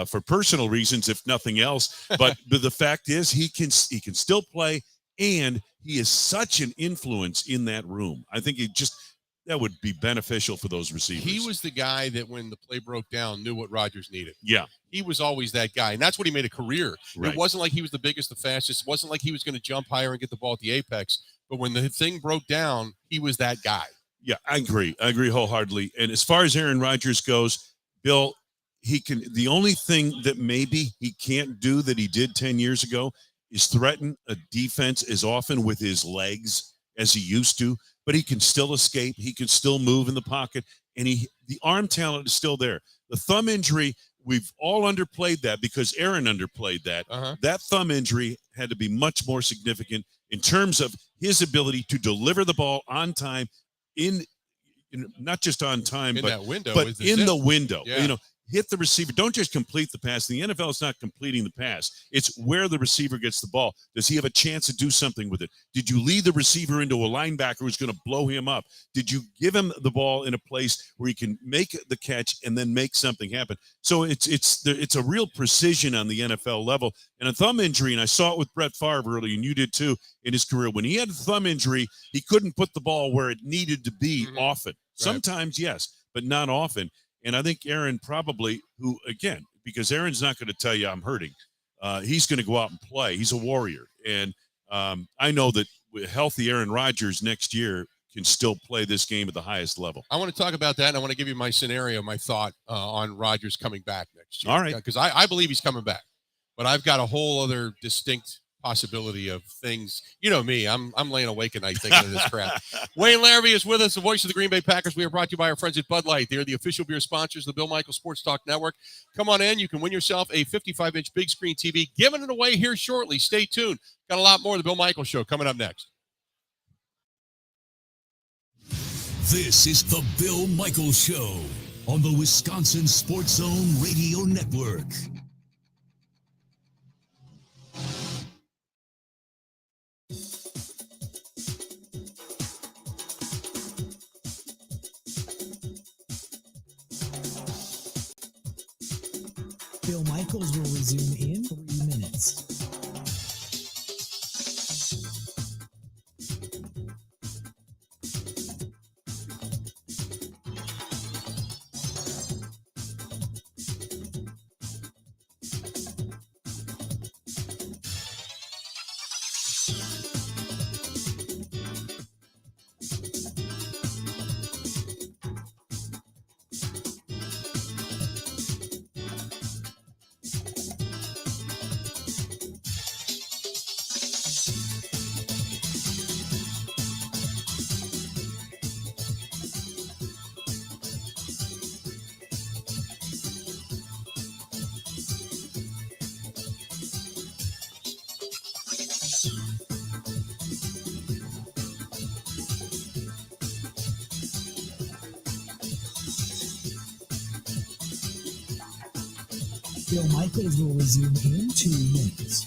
for personal reasons, if nothing else. But the fact is he can still play, and he is such an influence in that room. I think that would be beneficial for those receivers. He was the guy that when the play broke down knew what Rodgers needed. Yeah. He was always that guy, and that's what he made a career. Right. It wasn't like he was the biggest, the fastest. It wasn't like he was going to jump higher and get the ball at the apex. But when the thing broke down, he was that guy. Yeah, I agree. I agree wholeheartedly. And as far as Aaron Rodgers goes, Bill, the only thing that maybe he can't do that he did 10 years ago is threaten a defense as often with his legs as he used to. But he can still escape. He can still move in the pocket. And the arm talent is still there. The thumb injury, we've all underplayed that because Aaron underplayed that. That thumb injury had to be much more significant in terms of his ability to deliver the ball on time, not just on time, in but that window, but in the window. Yeah. Hit the receiver. Don't just complete the pass. The NFL is not completing the pass. It's where the receiver gets the ball. Does he have a chance to do something with it? Did you lead the receiver into a linebacker who's going to blow him up? Did you give him the ball in a place where he can make the catch and then make something happen? So it's a real precision on the NFL level. And a thumb injury, and I saw it with Brett Favre early, and you did too in his career. When he had a thumb injury, he couldn't put the ball where it needed to be often. Sometimes, yes, but not often. And I think Aaron probably, because Aaron's not going to tell you I'm hurting. He's going to go out and play. He's a warrior. And I know that with healthy Aaron Rodgers next year can still play this game at the highest level. I want to talk about that, and I want to give you my scenario, my thought on Rodgers coming back next year. All right. Because I believe he's coming back. But I've got a whole other distinct possibility of things. You know me, I'm laying awake at night thinking of this crap. Wayne Laravey is with us, the voice of the Green Bay Packers. We are brought to you by our friends at Bud Light. They're the official beer sponsors of the Bill Michaels Sports Talk Network. Come on in. You can win yourself a 55-inch big screen TV. Giving it away here shortly. Stay tuned. Got a lot more of the Bill Michaels Show coming up next. This is the Bill Michaels Show on the Wisconsin Sports Zone Radio Network. Bill Michaels will resume in 3 minutes. Bill Michaels will resume in 2 minutes.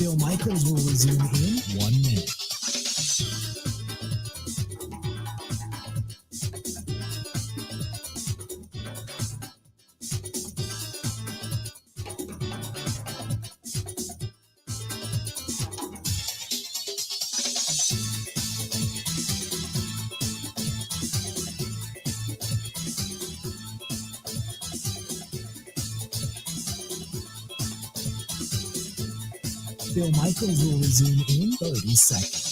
Bill Michaels will resume in 1 minute. Bill Michaels will resume in 30 seconds.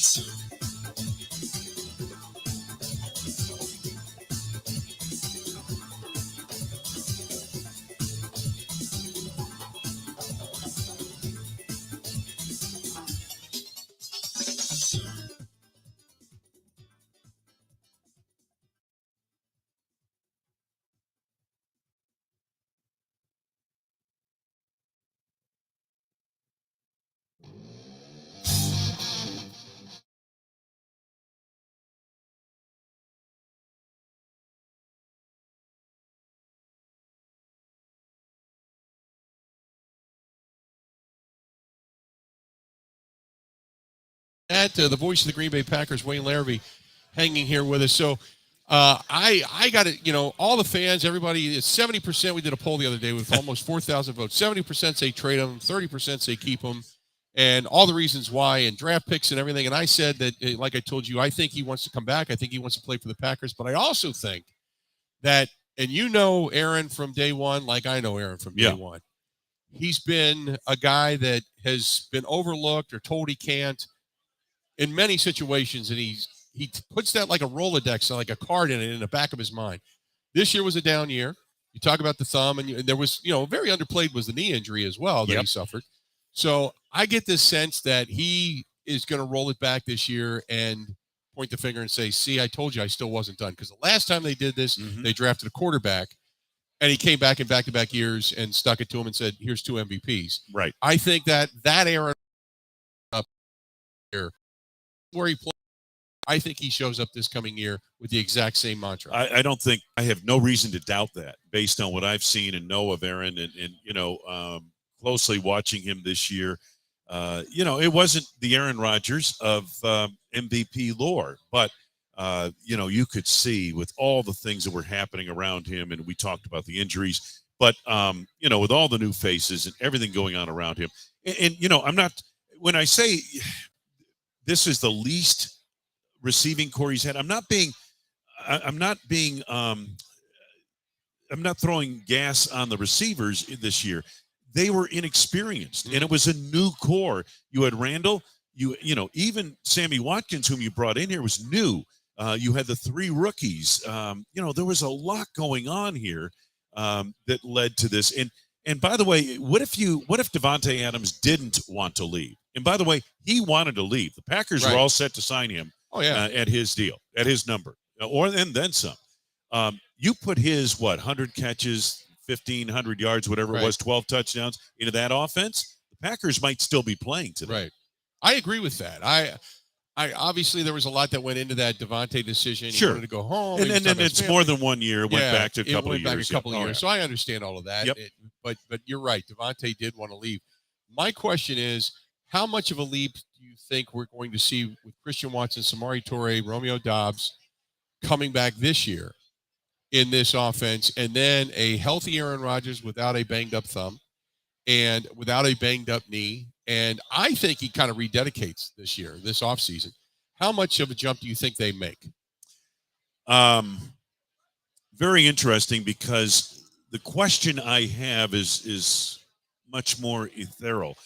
The voice of the Green Bay Packers, Wayne Laravey, hanging here with us. So I got it. All the fans, everybody, 70%. We did a poll the other day with almost 4,000 votes. 70% say trade them, 30% say keep them, and all the reasons why, and draft picks and everything. And I said that, like I told you, I think he wants to come back. I think he wants to play for the Packers. But I also think that, and Aaron from day one, like I know Aaron from day one. He's been a guy that has been overlooked or told he can't in many situations, and he puts that like a Rolodex, like a card in the back of his mind. This year was a down year. You talk about the thumb, and there was, very underplayed was the knee injury as well that he suffered. So I get this sense that he is going to roll it back this year and point the finger and say, see, I told you I still wasn't done. Because the last time they did this, they drafted a quarterback, and he came back in back-to-back years and stuck it to him and said, here's 2 MVPs. Right. I think that Aaron up here, where he plays, I think he shows up this coming year with the exact same mantra. I don't think I have no reason to doubt that based on what I've seen and know of Aaron and closely watching him this year. It wasn't the Aaron Rodgers of MVP lore, but you could see with all the things that were happening around him, and we talked about the injuries, but with all the new faces and everything going on around him, and I'm not, when I say this is the least receiving core he's had, I'm not throwing gas on the receivers this year. They were inexperienced, and it was a new core. You had Randall, even Sammy Watkins, whom you brought in here, was new. You had the 3 rookies. There was a lot going on here that led to this. And by the way, what if Davante Adams didn't want to leave? And by the way, he wanted to leave. The Packers were all set to sign him. At his deal, at his number, and then some. You put his 100 catches, 1,500 yards, whatever it was, 12 touchdowns into that offense. The Packers might still be playing today. Right. I agree with that. I obviously there was a lot that went into that Davante decision. He wanted to go home, and it's more than 1 year. It went back to a couple of years. So I understand all of that. But you're right. Davante did want to leave. My question is, how much of a leap do you think we're going to see with Christian Watson, Samori Toure, Romeo Doubs coming back this year in this offense, and then a healthy Aaron Rodgers without a banged-up thumb and without a banged-up knee? And I think he kind of rededicates this year, this offseason. How much of a jump do you think they make? Very interesting, because the question I have is much more ethereal.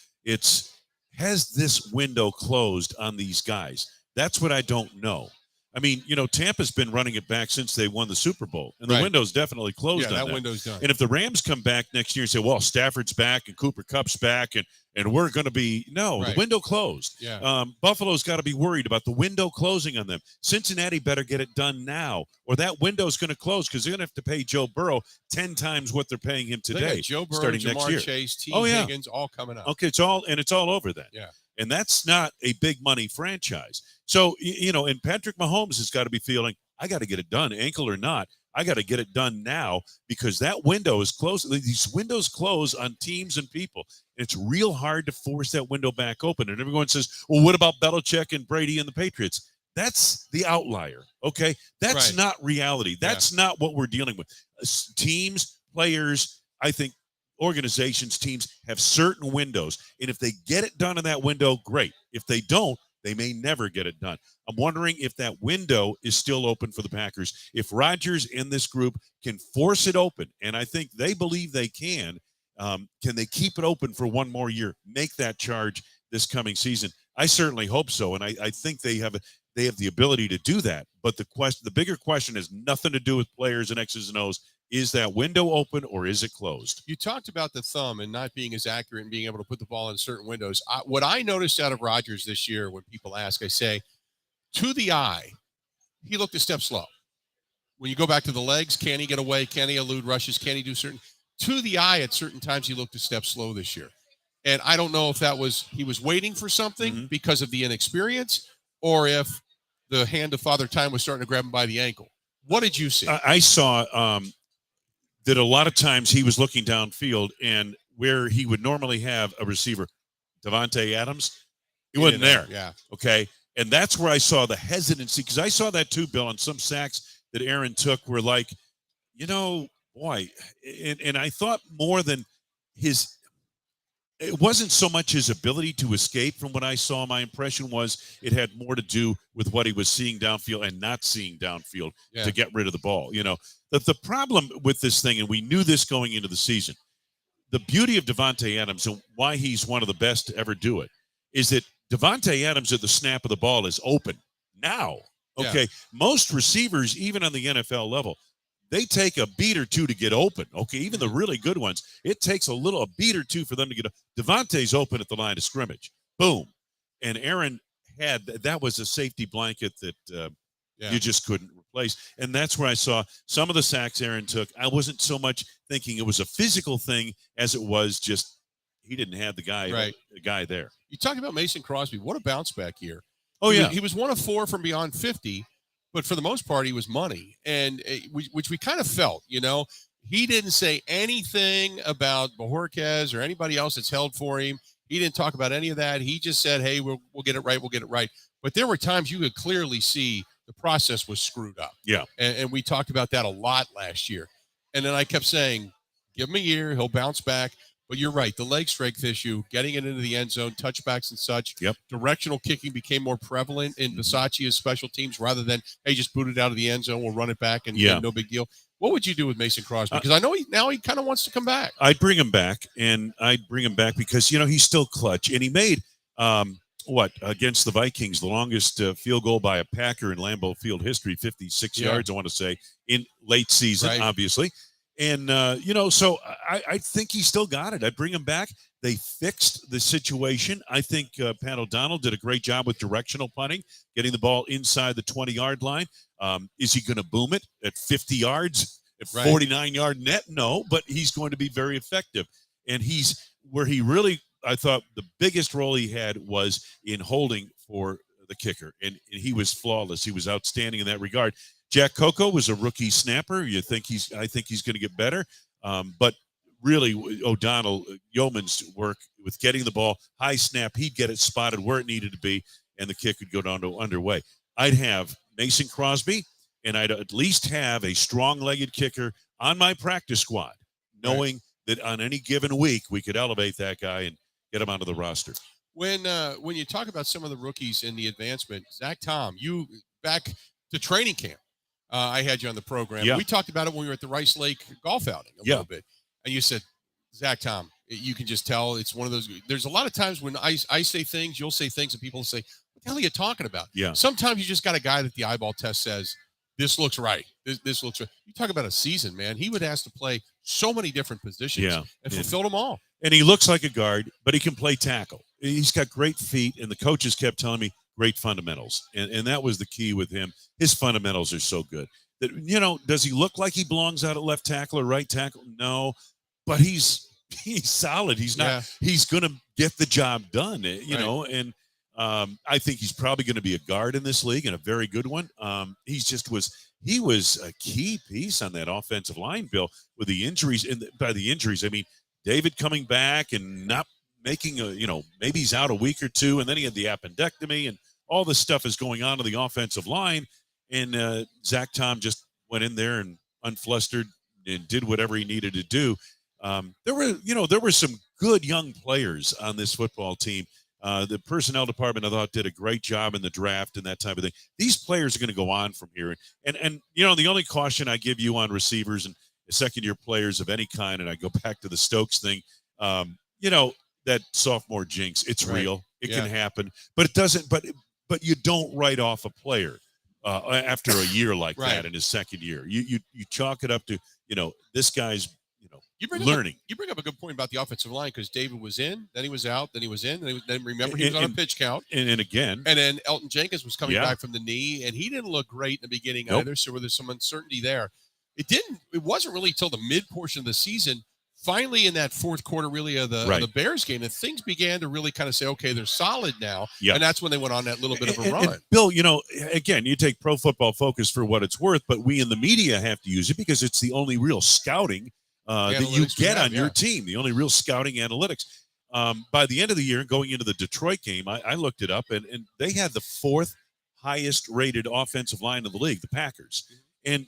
Has this window closed on these guys? That's what I don't know. I mean, Tampa's been running it back since they won the Super Bowl, and the window's definitely closed on that. Window's done. And if the Rams come back next year and say, well, Stafford's back and Cooper Kupp's back, and we're going to be, the window closed. Yeah. Buffalo's got to be worried about the window closing on them. Cincinnati better get it done now, or that window's going to close, because they're going to have to pay Joe Burrow 10 times what they're paying him today. Joe Burrow, starting Jamar next year. Chase, T. Higgins, all coming up. Okay, it's all over then. Yeah. And that's not a big money franchise. So, and Patrick Mahomes has got to be feeling, I got to get it done, ankle or not. I got to get it done now because that window is closed. These windows close on teams and people. It's real hard to force that window back open. And everyone says, well, what about Belichick and Brady and the Patriots? That's the outlier, okay? That's not reality. That's not what we're dealing with. Teams, players, I think organizations, teams have certain windows. And if they get it done in that window, great. If they don't, they may never get it done. I'm wondering if that window is still open for the Packers. If Rodgers and this group can force it open, and I think they believe they can they keep it open for one more year, make that charge this coming season? I certainly hope so, and I think they have the ability to do that. But the bigger question has nothing to do with players and X's and O's. Is that window open or is it closed? You talked about the thumb and not being as accurate and being able to put the ball in certain windows. What I noticed out of Rodgers this year, when people ask, I say, to the eye, he looked a step slow. When you go back to the legs, can he get away? Can he elude rushes? Can he do certain? To the eye, at certain times, he looked a step slow this year. And I don't know if that was he was waiting for something because of the inexperience, or if the hand of Father Time was starting to grab him by the ankle. What did you see? I saw that a lot of times he was looking downfield, and where he would normally have a receiver, Davante Adams, he wasn't there. Yeah. Okay. And that's where I saw the hesitancy, because I saw that too, Bill, on some sacks that Aaron took were like, boy, and I thought more than it wasn't so much his ability to escape from what I saw. My impression was it had more to do with what he was seeing downfield and not seeing downfield to get rid of the ball. The problem with this thing, and we knew this going into the season, the beauty of Davante Adams and why he's one of the best to ever do it is that Davante Adams at the snap of the ball is open now. Okay. Most receivers, even on the NFL level, they take a beat or two to get open. Okay. Even the really good ones, it takes a beat or two for them to get Davante's open at the line of scrimmage. Boom. And Aaron that was a safety blanket that you just couldn't replace. And that's where I saw some of the sacks Aaron took. I wasn't so much thinking it was a physical thing as it was just he didn't have the guy there. You talked about Mason Crosby. What a bounce back year. Oh, yeah. He was 1 of 4 from beyond 50, but for the most part, he was money, and which we kind of felt, He didn't say anything about Bojorquez or anybody else that's held for him. He didn't talk about any of that. He just said, hey, we'll get it right. We'll get it right. But there were times you could clearly see the process was screwed up. Yeah. And we talked about that a lot last year. And then I kept saying, give him a year. He'll bounce back. But you're right. The leg strength issue, getting it into the end zone, touchbacks and such. Yep. Directional kicking became more prevalent in Versace's special teams rather than, hey, just boot it out of the end zone. We'll run it back and no big deal. What would you do with Mason Crosby? Because I know he kind of wants to come back. I'd bring him back, because, he's still clutch. And he made, against the Vikings, the longest field goal by a Packer in Lambeau Field history, 56 yards, I want to say, in late season, obviously. And, so I think he still got it. I'd bring him back. They fixed the situation. I think Pat O'Donnell did a great job with directional punting, getting the ball inside the 20-yard line. Is he going to boom it at 50 yards, at 49-yard net? No, but he's going to be very effective. And he's where he really, I thought the biggest role he had was in holding for the kicker. And he was flawless. He was outstanding in that regard. Jack Coco was a rookie snapper. I think he's going to get better. But really, O'Donnell, Yeoman's work with getting the ball, high snap, he'd get it spotted where it needed to be, and the kick would go down to underway. I'd have Mason Crosby, and I'd at least have a strong-legged kicker on my practice squad, knowing that on any given week we could elevate that guy and get him onto the roster. When you talk about some of the rookies in the advancement, Zach Tom, you back to training camp. I had you on the program. Yeah. We talked about it when we were at the Rice Lake golf outing a little bit. And you said, Zach Tom, you can just tell it's one of those. There's a lot of times when I say things, you'll say things, and people say, what the hell are you talking about? Yeah. Sometimes you just got a guy that the eyeball test says, this looks right. This looks right. You talk about a season, man. He would ask to play so many different positions and fulfilled them all. And he looks like a guard, but he can play tackle. He's got great feet, and the coaches kept telling me, great fundamentals. And that was the key with him. His fundamentals are so good. That, does he look like he belongs out at left tackle or right tackle? No, but he's solid. He's not, he's going to get the job done, know, and I think he's probably going to be a guard in this league and a very good one. He just was he was a key piece on that offensive line, Bill, with the injuries. And by the injuries, I mean David coming back and not making maybe he's out a week or two, and then he had the appendectomy, and all this stuff is going on the offensive line. And Zach Tom just went in there and unflustered and did whatever he needed to do. There were some good young players on this football team. The personnel department, I thought, did a great job in the draft and that type of thing. These players are going to go on from here. And the only caution I give you on receivers and second-year players of any kind, and I go back to the Stokes thing, that sophomore jinx, it's real. It can happen. But it doesn't. But you don't write off a player after a year like that in his second year. You chalk it up to, this guy's learning. You bring up a good point about the offensive line because David was in, then he was out, then he was in, then remember he was on a pitch count. And again. And then Elton Jenkins was coming back from the knee, and he didn't look great in the beginning either, so there's some uncertainty there. It wasn't really until the mid portion of the season, finally in that fourth quarter really of the Bears game, that things began to really kind of say, okay, they're solid now. Yeah. And that's when they went on that little bit of a run. And Bill, again, you take Pro Football Focus for what it's worth, but we in the media have to use it because it's the only real scouting that you get on your team, the only real scouting analytics. By the end of the year, going into the Detroit game, I looked it up, and they had the fourth highest rated offensive line in the league, the Packers. And,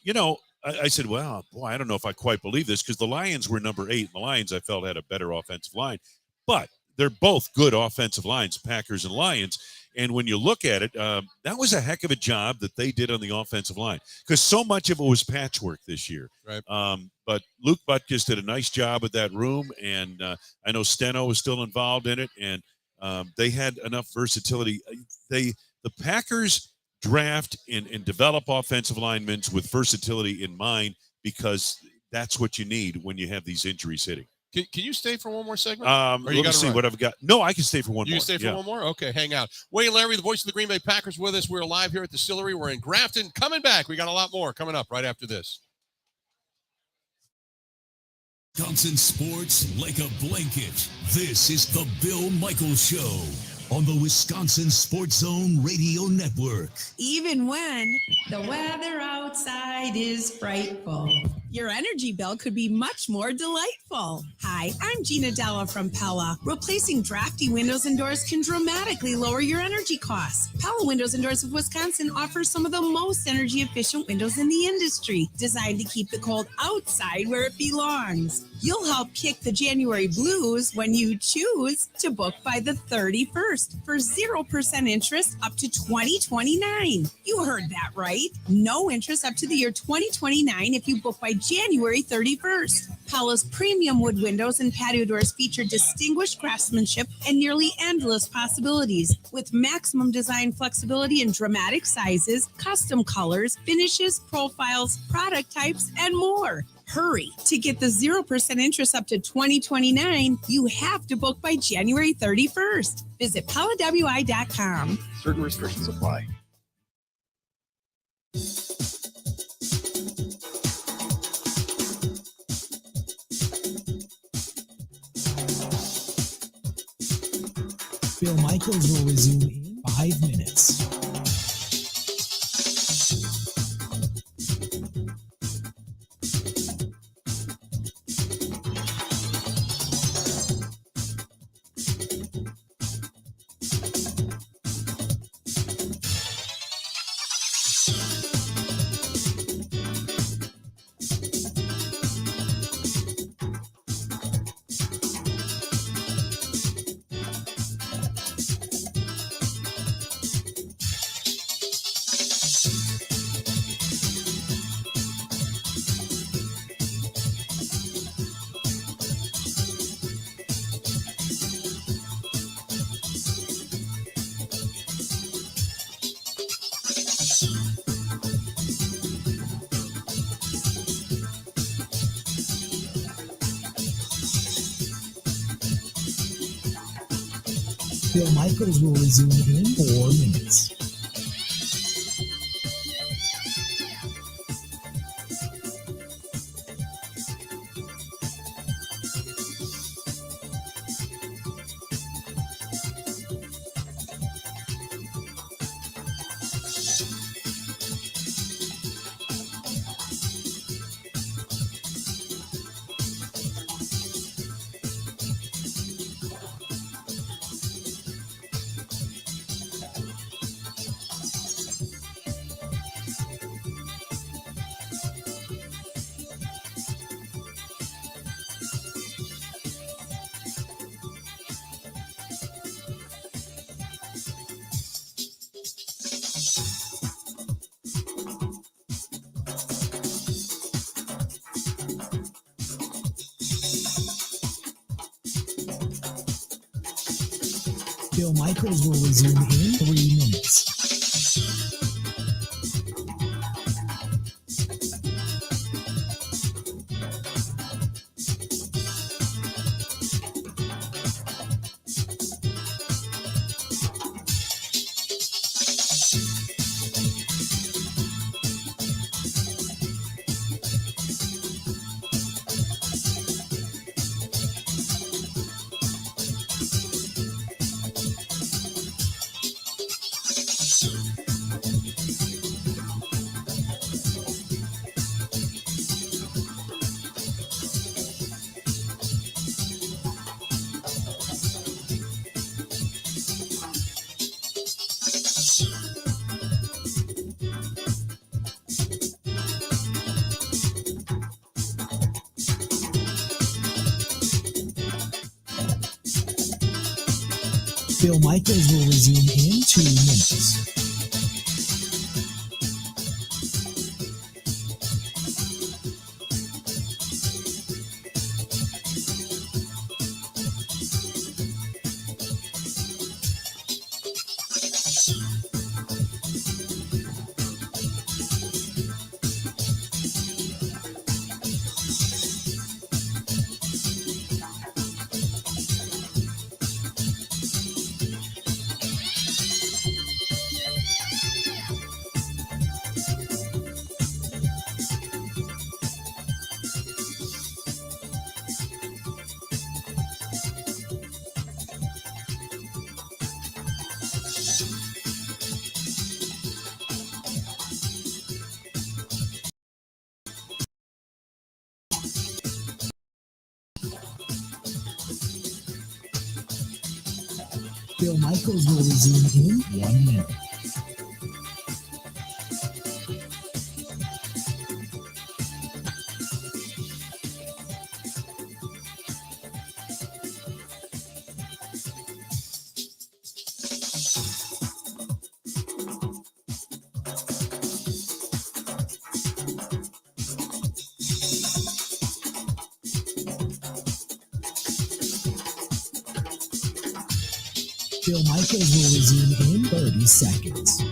I said, well, boy, I don't know if I quite believe this because the Lions were number 8, and the Lions I felt had a better offensive line. But they're both good offensive lines, Packers and Lions. And when you look at it, that was a heck of a job that they did on the offensive line because so much of it was patchwork this year. Right. But Luke Butkus did a nice job with that room, and I know Steno was still involved in it, and they had enough versatility. The Packers draft and develop offensive linemen with versatility in mind because that's what you need when you have these injuries hitting. Can you stay for one more segment? Let me see what I've got. No, I can stay for one more. You can stay for one more? Okay, hang out. Wayne Laravey, the voice of the Green Bay Packers, with us. We're live here at the Distillery. We're in Grafton. Coming back. We got a lot more coming up right after this. Wisconsin sports like a blanket. This is the Bill Michaels Show on the Wisconsin Sports Zone Radio Network. Even when the weather outside is frightful, your energy bill could be much more delightful. Hi, I'm Gina Della from Pella. Replacing drafty windows and doors can dramatically lower your energy costs. Pella Windows and Doors of Wisconsin offers some of the most energy efficient windows in the industry, designed to keep the cold outside where it belongs. You'll help kick the January blues when you choose to book by the 31st for 0% interest up to 2029. You heard that right. No interest up to the year 2029 if you book by January 31st. Pella's premium wood windows and patio doors feature distinguished craftsmanship and nearly endless possibilities with maximum design flexibility in dramatic sizes, custom colors, finishes, profiles, product types, and more. Hurry. To get the 0% interest up to 2029, you have to book by January 31st. Visit PellaWI.com. Certain restrictions apply. Bill Michaels will resume in 5 minutes. Bill Michaels will resume in 4 minutes. Bill Michaels will resume in 3 minutes. Bill Michaels will resume in 2 minutes. Bill Michaels will resume in 1 minute. Bill Michaels will resume in 30 seconds.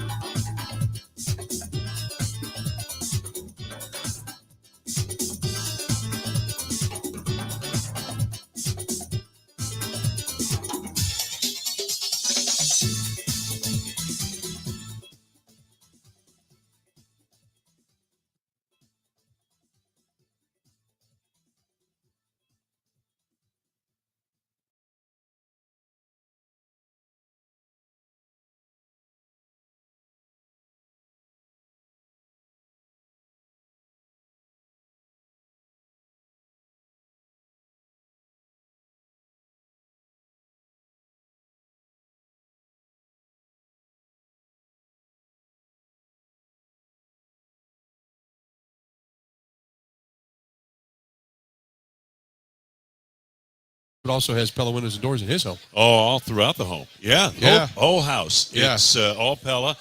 But also has Pella windows and doors in his home. Oh, all throughout the home. Yeah. Yeah. Whole house. Yeah. It's all Pella.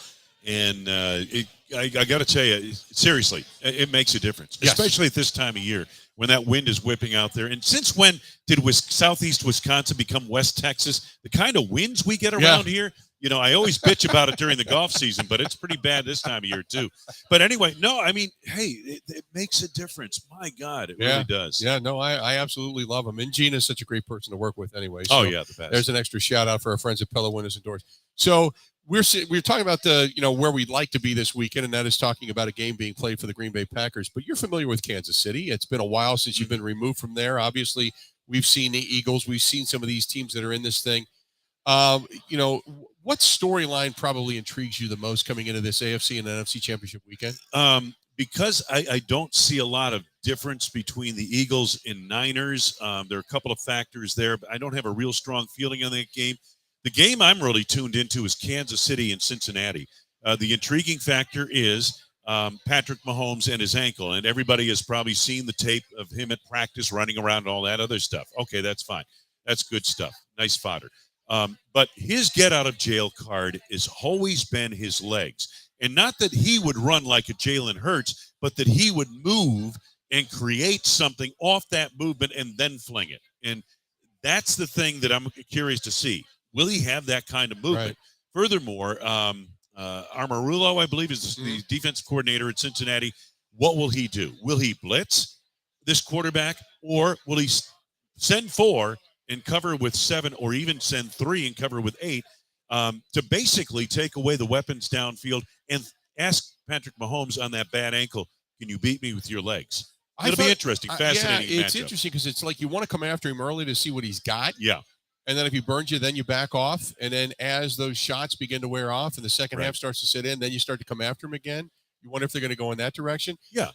And I got to tell you, seriously, it makes a difference, Yes. especially at this time of year when that wind is whipping out there. And since when did Southeast Wisconsin become West Texas? The kind of winds we get around here, you know, I always bitch about it during the golf season, but it's pretty bad this time of year too. But anyway, no, I mean, hey, it makes a difference. My God, it really does. Yeah, no, I absolutely love him. And Gina's such a great person to work with anyway. Oh, So yeah, the best. There's an extra shout out for our friends at Pella Windows and Doors. So we're talking about where we'd like to be this weekend, and that is talking about a game being played for the Green Bay Packers. But you're familiar with Kansas City. It's been a while since you've been removed from there. Obviously, we've seen the Eagles. We've seen some of these teams that are in this thing. What storyline probably intrigues you the most coming into this AFC and NFC Championship weekend? Because I don't see a lot of difference between the Eagles and Niners. There are a couple of factors there, but I don't have a real strong feeling on that game. The game I'm really tuned into is Kansas City and Cincinnati. The intriguing factor is Patrick Mahomes and his ankle, and everybody has probably seen the tape of him at practice running around and all that other stuff. Okay, that's fine. That's good stuff. Nice fodder. But his get out of jail card has always been his legs. And not that he would run like a Jalen Hurts, but that he would move and create something off that movement and then fling it. And that's the thing that I'm curious to see. Will he have that kind of movement? Right. Furthermore, Armarulo, I believe, is the defensive coordinator at Cincinnati. What will he do? Will he blitz this quarterback, or will he send 4 and cover with 7, or even send 3 and cover with 8 to basically take away the weapons downfield and ask Patrick Mahomes on that bad ankle, can you beat me with your legs? It'll be interesting, fascinating. Yeah, it's matchup. interesting because it's like you want to come after him early to see what he's got. Yeah. And then if he burns you, then you back off. And then as those shots begin to wear off and the second half starts to sit in, then you start to come after him again. You wonder if they're going to go in that direction. Yeah.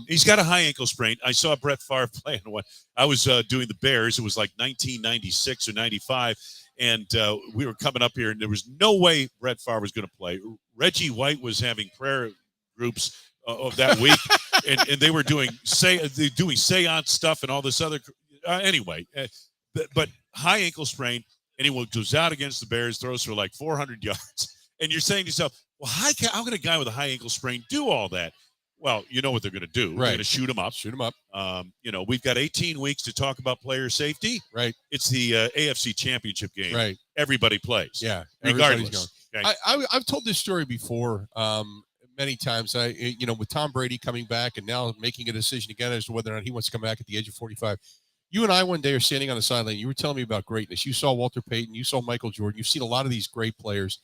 He's got a high ankle sprain. I saw Brett Favre playing one. I was doing the Bears. It was like 1996 or 95. And we were coming up here, and there was no way Brett Favre was going to play. Reggie White was having prayer groups of that week, and they were doing seance stuff and all this other. Anyway, but high ankle sprain, and he goes out against the Bears, throws for like 400 yards. And you're saying to yourself, well, how can a guy with a high ankle sprain do all that? Well, you know what they're going to do. They're going to shoot him up. We've got 18 weeks to talk about player safety. Right. It's the AFC Championship game. Right. Everybody plays. Yeah. Regardless. Okay? I've told this story before many times. With Tom Brady coming back and now making a decision again as to whether or not he wants to come back at the age of 45. You and I one day are standing on the sideline. You were telling me about greatness. You saw Walter Payton. You saw Michael Jordan. You've seen a lot of these great players.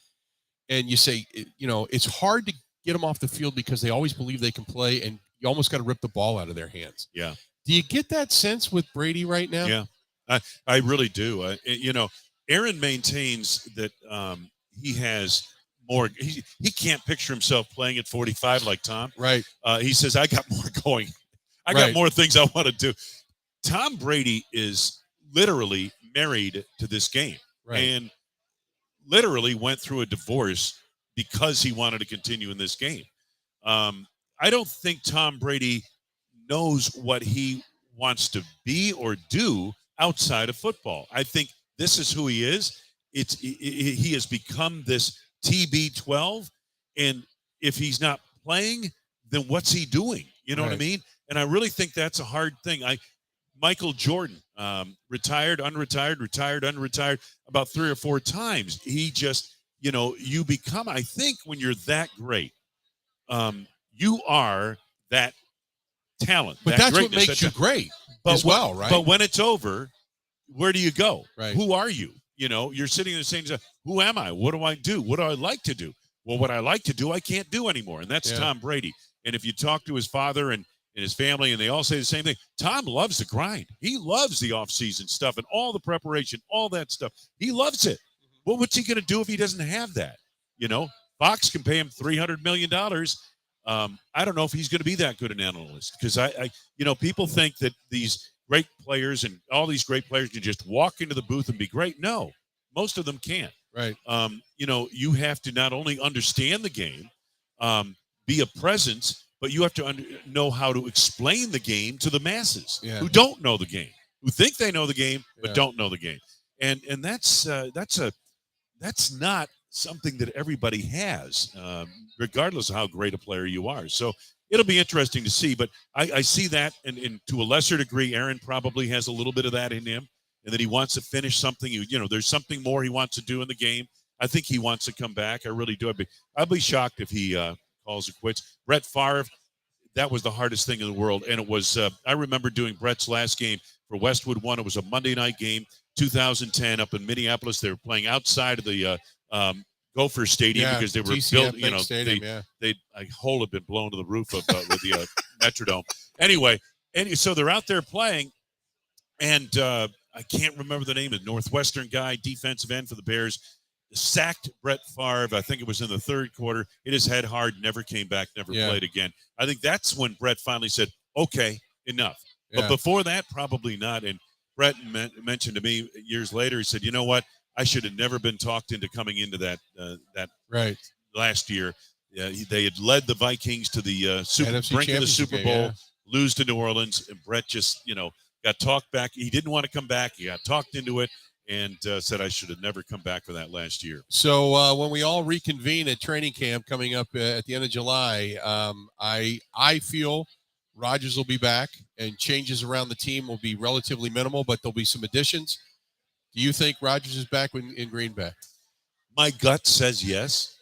And you say, it's hard to get them off the field because they always believe they can play, and you almost got to rip the ball out of their hands. Yeah. Do you get that sense with Brady right now? Yeah, I really do. Aaron maintains that he has more. He can't picture himself playing at 45 like Tom. Right. He says, I got more going. I got more things I want to do. Tom Brady is literally married to this game. Right. And literally went through a divorce because he wanted to continue in this game. I don't think Tom Brady knows what he wants to be or do outside of football. I think this is who he is. He has become this TB12, and if he's not playing, then what's he doing? You know what I mean? And I really think that's a hard thing. Michael Jordan, retired, unretired, about 3 or 4 times. He just, you become, I think when you're that great, you are that talent. But that's what makes you great as well, right? But when it's over, where do you go? Right. Who are you? You're sitting there saying, who am I? What do I do? What do I like to do? Well, what I like to do, I can't do anymore. And that's Tom Brady. And if you talk to his father and his family, and they all say the same thing. Tom loves the grind. He loves the off-season stuff and all the preparation, all that stuff. He loves it. Well, what's he going to do if he doesn't have that? Fox can pay him $300 million. I don't know if he's going to be that good an analyst because people think that these great players and all these great players can just walk into the booth and be great. No, most of them can't. Right. You have to not only understand the game, be a presence, but you have to know how to explain the game to the masses who don't know the game, who think they know the game but don't know the game, and that's not something that everybody has, regardless of how great a player you are. So it'll be interesting to see. But I see that, and to a lesser degree, Aaron probably has a little bit of that in him, and that he wants to finish something. There's something more he wants to do in the game. I think he wants to come back. I really do. I'd be shocked if he calls it quits. Brett Favre, that was the hardest thing in the world. And it was, I remember doing Brett's last game for Westwood One. It was a Monday night game, 2010 up in Minneapolis. They were playing outside of the Gopher Stadium because they were built, stadium, a hole had been blown to the roof of with the Metrodome. Anyway, so they're out there playing, and I can't remember the name of the Northwestern guy, defensive end for the Bears, sacked Brett Favre. I think it was in the third quarter. Hit his head hard, never came back, never played again. I think that's when Brett finally said, okay, enough. But before that, probably not. And Brett mentioned to me years later, he said, you know what? I should have never been talked into coming into that last year. They had led the Vikings to the brink of the Super Bowl, lose to New Orleans, and Brett just, got talked back. He didn't want to come back. He got talked into it. And said I should have never come back for that last year. So when we all reconvene at training camp coming up at the end of July, I feel Rodgers will be back and changes around the team will be relatively minimal, but there'll be some additions. Do you think Rodgers is back in Green Bay? My gut says yes.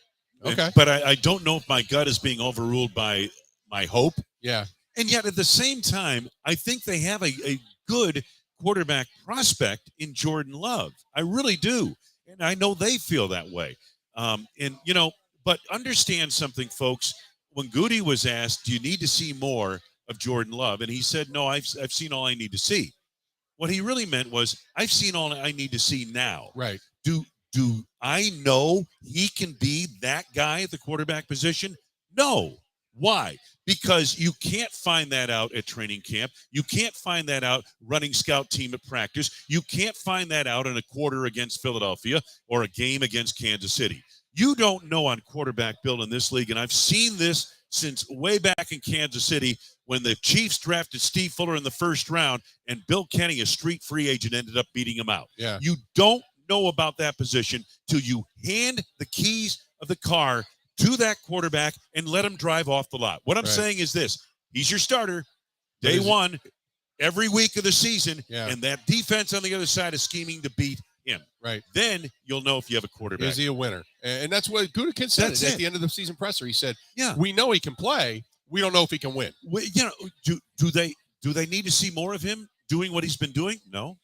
Okay. But I don't know if my gut is being overruled by my hope. Yeah. And yet at the same time, I think they have a good quarterback prospect in Jordan Love. I really do. And I know they feel that way. But understand something, folks. When Goody was asked, do you need to see more of Jordan Love? And he said, no, I've seen all I need to see. What he really meant was, I've seen all I need to see now. Right. Do I know he can be that guy at the quarterback position? No. Why? Because you can't find that out at training camp. You can't find that out running scout team at practice. You can't find that out in a quarter against Philadelphia or a game against Kansas City. You don't know on quarterback build in this league, and I've seen this since way back in Kansas City when the Chiefs drafted Steve Fuller in the first round and Bill Kenny, a street free agent, ended up beating him out. Yeah. You don't know about that position till you hand the keys of the car to that quarterback and let him drive off the lot. What I'm saying is this. He's your starter day one, every week of the season, and that defense on the other side is scheming to beat him. Right. Then you'll know if you have a quarterback. Is he a winner? And that's what Gutekunst said at the end of the season presser. He said, we know he can play. We don't know if he can win. Do they need to see more of him doing what he's been doing? No.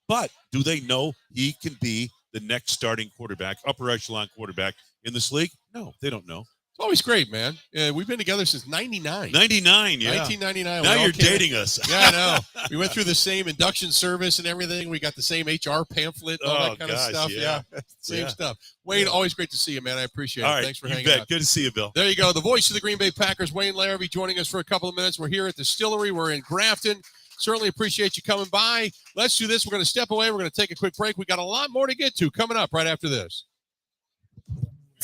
But do they know he can be the next starting quarterback, upper echelon quarterback in this league? No, they don't know. It's always great, man. We've been together since 99. 99, yeah. 1999. Now you're dating us. Yeah, I know. We went through the same induction service and everything. We got the same HR pamphlet and all that kind of stuff. Yeah. Same stuff. Wayne, always great to see you, man. I appreciate it. All right, Thanks for hanging out. Good to see you, Bill. There you go. The voice of the Green Bay Packers, Wayne Laravey, joining us for a couple of minutes. We're here at the Distillery. We're in Grafton. Certainly appreciate you coming by. Let's do this. We're going to step away. We're going to take a quick break. We got a lot more to get to coming up right after this.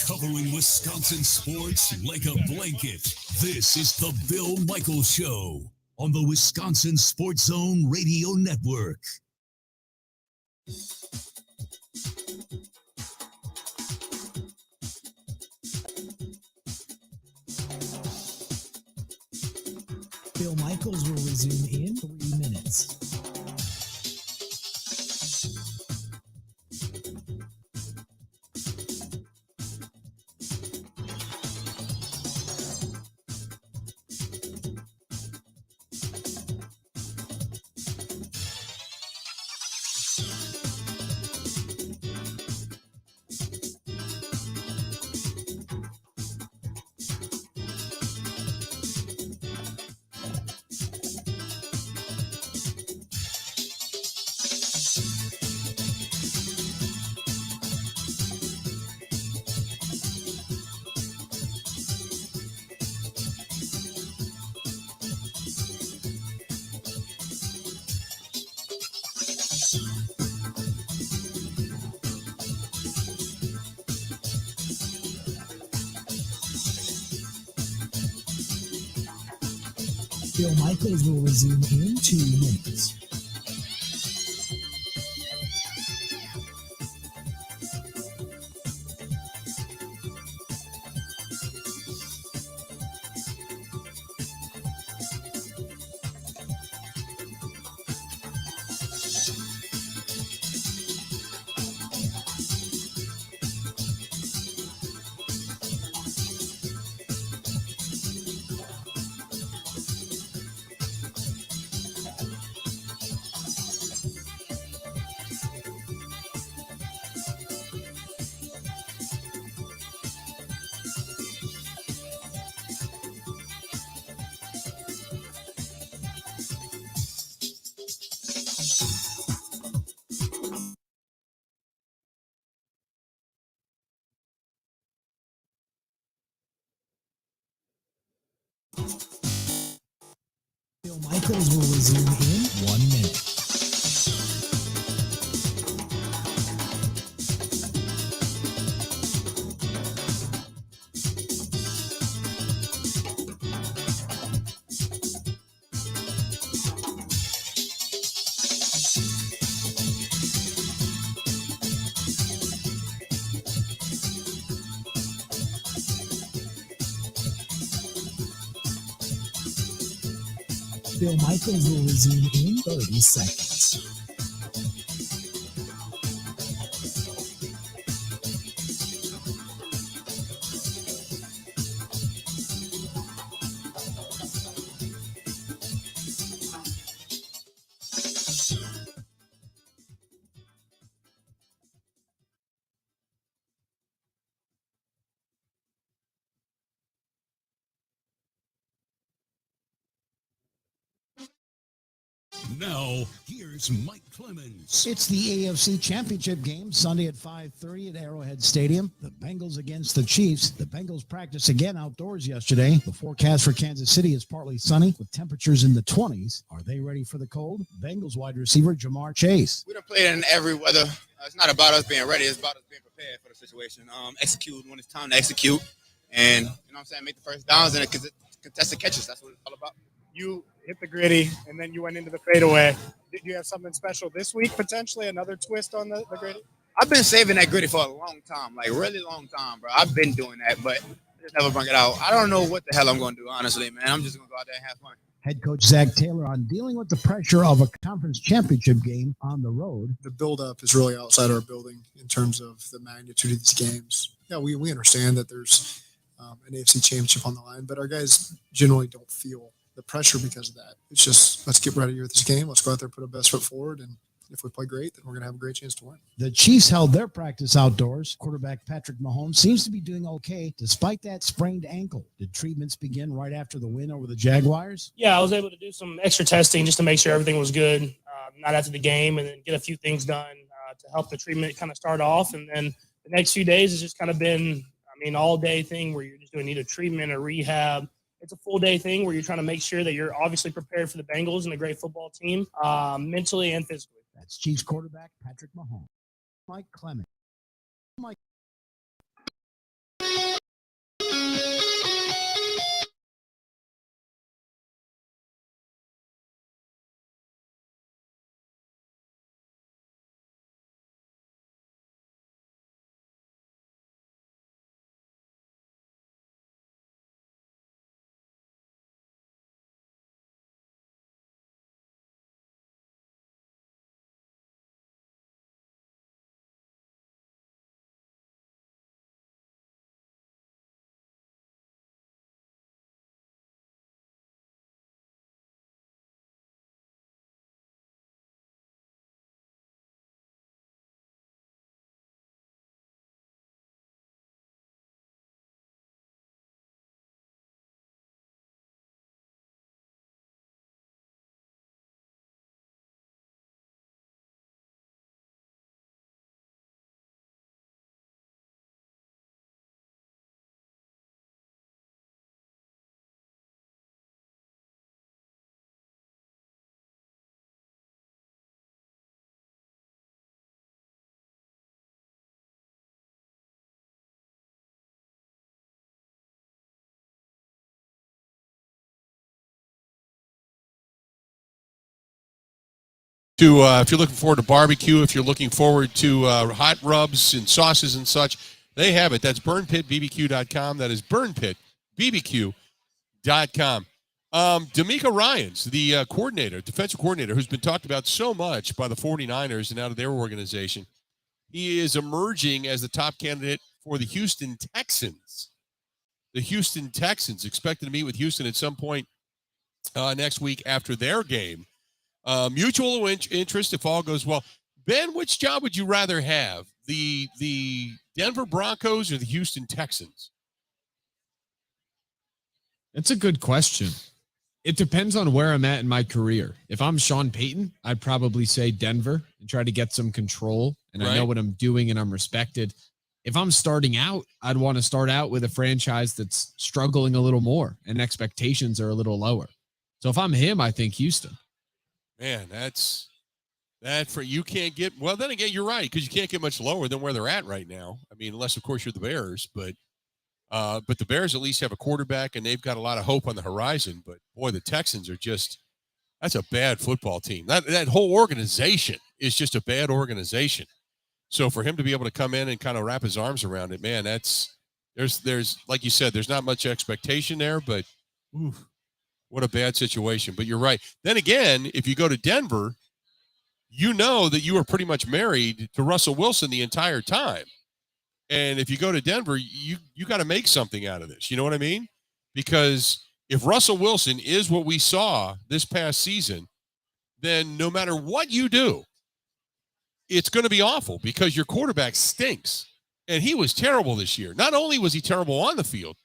Covering Wisconsin sports like a blanket. This is the Bill Michaels Show on the Wisconsin Sports Zone Radio Network. Bill Michaels will resume in 3 minutes. Bill Michaels will resume in 2 minutes. Bill Michaels will resume in 1 minute. Bill Michaels will resume in 30 seconds. Now, here's Mike Clemens. It's the AFC Championship game Sunday at 5:30 at Arrowhead Stadium. The Bengals against the Chiefs. The Bengals practiced again outdoors yesterday. The forecast for Kansas City is partly sunny with temperatures in the 20s. Are they ready for the cold? Bengals wide receiver Jamar Chase. We don't play in every weather. It's not about us being ready. It's about us being prepared for the situation. Execute when it's time to execute. And, you know what I'm saying, make the first downs and contested catches. That's what it's all about. You hit the gritty, and then you went into the fadeaway. Did you have something special this week, potentially? Another twist on the gritty? I've been saving that gritty for a long time, like really long time, bro. I've been doing that, but I just never bring it out. I don't know what the hell I'm going to do, honestly, man. I'm just going to go out there and have fun. Head coach Zach Taylor on dealing with the pressure of a conference championship game on the road. The buildup is really outside our building in terms of the magnitude of these games. Yeah, we understand that there's an AFC Championship on the line, but our guys generally don't feel the pressure because of that. It's just, let's get ready with this game. Let's go out there, put our best foot forward, and if we play great, then we're going to have a great chance to win. The Chiefs held their practice outdoors. Quarterback Patrick Mahomes seems to be doing okay despite that sprained ankle. Did treatments begin right after the win over the Jaguars? Yeah, I was able to do some extra testing just to make sure everything was good, not after the game, and then get a few things done to help the treatment kind of start off. And then the next few days has just kind of been, all day thing where you're just doing either treatment or rehab. It's a full day thing where you're trying to make sure that you're obviously prepared for the Bengals and a great football team, mentally and physically. That's Chiefs quarterback Patrick Mahomes. Mike Clemens. Mike. If you're looking forward to barbecue, if you're looking forward to hot rubs and sauces and such, they have it. That's burnpitbbq.com. That is burnpitbbq.com. D'Amico Ryans, the coordinator, defensive coordinator, who's been talked about so much by the 49ers and out of their organization, he is emerging as the top candidate for the Houston Texans. The Houston Texans expected to meet with Houston at some point next week after their game. Mutual interest if all goes well. Ben, which job would you rather have, the Denver Broncos or the Houston Texans? That's a good question. It depends on where I'm at in my career. If I'm Sean Payton, I'd probably say Denver and try to get some control, and I know what I'm doing and I'm respected. If I'm starting out, I'd want to start out with a franchise that's struggling a little more and expectations are a little lower. So if I'm him, I think Houston. Man, you can't get, well, then again, you're right, because you can't get much lower than where they're at right now. Unless, of course, you're the Bears, but the Bears at least have a quarterback, and they've got a lot of hope on the horizon. But, boy, the Texans are that's a bad football team. That whole organization is just a bad organization. So for him to be able to come in and kind of wrap his arms around it, man, there's like you said, there's not much expectation there, but what a bad situation. But you're right. Then again, if you go to Denver, you know that you are pretty much married to Russell Wilson the entire time. And if you go to Denver, you got to make something out of this. You know what I mean? Because if Russell Wilson is what we saw this past season, then no matter what you do, it's going to be awful because your quarterback stinks. And he was terrible this year. Not only was he terrible on the field,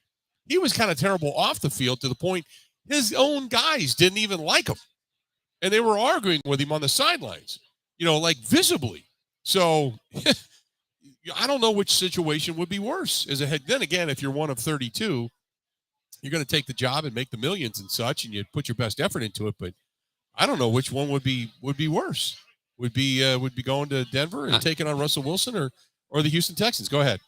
he was kind of terrible off the field to the point his own guys didn't even like him. and they were arguing with him on the sidelines, like visibly. So I don't know which situation would be worse as a head. Then again, if you're one of 32, you're going to take the job and make the millions and such, and you put your best effort into it. But I don't know which one would be worse. Would be going to Denver and taking on Russell Wilson or the Houston Texans. Go ahead.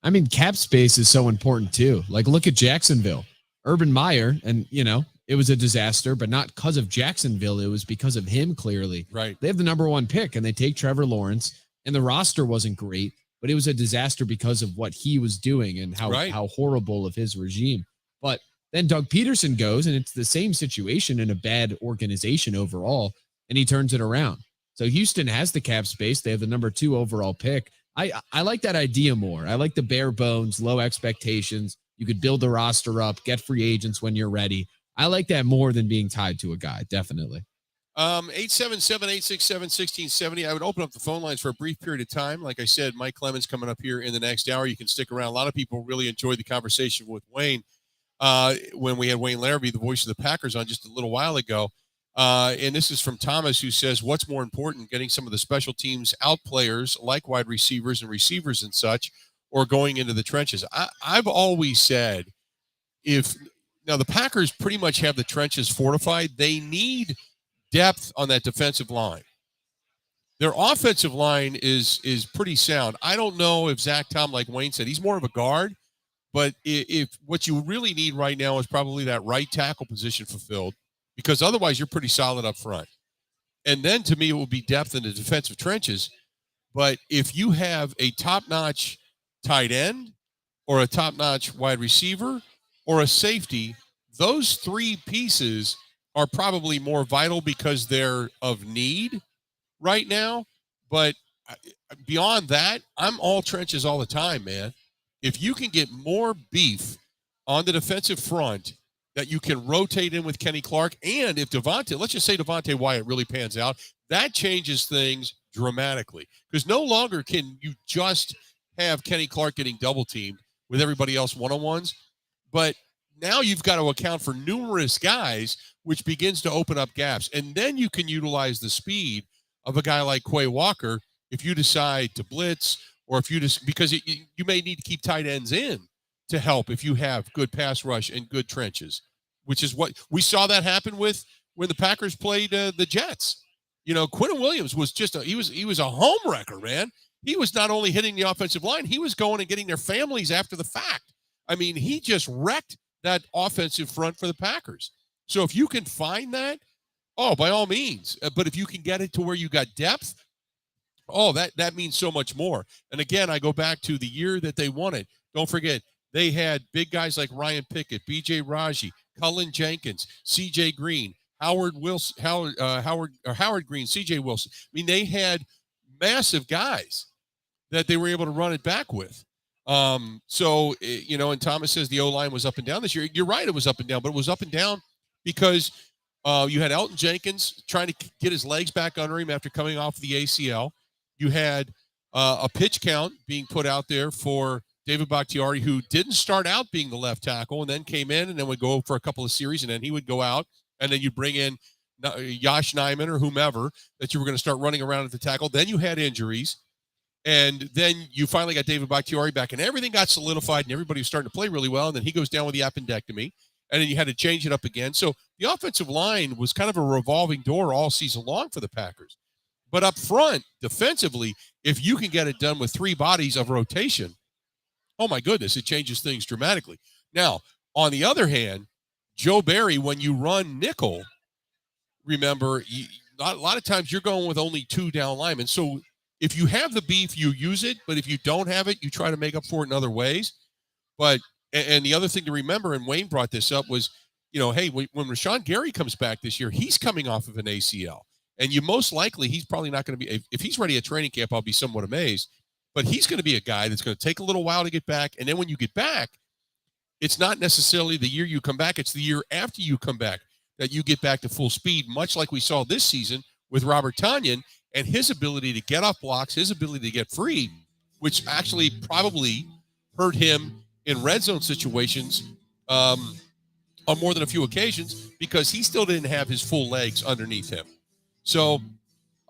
I mean, cap space is so important too. Like, look at Jacksonville. Urban Meyer, and it was a disaster, but not because of Jacksonville. It was because of him, clearly. Right. They have the number 1 pick, and they take Trevor Lawrence, and the roster wasn't great, but it was a disaster because of what he was doing and how horrible of his regime. But then Doug Peterson goes, and it's the same situation in a bad organization overall, and he turns it around. So Houston has the cap space. They have the number 2 overall pick. I like that idea more. I like the bare bones, low expectations. You could build the roster up, get free agents when you're ready. I like that more than being tied to a guy, definitely. 877-867-1670. I would open up the phone lines for a brief period of time. Like I said, Mike Clemens coming up here in the next hour. You can stick around. A lot of people really enjoyed the conversation with Wayne when we had Wayne Laravey, the voice of the Packers, on just a little while ago. And this is from Thomas, who says, what's more important, getting some of the special teams out players like wide receivers and receivers and such, or going into the trenches? I've always said, now the Packers pretty much have the trenches fortified. They need depth on that defensive line. Their offensive line is pretty sound. I don't know if Zach Tom, like Wayne said, he's more of a guard, but if what you really need right now is probably that right tackle position fulfilled, because otherwise you're pretty solid up front. And then to me, it will be depth in the defensive trenches. But if you have a top-notch tight end or a top-notch wide receiver or a safety, those 3 pieces are probably more vital because they're of need right now. But beyond that, I'm all trenches all the time, man. If you can get more beef on the defensive front that you can rotate in with Kenny Clark, and if let's just say Devontae Wyatt really pans out, that changes things dramatically. Because no longer can you just have Kenny Clark getting double teamed with everybody else one-on-ones, but now you've got to account for numerous guys, which begins to open up gaps. And then you can utilize the speed of a guy like Quay Walker if you decide to blitz, or if you just, because you may need to keep tight ends in to help if you have good pass rush and good trenches, which is what we saw that happen with when the Packers played the Jets. Quentin Williams was he was a home wrecker, man. He was not only hitting the offensive line, he was going and getting their families after the fact. I mean, he just wrecked that offensive front for the Packers. So if you can find that, by all means. But if you can get it to where you got depth, that means so much more. And again, I go back to the year that they won it. Don't forget, they had big guys like Ryan Pickett, B.J. Raji, Cullen Jenkins, C.J. Green, Howard Green, C.J. Wilson. I mean, they had massive guys that they were able to run it back with. And Thomas says the O-line was up and down this year. You're right, it was up and down, but it was up and down because you had Elton Jenkins trying to get his legs back under him after coming off the ACL. You had a pitch count being put out there for David Bakhtiari, who didn't start out being the left tackle and then came in and then would go for a couple of series, and then he would go out, and then you bring in Josh Nijman or whomever that you were going to start running around at the tackle. Then you had injuries. And then you finally got David Bakhtiari back, and everything got solidified, and everybody was starting to play really well. And then he goes down with the appendectomy, and then you had to change it up again. So the offensive line was kind of a revolving door all season long for the Packers. But up front, defensively, if you can get it done with 3 bodies of rotation, oh my goodness, it changes things dramatically. Now, on the other hand, Joe Barry, when you run nickel, remember, a lot of times you're going with only 2 down linemen. So if you have the beef, you use it. But if you don't have it, you try to make up for it in other ways. But, and the other thing to remember, and Wayne brought this up, was, hey, when Rashawn Gary comes back this year, he's coming off of an ACL. And you most likely, he's probably not going to be, if he's ready at training camp, I'll be somewhat amazed. But he's going to be a guy that's going to take a little while to get back. And then when you get back, it's not necessarily the year you come back. It's the year after you come back that you get back to full speed, much like we saw this season with Robert Tonyan and his ability to get off blocks, his ability to get free, which actually probably hurt him in red zone situations on more than a few occasions because he still didn't have his full legs underneath him. So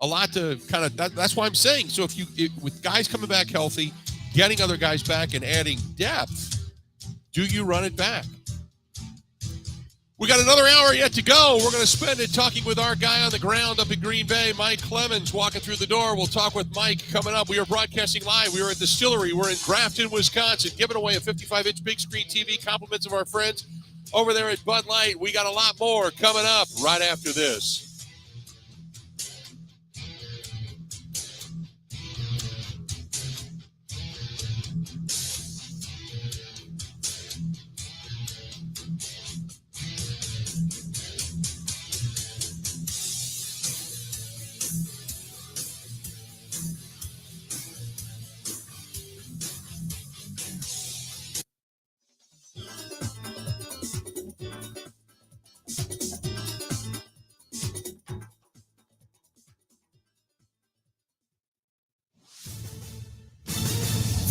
a lot to kind of that's why I'm saying. So with guys coming back healthy, getting other guys back and adding depth, do you run it back? We got another hour yet to go. We're going to spend it talking with our guy on the ground up in Green Bay, Mike Clemens, walking through the door. We'll talk with Mike coming up. We are broadcasting live. We are at Distillery. We're in Grafton, Wisconsin, giving away a 55-inch big screen TV. Compliments of our friends over there at Bud Light. We got a lot more coming up right after this.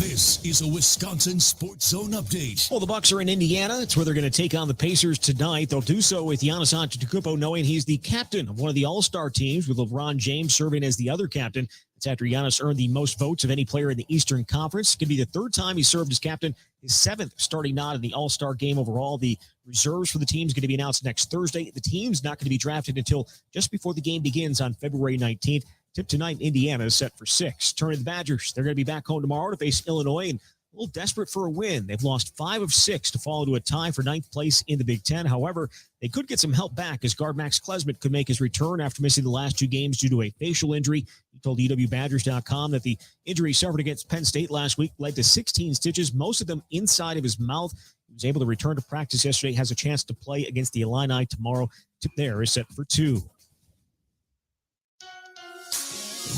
This is a Wisconsin Sports Zone update. Well, the Bucs are in Indiana. It's where they're going to take on the Pacers tonight. They'll do so with Giannis Antetokounmpo, knowing he's the captain of one of the All-Star teams, with LeBron James serving as the other captain. It's after Giannis earned the most votes of any player in the Eastern Conference. It's going to be the third time he served as captain, his seventh starting nod in the All-Star game overall. The reserves for the team is going to be announced next Thursday. The team's not going to be drafted until just before the game begins on February 19th. Tip tonight, Indiana is set for 6. Turning to the Badgers, they're going to be back home tomorrow to face Illinois and a little desperate for a win. They've lost 5 of 6 to fall to a tie for 9th place in the Big Ten. However, they could get some help back as guard Max Klesmit could make his return after missing the last 2 games due to a facial injury. He told EWBadgers.com that the injury suffered against Penn State last week led to 16 stitches, most of them inside of his mouth. He was able to return to practice yesterday, has a chance to play against the Illini tomorrow. Tip there is set for 2.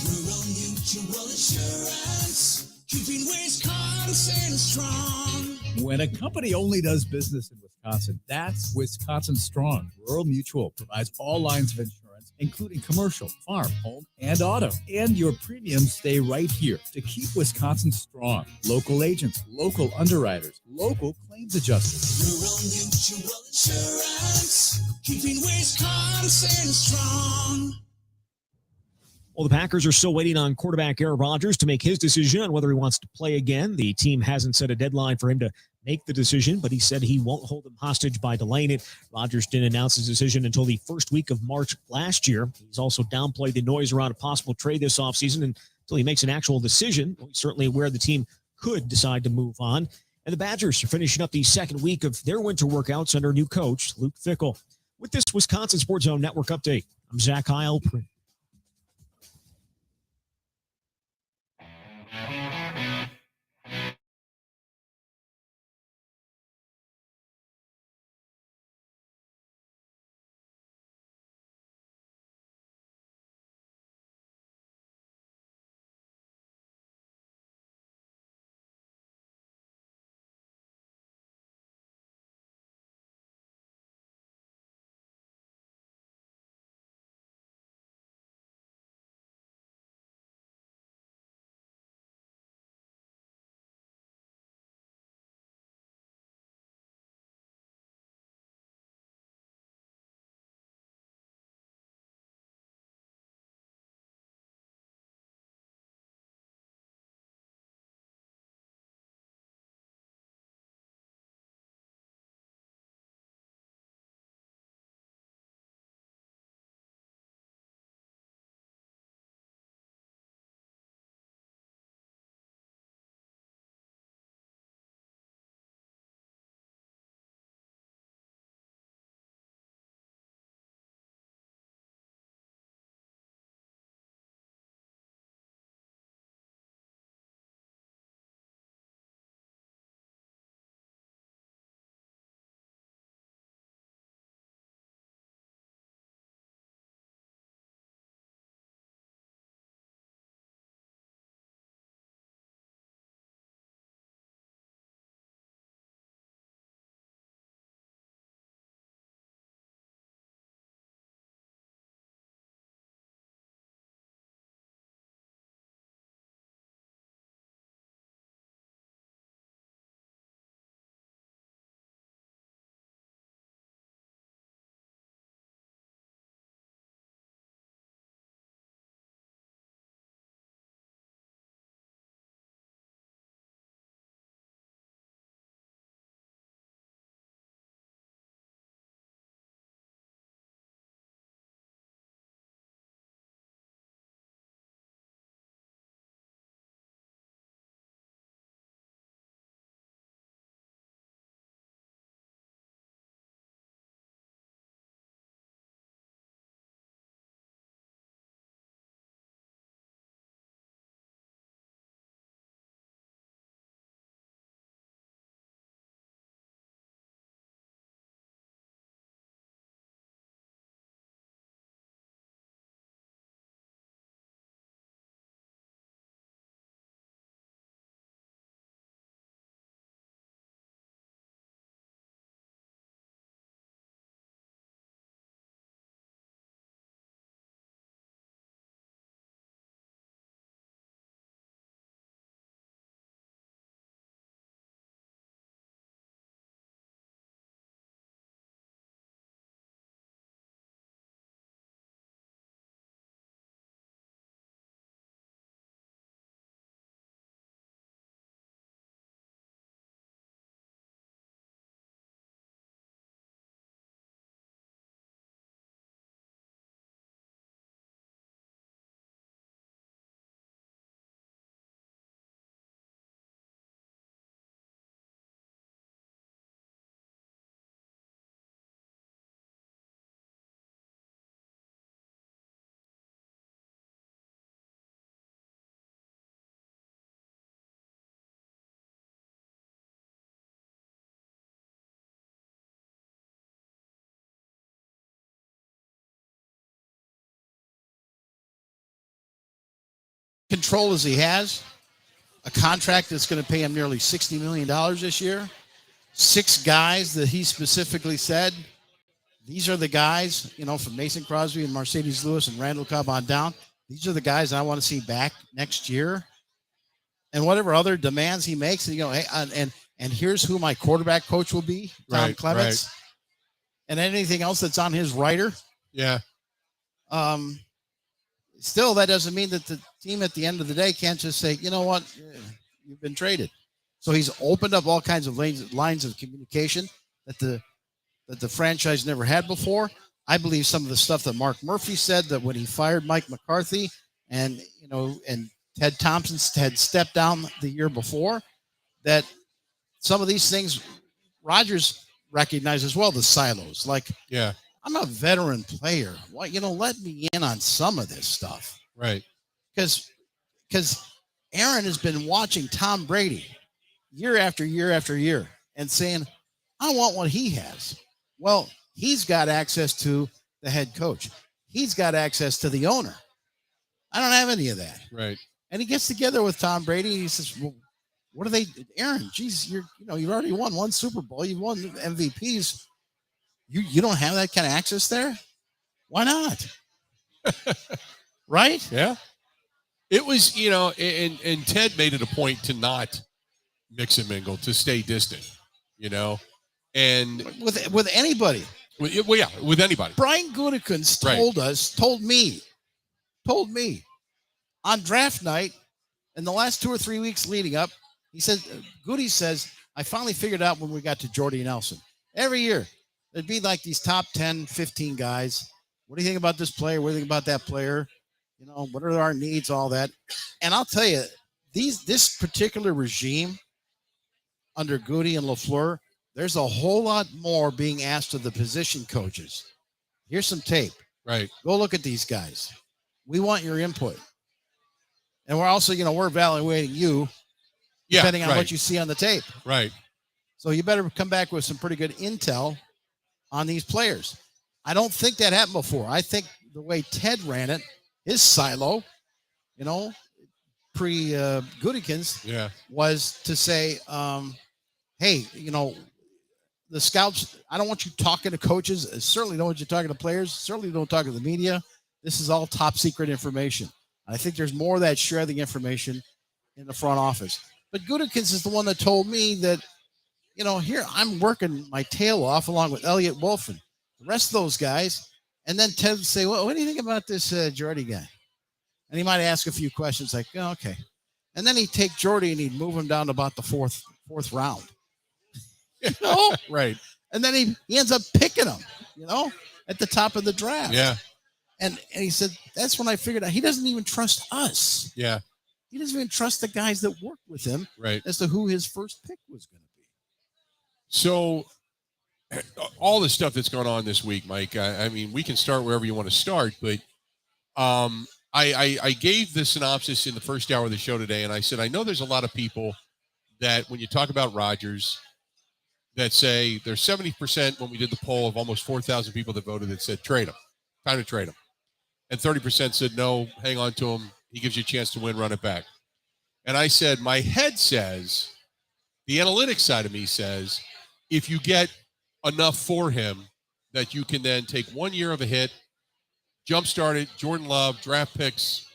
Rural Mutual Insurance, keeping Wisconsin strong. When a company only does business in Wisconsin, that's Wisconsin Strong. Rural Mutual provides all lines of insurance, including commercial, farm, home, and auto. And your premiums stay right here to keep Wisconsin strong. Local agents, local underwriters, local claims adjusters. Rural Mutual Insurance, keeping Wisconsin strong. Well, the Packers are still waiting on quarterback Aaron Rodgers to make his decision on whether he wants to play again. The team hasn't set a deadline for him to make the decision, but he said he won't hold them hostage by delaying it. Rodgers didn't announce his decision until the first week of March last year. He's also downplayed the noise around a possible trade this offseason until he makes an actual decision. He's certainly aware the team could decide to move on. And the Badgers are finishing up the second week of their winter workouts under new coach Luke Fickell. With this Wisconsin Sports Zone Network update, I'm Zach Heil. control as he has, a contract that's going to pay him nearly $60 million this year, 6 guys that he specifically said, these are the guys, from Mason Crosby and Mercedes Lewis and Randall Cobb on down. These are the guys I want to see back next year. And whatever other demands he makes, hey, and here's who my quarterback coach will be, Tom Clemens. Right. And anything else that's on his rider. Yeah. Still, that doesn't mean that the team at the end of the day can't just say, you know what, you've been traded. So he's opened up all kinds of lines of communication that the franchise never had before. I believe some of the stuff that Mark Murphy said, that when he fired Mike McCarthy and Ted Thompson had stepped down the year before, that some of these things Rodgers recognized as well, the silos. Like, yeah, I'm a veteran player. Why, let me in on some of this stuff. Right. Because Aaron has been watching Tom Brady year after year after year and saying, I want what he has. Well, he's got access to the head coach. He's got access to the owner. I don't have any of that. Right. And he gets together with Tom Brady. And he says, well, what are they, Aaron, geez, you've already won 1 Super Bowl. You've won MVPs. You don't have that kind of access there? Why not? Right? Yeah. It was, and Ted made it a point to not mix and mingle, to stay distant, and with anybody. With anybody. Brian Gutekunst told me on draft night in the last 2 or 3 weeks leading up, he said, Goody says, I finally figured out when we got to Jordy Nelson. Every year, there'd be like these top 10, 15 guys. What do you think about this player? What do you think about that player? What are our needs, all that. And I'll tell you, this particular regime under Goody and LaFleur, there's a whole lot more being asked of the position coaches. Here's some tape. Right. Go look at these guys. We want your input. And we're also, we're evaluating you depending on what you see on the tape. Right. So you better come back with some pretty good intel on these players. I don't think that happened before. I think the way Ted ran it, his silo, pre-Gutekunst, was to say, hey, the scouts, I don't want you talking to coaches. I certainly don't want you talking to players. Certainly don't talk to the media. This is all top secret information. I think there's more of that share the information in the front office. But Gutekunst is the one that told me that, here I'm working my tail off along with Elliott Wolf and the rest of those guys. And then Ted would say, well, what do you think about this Jordy guy? And he might ask a few questions like, oh, okay. And then he'd take Jordy and he'd move him down to about the fourth round. Right. And then he ends up picking him, at the top of the draft. Yeah. And he said, that's when I figured out he doesn't even trust us. Yeah. He doesn't even trust the guys that work with him as to who his first pick was going to be. So all the stuff that's going on this week, Mike, I mean, we can start wherever you want to start, but I gave the synopsis in the first hour of the show today, and I said, I know there's a lot of people that when you talk about Rodgers that say there's 70% when we did the poll of almost 4,000 people that voted that said trade him, time to trade him. And 30% said no, hang on to him. He gives you a chance to win, run it back. And I said, my head says, the analytics side of me says, if you get enough for him that you can then take 1 year of a hit, jumpstart it, Jordan Love, draft picks,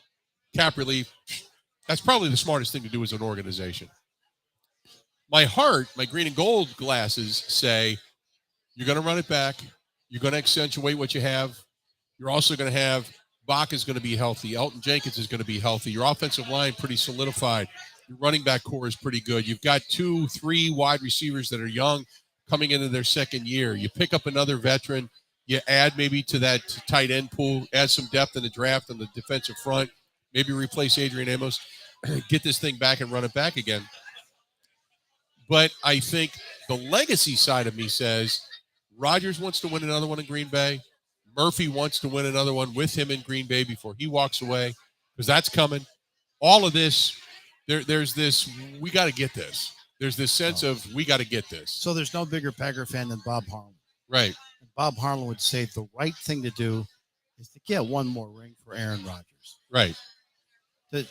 cap relief, that's probably the smartest thing to do as an organization. My heart, my green and gold glasses say, you're going to run it back. You're going to accentuate what you have. You're also going to have Bach is going to be healthy. Elton Jenkins is going to be healthy. Your offensive line pretty solidified. Your running back core is pretty good. You've got 2-3 wide receivers that are young coming into their second year. You pick up another veteran. You add maybe to that tight end pool, add some depth in the draft on the defensive front, maybe replace Adrian Amos, get this thing back and run it back again. But I think the legacy side of me says Rodgers wants to win another one in Green Bay. Murphy wants to win another one with him in Green Bay before he walks away, because that's coming. All of this, there's this, we got to get this. There's this sense of we got to get this. So there's no bigger Packer fan than Bob Harlan. Right. And Bob Harlan would say the right thing to do is to get one more ring for Aaron Rodgers. Right. To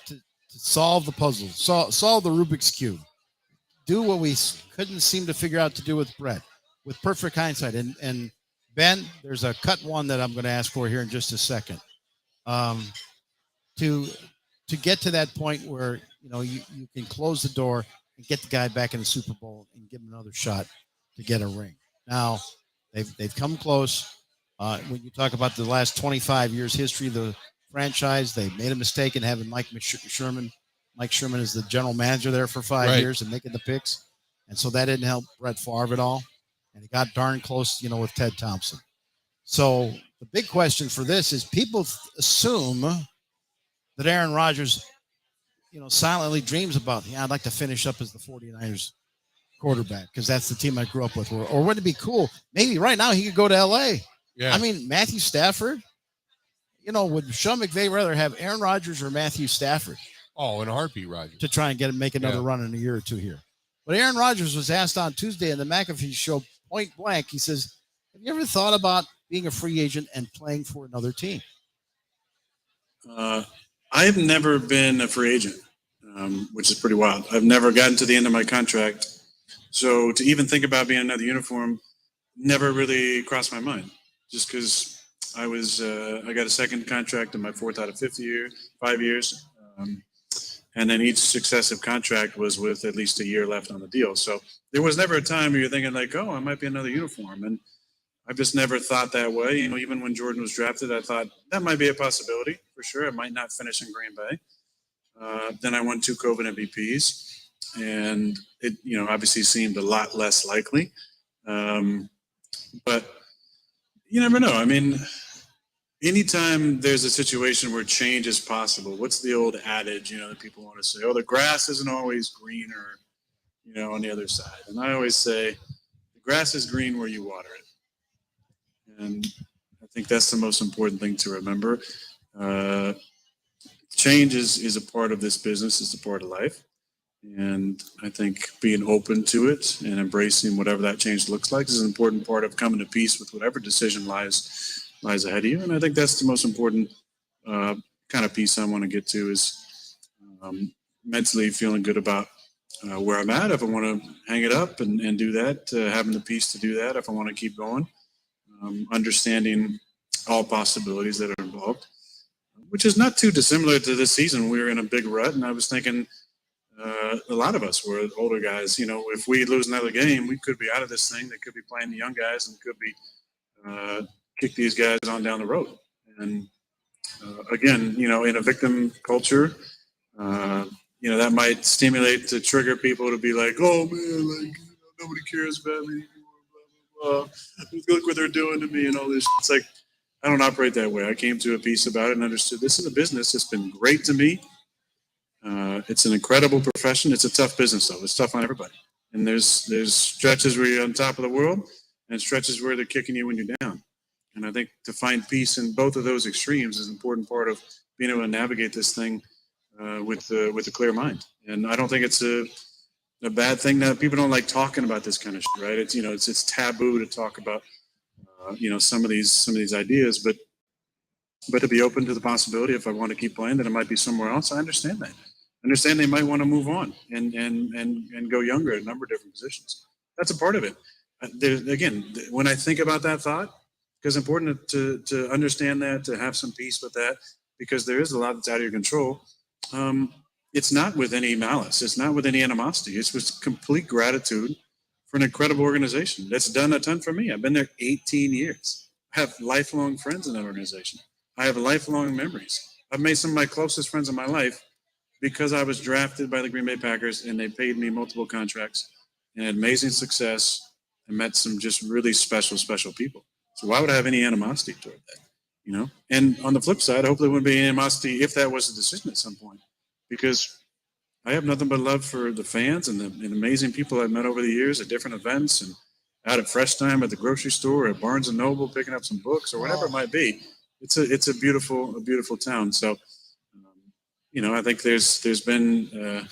solve the puzzle, solve the Rubik's Cube, do what we couldn't seem to figure out to do with Brett, with perfect hindsight. And Ben, there's a cut one that I'm going to ask for here in just a second. To get to that point where, you can close the door and get the guy back in the Super Bowl and give him another shot to get a ring. Now, they've come close. When you talk about the last 25 years history of the franchise, they made a mistake in having Mike Sherman. Mike Sherman is the general manager there for 5 years and making the picks. And so that didn't help Brett Favre at all. And he got darn close, with Ted Thompson. So the big question for this is people assume that Aaron Rodgers, silently dreams about, I'd like to finish up as the 49ers quarterback because that's the team I grew up with. Or wouldn't it be cool? Maybe right now he could go to L.A. Yeah. I mean, Matthew Stafford, would Sean McVay rather have Aaron Rodgers or Matthew Stafford? Oh, in a heartbeat, Rodgers. To try and make another run in a year or two here. But Aaron Rodgers was asked on Tuesday in the McAfee show, point blank, he says, have you ever thought about being a free agent and playing for another team? I've never been a free agent, which is pretty wild. I've never gotten to the end of my contract. So to even think about being another uniform never really crossed my mind, just because I got a second contract in my 4th out of 5th year, 5 years. And then each successive contract was with at least a year left on the deal. So there was never a time where you're thinking like, oh, I might be another uniform. And I've just never thought that way. Even when Jordan was drafted, I thought that might be a possibility for sure. I might not finish in Green Bay. Then I won 2 COVID MVPs, and it, obviously seemed a lot less likely. But you never know. I mean, anytime there's a situation where change is possible, what's the old adage, that people want to say, oh, the grass isn't always greener, on the other side. And I always say the grass is green where you water it. And I think that's the most important thing to remember. Change is a part of this business. It's a part of life. And I think being open to it and embracing whatever that change looks like is an important part of coming to peace with whatever decision lies ahead of you. And I think that's the most important kind of piece I want to get to is mentally feeling good about where I'm at. If I want to hang it up and do that, having the peace to do that. If I want to keep going, understanding all possibilities that are involved, which is not too dissimilar to this season. We were in a big rut, and I was thinking a lot of us were older guys. If we lose another game, we could be out of this thing. They could be playing the young guys and could be kick these guys on down the road. And again, in a victim culture, that might stimulate to trigger people to be like, oh man, nobody cares about me. Look what they're doing to me and all this. It's like, I don't operate that way. I came to a peace about it and understood this is a business. It's been great to me. It's an incredible profession. It's a tough business though. It's tough on everybody. And there's stretches where you're on top of the world and stretches where they're kicking you when you're down. And I think to find peace in both of those extremes is an important part of being able to navigate this thing with a clear mind. And I don't think it's a bad thing that people don't like talking about this kind of shit, right? It's it's taboo to talk about some of these ideas, but to be open to the possibility if I want to keep playing that it might be somewhere else. I understand that. I understand they might want to move on and go younger at a number of different positions. That's a part of it. Again, when I think about that thought, because it's important to understand that, to have some peace with that, because there is a lot that's out of your control. It's not with any malice. It's not with any animosity. It's with complete gratitude for an incredible organization that's done a ton for me. I've been there 18 years. I have lifelong friends in that organization. I have lifelong memories. I've made some of my closest friends in my life because I was drafted by the Green Bay Packers and they paid me multiple contracts and had amazing success and met some just really special people. So why would I have any animosity toward that? And on the flip side, hopefully there wouldn't be animosity if that was a decision at some point, because I have nothing but love for the fans and the amazing people I've met over the years at different events and out at Fresh Time at the grocery store, at Barnes & Noble, picking up some books or whatever it might be. It's a beautiful town. So, I think there's been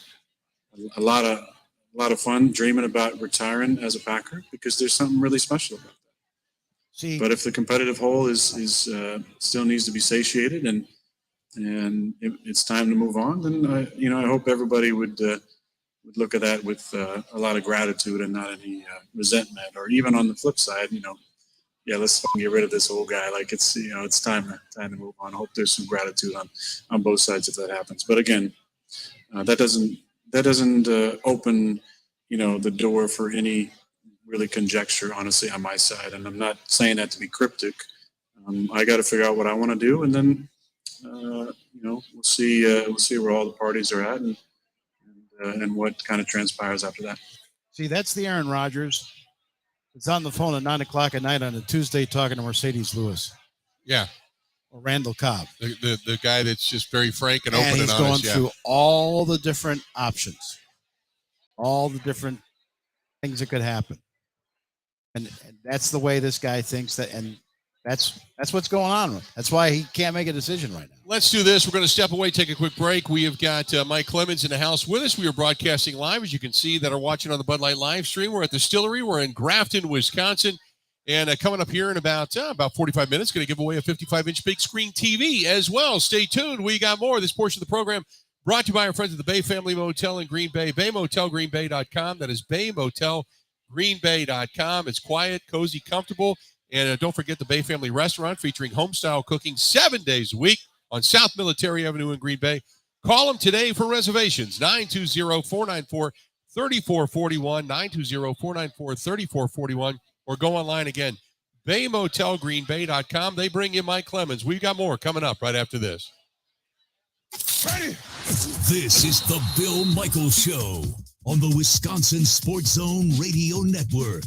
a lot of fun dreaming about retiring as a Packer because there's something really special about that. But if the competitive hole is still needs to be satiated, and and it's time to move on, then I hope everybody would look at that with a lot of gratitude and not any resentment. Or even on the flip side, let's fucking get rid of this old guy. Like it's time to move on. I hope there's some gratitude on both sides if that happens. But again, that doesn't open the door for any really conjecture, honestly, on my side. And I'm not saying that to be cryptic. I got to figure out what I want to do, and then we'll see where all the parties are at and what kind of transpires after that. See, that's the Aaron Rodgers. It's on the phone at 9:00 at night on a Tuesday talking to Mercedes Lewis. Yeah. Or Randall Cobb. The guy that's just very frank and open and honest. And he's going through all the different options, all the different things that could happen. And that's the way this guy thinks that, and that's what's going on. That's why he can't make a decision right now. Let's do this. We're going to step away, take a quick break. We have got Mike Clemens in the house with us. We are broadcasting live, as you can see, that are watching on the Bud Light live stream. We're at the Distillery. We're in Grafton, Wisconsin. And coming up here in about 45 minutes, going to give away a 55-inch big screen TV as well. Stay tuned. We got more. This portion of the program brought to you by our friends at the Bay Family Motel in Green Bay, baymotelgreenbay.com. That is baymotelgreenbay.com. It's quiet, cozy, comfortable. And don't forget the Bay Family Restaurant featuring home-style cooking 7 days a week on South Military Avenue in Green Bay. Call them today for reservations, 920-494-3441, 920-494-3441, or go online again, baymotelgreenbay.com. They bring you Mike Clemens. We've got more coming up right after this. This is the Bill Michaels Show on the Wisconsin Sports Zone Radio Network.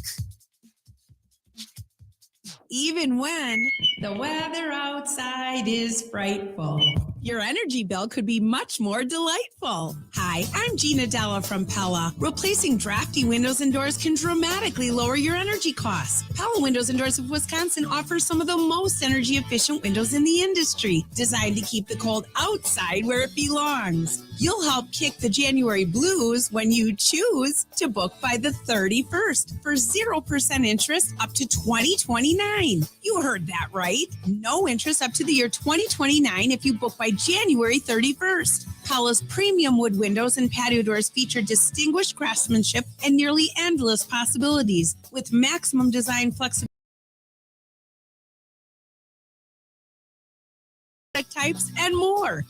Even when the weather outside is frightful, your energy bill could be much more delightful. Hi, I'm Gina Della from Pella. Replacing drafty windows and doors can dramatically lower your energy costs. Pella Windows and Doors of Wisconsin offers some of the most energy efficient windows in the industry, designed to keep the cold outside where it belongs. You'll help kick the January blues when you choose to book by the 31st for 0% interest up to 2029. You heard that right. No interest up to the year 2029 if you book by January 31st. Pella's premium wood windows and patio doors feature distinguished craftsmanship and nearly endless possibilities with maximum design flexibility. Types and more.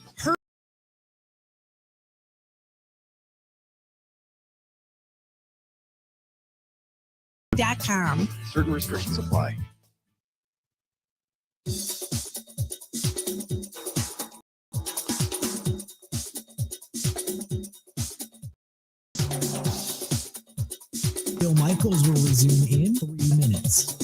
.com. Certain restrictions apply. Bill Michaels will resume in 3 minutes.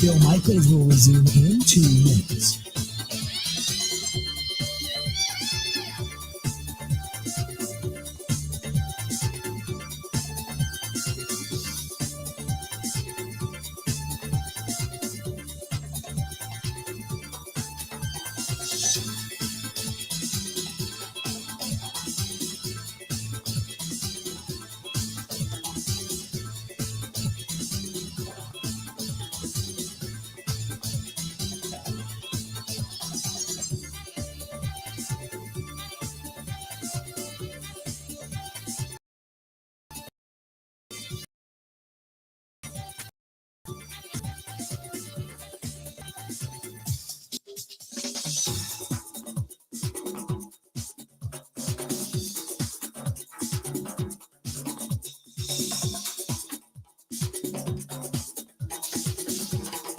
Bill Michaels will resume in 2 minutes.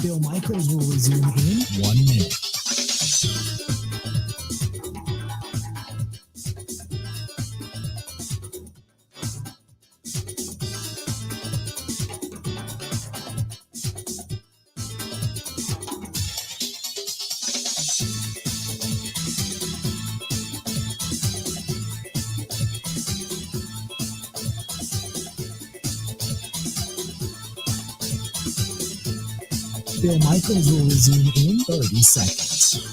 Bill Michaels will resume in 1 minute. Bill Michaels will resume in 30 seconds.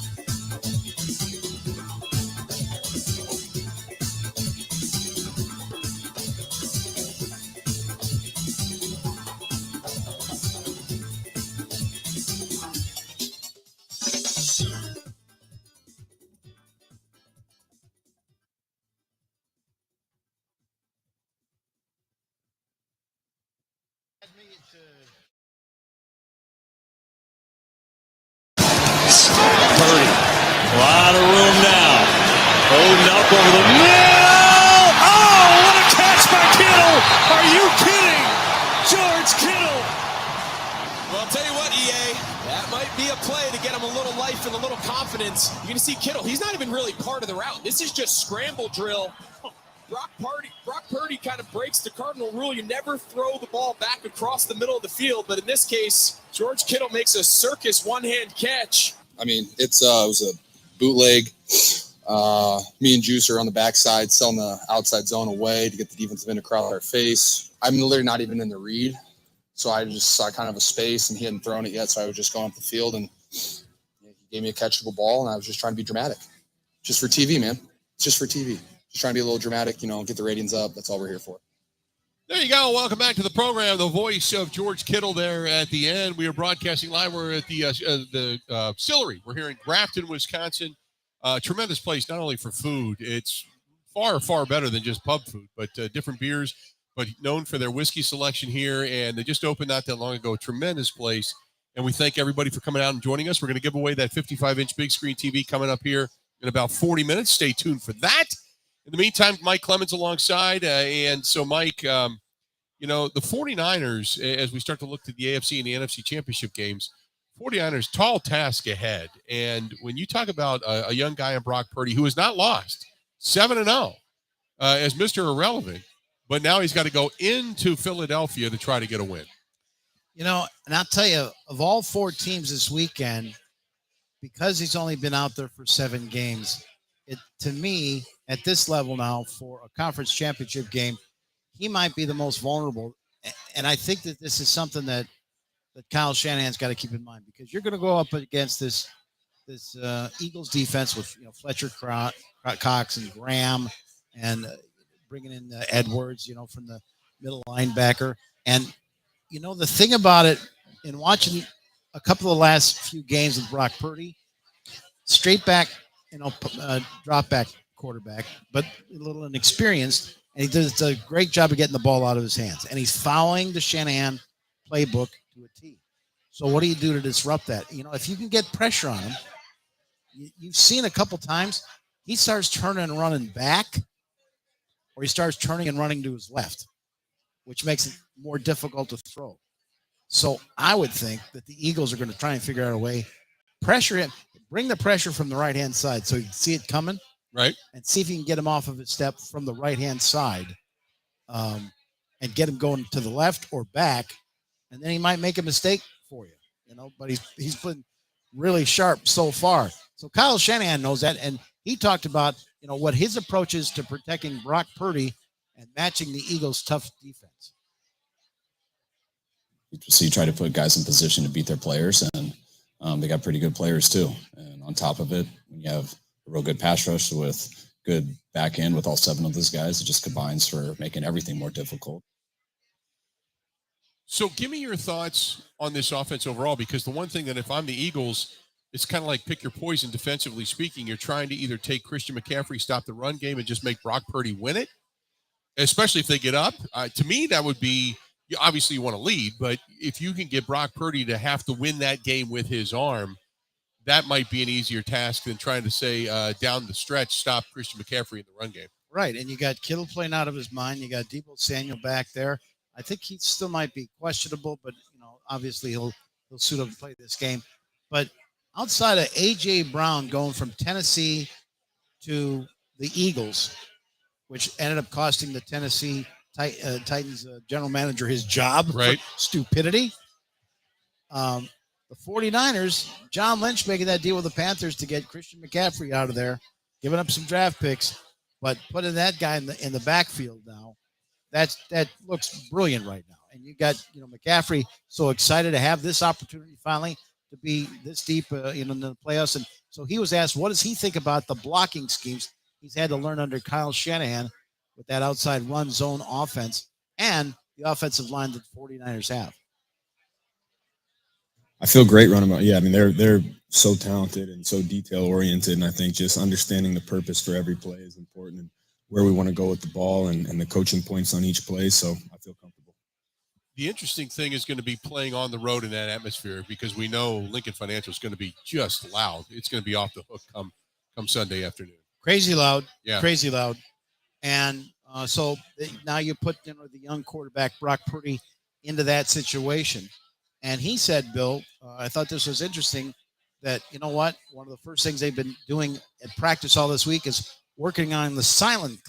Purdy, a lot of room now. Bowden up over the middle. Oh, what a catch by Kittle! Are you kidding? George Kittle. Well, I'll tell you what, EA, that might be a play to get him a little life and a little confidence. You're going to see Kittle. He's not even really part of the route. This is just scramble drill. Brock Purdy kind of breaks the cardinal rule. You never throw the ball back across the middle of the field. But in this case, George Kittle makes a circus one-hand catch. I mean, it was a bootleg. Me and Juice are on the backside, selling the outside zone away to get the defensive end across our face. I'm literally not even in the read. So I just saw kind of a space, and he hadn't thrown it yet. So I was just going up the field, and he gave me a catchable ball, and I was just trying to be dramatic. Just for TV, man. It's just for TV. Just trying to be a little dramatic, get the ratings up. That's all we're here for. There you go. Welcome back to the program. The voice of George Kittle there at the end. We are broadcasting live. We're at the Stillery. We're here in Grafton, Wisconsin. Tremendous place, not only for food. It's far, far better than just pub food, but different beers, but known for their whiskey selection here. And they just opened not that long ago. Tremendous place. And we thank everybody for coming out and joining us. We're going to give away that 55-inch big screen TV coming up here in about 40 minutes. Stay tuned for that. In the meantime, Mike Clemens alongside. And so, Mike, the 49ers, as we start to look to the AFC and the NFC Championship games, 49ers, tall task ahead. And when you talk about a young guy in Brock Purdy who has not lost, 7-0 as Mr. Irrelevant, but now he's got to go into Philadelphia to try to get a win. And I'll tell you, of all four teams this weekend, because he's only been out there for 7 games, to me, at this level now for a conference championship game, he might be the most vulnerable. And I think that this is something that Kyle Shanahan's got to keep in mind, because you're going to go up against this Eagles defense with Fletcher Cox and Graham and bringing in Edwards, from the middle linebacker. And, the thing about it, in watching a couple of the last few games with Brock Purdy, straight back, drop back quarterback, but a little inexperienced, and he does a great job of getting the ball out of his hands. And he's following the Shanahan playbook to a T. So what do you do to disrupt that? If you can get pressure on him, you've seen a couple times, he starts turning and running back, or he starts turning and running to his left, which makes it more difficult to throw. So I would think that the Eagles are going to try and figure out a way, pressure him, bring the pressure from the right-hand side so you can see it coming. Right. And see if you can get him off of his step from the right-hand side and get him going to the left or back. And then he might make a mistake for you, but he's been really sharp so far. So Kyle Shanahan knows that. And he talked about, what his approach is to protecting Brock Purdy and matching the Eagles' tough defense. So you try to put guys in position to beat their players, and they got pretty good players too. And on top of it, when you have a real good pass rush with good back end with all 7 of those guys, it just combines for making everything more difficult. So give me your thoughts on this offense overall, because the one thing that if I'm the Eagles, it's kind of like pick your poison defensively speaking. You're trying to either take Christian McCaffrey, stop the run game, and just make Brock Purdy win it, especially if they get up. To me, that would be, obviously you want to lead, but if you can get Brock Purdy to have to win that game with his arm, that might be an easier task than trying to say down the stretch, stop Christian McCaffrey in the run game. Right, and you got Kittle playing out of his mind. You got Deebo Samuel back there. I think he still might be questionable, but obviously he'll he'll suit up and play this game. But outside of A.J. Brown going from Tennessee to the Eagles, which ended up costing the Tennessee Titans general manager his job for stupidity. The 49ers, John Lynch making that deal with the Panthers to get Christian McCaffrey out of there, giving up some draft picks, but putting that guy in the backfield now, that looks brilliant right now. And you got McCaffrey so excited to have this opportunity finally to be this deep in the playoffs. And so he was asked, what does he think about the blocking schemes he's had to learn under Kyle Shanahan with that outside run zone offense and the offensive line that the 49ers have? I feel great running about. Yeah, I mean they're so talented and so detail oriented, and I think just understanding the purpose for every play is important, and where we want to go with the ball and the coaching points on each play. So I feel comfortable. The interesting thing is going to be playing on the road in that atmosphere, because we know Lincoln Financial is going to be just loud. It's going to be off the hook come Sunday afternoon. Crazy loud. Yeah. Crazy loud. And so now you put the young quarterback Brock Purdy into that situation. And he said, Bill, I thought this was interesting that, you know what, one of the first things they've been doing at practice all this week is working on the silent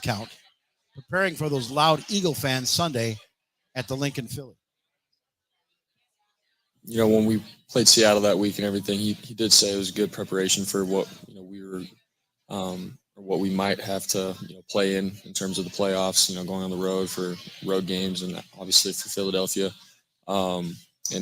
count, preparing for those loud Eagle fans Sunday at the Lincoln Philly. When we played Seattle that week and everything, he did say it was good preparation for what we were or what we might have to play in terms of the playoffs. Going on the road for road games and obviously for Philadelphia. And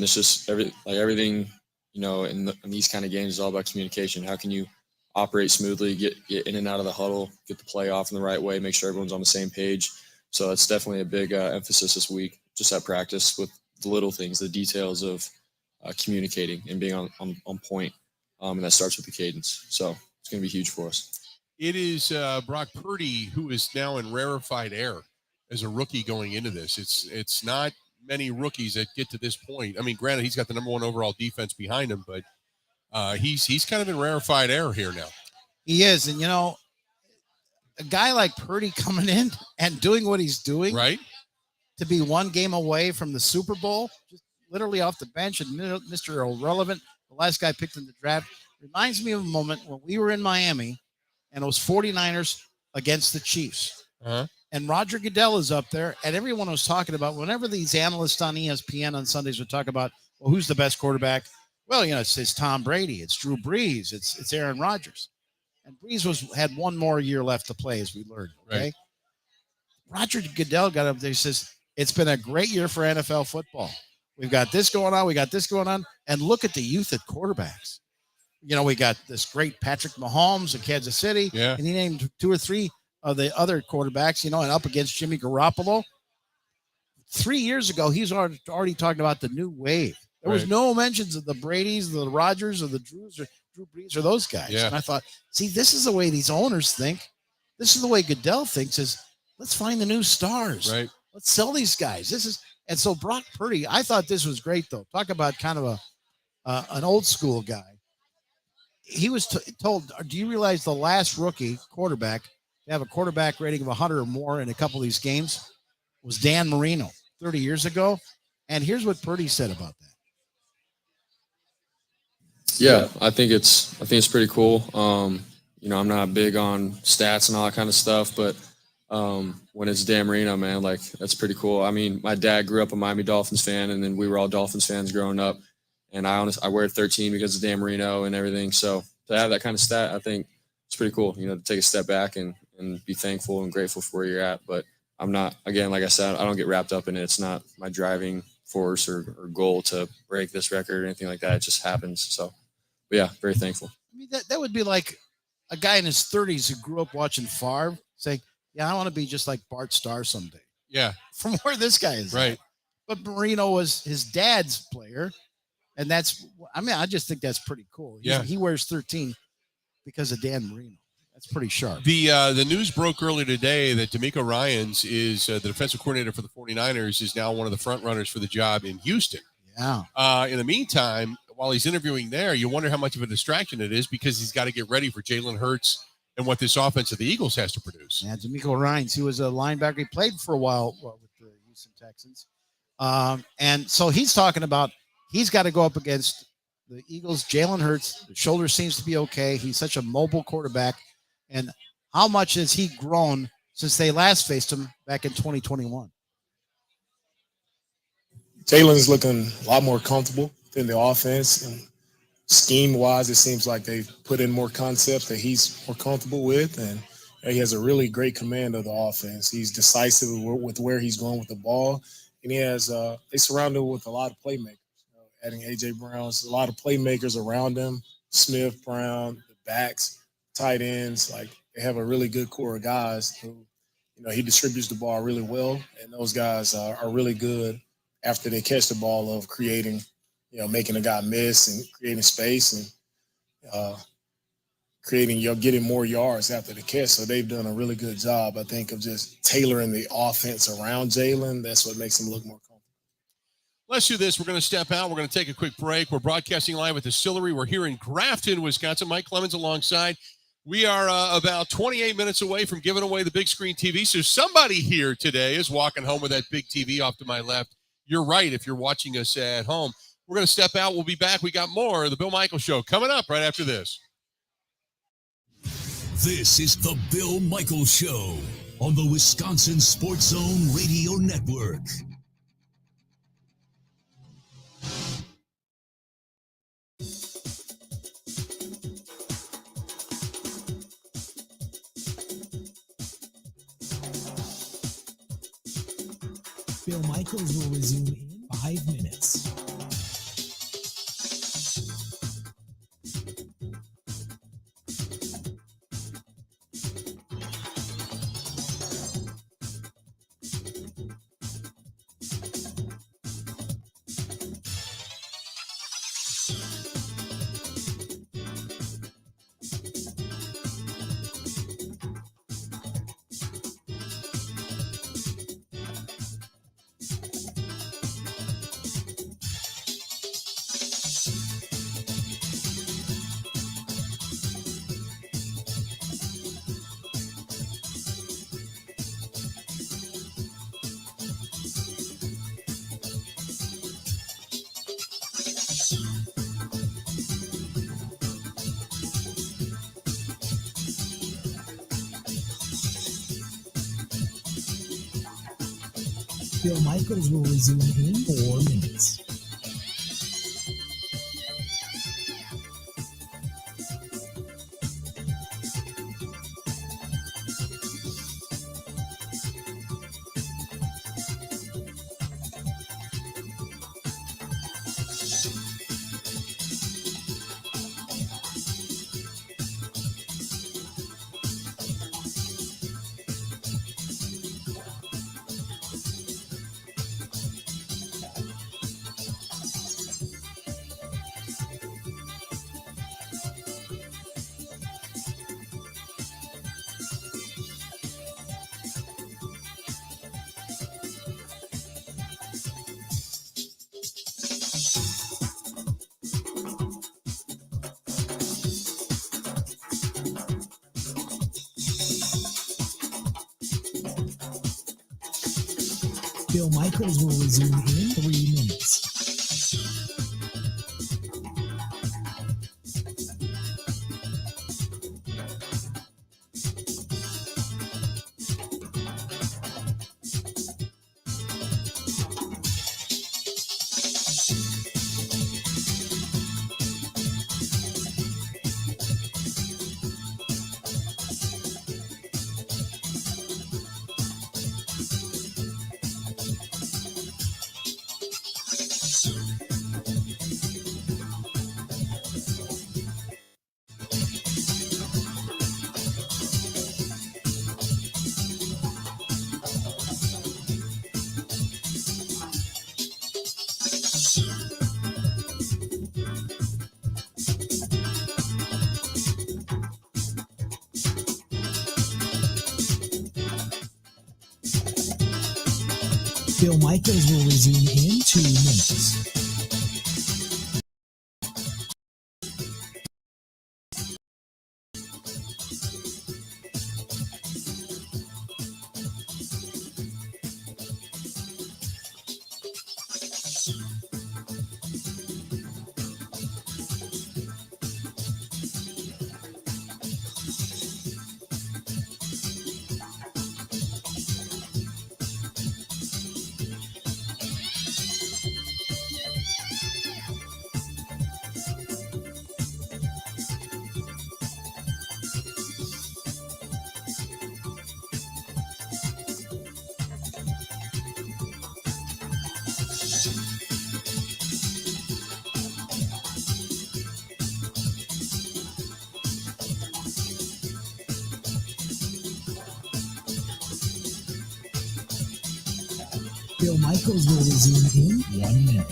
it's just everything, in these kind of games is all about communication. How can you operate smoothly, get in and out of the huddle, get the play off in the right way, make sure everyone's on the same page. So that's definitely a big emphasis this week, just at practice with the little things, the details of communicating and being on point. And that starts with the cadence. So it's going to be huge for us. It is Brock Purdy, who is now in rarefied air as a rookie going into this. It's not many rookies that get to this point. I mean, granted, he's got the number one overall defense behind him, but he's kind of in rarefied air here now. He is. And, a guy like Purdy coming in and doing what he's doing, right, to be one game away from the Super Bowl, just literally off the bench and Mr. Irrelevant, the last guy picked in the draft, reminds me of a moment when we were in Miami and it was 49ers against the Chiefs. Uh-huh. And Roger Goodell is up there, and everyone was talking about, whenever these analysts on ESPN on Sundays would talk about, well, who's the best quarterback? Well, it's Tom Brady, it's Drew Brees, it's Aaron Rodgers. And Brees had one more year left to play, as we learned, okay? Right. Roger Goodell got up there and says, it's been a great year for NFL football. We've got this going on, and look at the youth at quarterbacks. We got this great Patrick Mahomes in Kansas City, and he named 2 or 3 of the other quarterbacks, and up against Jimmy Garoppolo. 3 years ago, he's already talking about the new wave. There was no mentions of the Bradys, the Rodgers, or the Drew Brees, or those guys. Yeah. And I thought, see, this is the way these owners think. This is the way Goodell thinks, is let's find the new stars. Right. Let's sell these guys. And so Brock Purdy, I thought this was great, though. Talk about kind of an old school guy. He was told, do you realize the last rookie quarterback to have a quarterback rating of 100 or more in a couple of these games was Dan Marino 30 years ago? And here's what Purdy said about that. Yeah, I think it's pretty cool. I'm not big on stats and all that kind of stuff, but when it's Dan Marino, man, that's pretty cool. I mean, my dad grew up a Miami Dolphins fan, and then we were all Dolphins fans growing up. And I wear 13 because of Dan Marino and everything. So to have that kind of stat, I think it's pretty cool, to take a step back and be thankful and grateful for where you're at. But I'm not, again, like I said, I don't get wrapped up in it. It's not my driving force or goal to break this record or anything like that. It just happens. So, but yeah, very thankful. I mean, that would be like a guy in his 30s who grew up watching Favre saying, yeah, I want to be just like Bart Starr someday. Yeah. From where this guy is. Right. At. But Marino was his dad's player. And I just think that's pretty cool. He wears 13 because of Dan Marino. That's pretty sharp. The news broke earlier today that DeMeco Ryans is the defensive coordinator for the 49ers, is now one of the front runners for the job in Houston. Yeah. In the meantime, while he's interviewing there, you wonder how much of a distraction it is, because he's got to get ready for Jalen Hurts and what this offense of the Eagles has to produce. Yeah, DeMeco Ryans, he was a linebacker. He played for a while with the Houston Texans. And so he's talking about he's got to go up against the Eagles. Jalen Hurts, the shoulder seems to be okay. He's such a mobile quarterback. And how much has he grown since they last faced him back in 2021? Jalen's looking a lot more comfortable in the offense. And scheme-wise, it seems like they've put in more concepts that he's more comfortable with. And he has a really great command of the offense. He's decisive with where he's going with the ball. And he has they surround him with a lot of playmakers. Adding A.J. Brown's a lot of playmakers around him. Smith, Brown, the backs, tight ends. Like, they have a really good core of guys who, he distributes the ball really well. And those guys are really good after they catch the ball of creating, making a guy miss and creating space and getting more yards after the catch. So they've done a really good job, I think, of just tailoring the offense around Jalen. That's what makes him look more comfortable. Let's do this. We're going to step out. We're going to take a quick break. We're broadcasting live at Distillery. We're here in Grafton, Wisconsin. Mike Clemens alongside. We are about 28 minutes away from giving away the big screen TV. So somebody here today is walking home with that big TV off to my left. You're right if you're watching us at home. We're going to step out. We'll be back. We got more of the Bill Michaels Show coming up right after this. This is the Bill Michaels Show on the Wisconsin Sports Zone Radio Network. Bill Michaels will resume in 5 minutes. Bill Michaels will resume in 4 minutes. Bill Michaels will resume in 3 minutes. Bill Michaels will resume in 2 minutes. Bill Michaels will resume in 1 minute.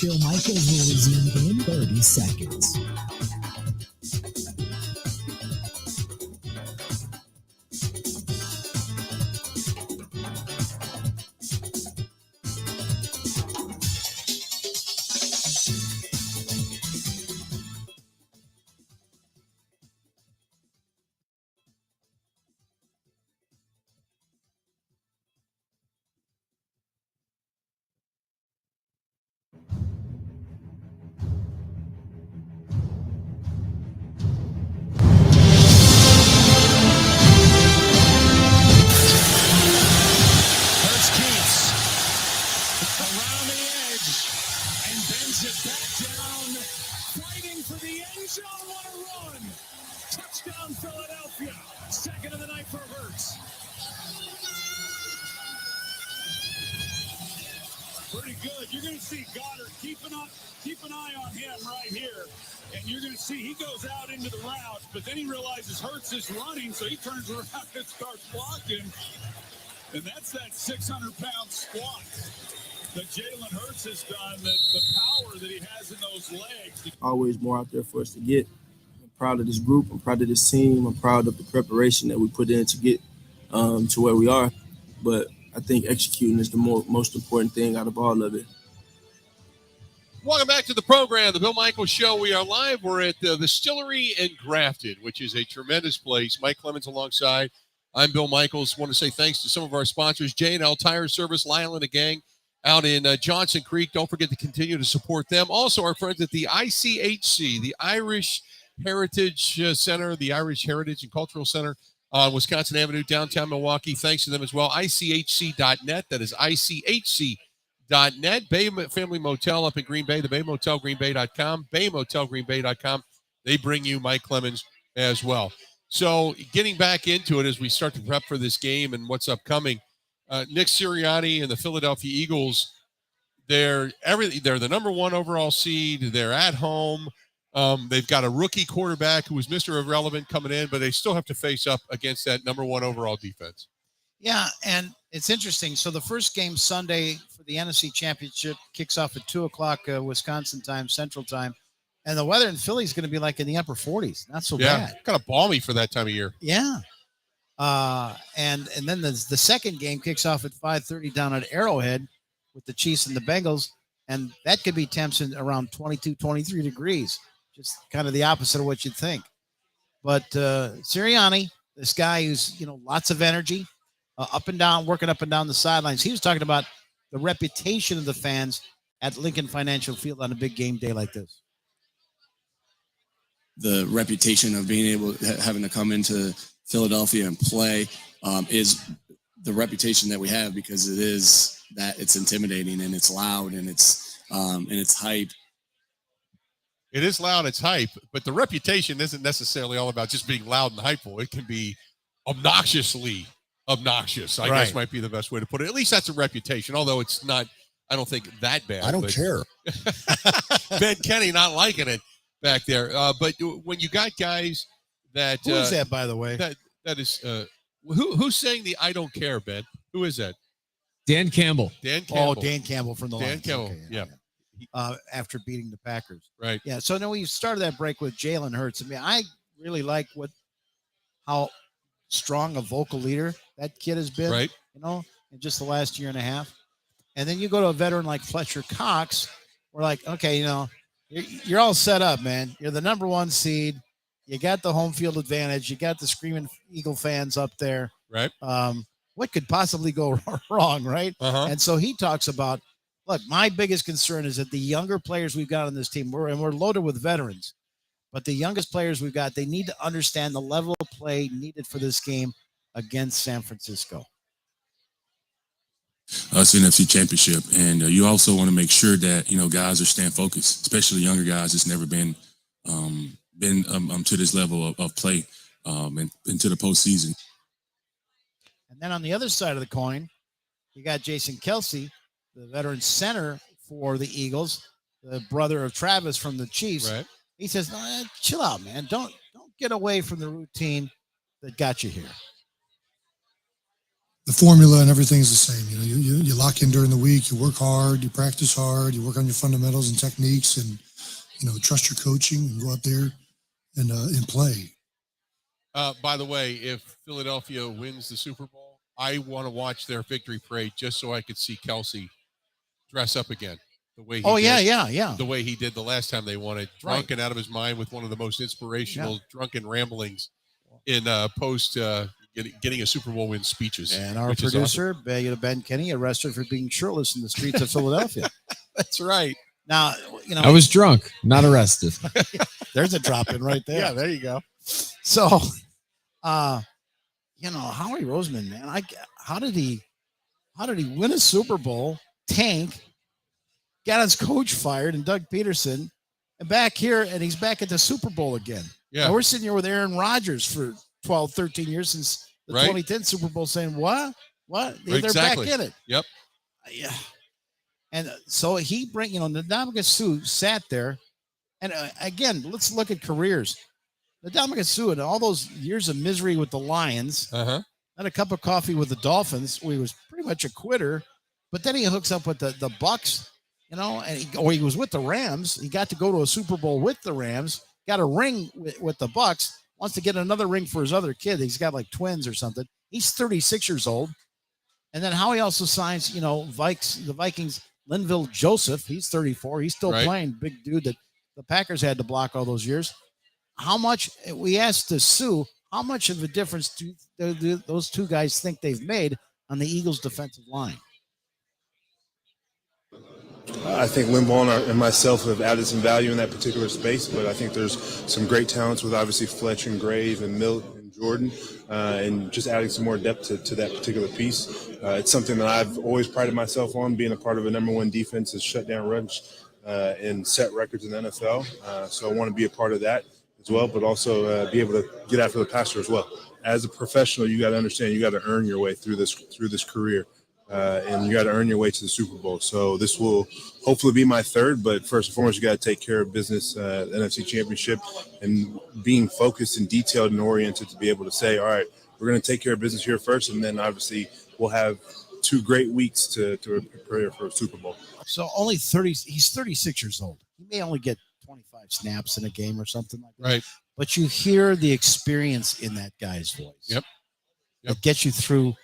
Bill Michaels will resume in 30 seconds. Touchdown, Philadelphia. Second of the night for Hurts. Pretty good. You're going to see Goddard keep an eye on him right here. And you're going to see he goes out into the route, but then he realizes Hurts is running, so he turns around and starts blocking. And that's that 600-pound squat that Jalen Hurts has done, the power that he has in those legs. Always more out there for us to get. I'm proud of this group. I'm proud of this team. I'm proud of the preparation that we put in to get to where we are. But I think executing is the most important thing out of all of it. Welcome back to the program, the Bill Michaels Show. We are live. We're at the Distillery in Grafton, which is a tremendous place. Mike Clemens alongside. I'm Bill Michaels. Want to say thanks to some of our sponsors, J&L Tire Service, Lyle and the gang out in Johnson Creek. Don't forget to continue to support them. Also, our friends at the ICHC, the Irish Heritage Center, the Irish Heritage and Cultural Center on Wisconsin Avenue, downtown Milwaukee. Thanks to them as well. ICHC.net. That is ICHC.net. Bay Family Motel up in Green Bay, the Bay Motel, greenbay.com, baymotelgreenbay.com. They bring you Mike Clemens as well. So getting back into it as we start to prep for this game and what's upcoming, Nick Sirianni and the Philadelphia Eagles, they're the number one overall seed. They're at home. They've got a rookie quarterback who was Mr. Irrelevant coming in, but they still have to face up against that number one overall defense. Yeah, and it's interesting. So the first game Sunday for the NFC Championship kicks off at 2 o'clock Wisconsin time, Central time. And the weather in Philly is going to be like in the upper 40s. Not so bad. Kind of balmy for that time of year. Yeah. And then the second game kicks off at 5:30 down at Arrowhead with the Chiefs and the Bengals. And that could be temps in around 22, 23 degrees. Just kind of the opposite of what you'd think. But Sirianni, this guy who's, lots of energy, up and down, working up and down the sidelines. He was talking about the reputation of the fans at Lincoln Financial Field on a big game day like this. The reputation of being able, having to come into Philadelphia and play is the reputation that we have, because it is that it's intimidating and it's loud and it's hype. It is loud, it's hype, but the reputation isn't necessarily all about just being loud and hypeful. It can be obnoxiously obnoxious, I guess might be the best way to put it. At least that's a reputation, although it's not, I don't think, that bad. I don't care. Ben Kenny not liking it back there. But when you got guys that... Who is that, by the way? That is... who's saying the I don't care, Ben? Who is that? Dan Campbell. Dan Campbell. Oh, Dan Campbell from the Dan Lions. Campbell, Okay, yeah. After beating the Packers. Right. Yeah, so now we started that break with Jalen Hurts. I mean, I really like how strong a vocal leader that kid has been, right? In just the last year and a half. And then you go to a veteran like Fletcher Cox, we're like, okay, you're all set up, man. You're the number one seed. You got the home field advantage. You got the screaming Eagle fans up there. Right. What could possibly go wrong, right? Uh-huh. And so he talks about, look, my biggest concern is that the younger players we've got on this team, we're loaded with veterans, but the youngest players we've got, they need to understand the level of play needed for this game against San Francisco. It's the NFC Championship, and you also want to make sure that guys are staying focused, especially younger guys that's never been to this level of play and into the postseason. And then on the other side of the coin, you got Jason Kelsey, the veteran center for the Eagles, the brother of Travis from the Chiefs. Right. He says, "No, chill out, man. Don't get away from the routine that got you here." The formula and everything's the same. You lock in during the week, you work hard, you practice hard, you work on your fundamentals and techniques, and trust your coaching and go out there and play. By the way, if Philadelphia wins the Super Bowl, I want to watch their victory parade just so I could see Kelsey dress up again the way he did. The way he did the last time they won it, drunk and out of his mind with one of the most inspirational drunken ramblings in post getting a Super Bowl win speeches. And our producer, Ben Kenny, arrested for being shirtless in the streets of Philadelphia. That's right. Now, I was drunk, not arrested. There's a drop in right there. Yeah, there you go. So, Howie Roseman, man, how did he win a Super Bowl, tank, got his coach fired and Doug Peterson, and back here, and he's back at the Super Bowl again. Yeah. Now we're sitting here with Aaron Rodgers for 12, 13 years since the 2010 Super Bowl saying, what? They're back in it. Yep. Yeah. And so he Ndamukong Suh sat there. And again, let's look at careers. Ndamukong Suh, in all those years of misery with the Lions, had a cup of coffee with the Dolphins, where he was pretty much a quitter. But then he hooks up with the Bucks, and he was with the Rams. He got to go to a Super Bowl with the Rams, got a ring with the Bucks, wants to get another ring for his other kid. He's got like twins or something. He's 36 years old. And then Howie also signs, the Vikings, Linville Joseph. He's 34. He's still playing, big dude that the Packers had to block all those years. How much, we asked Sue, how much of a difference do those two guys think they've made on the Eagles' defensive line? I think Limbaugh and myself have added some value in that particular space, but I think there's some great talents with obviously Fletcher and Grave and Milt and Jordan, and just adding some more depth to that particular piece. It's something that I've always prided myself on, being a part of a number one defense that's shut down runs and set records in the NFL. So I want to be a part of that as well, but also be able to get after the passer as well. As a professional, you got to understand you got to earn your way through this career. And you got to earn your way to the Super Bowl. So this will hopefully be my third, but first and foremost, you got to take care of business, the NFC Championship, and being focused and detailed and oriented to be able to say, all right, we're going to take care of business here first, and then obviously we'll have 2 great weeks to prepare for a Super Bowl. So only 30, he's 36 years old. He may only get 25 snaps in a game or something like that. Right. But you hear the experience in that guy's voice. Yep. That gets you through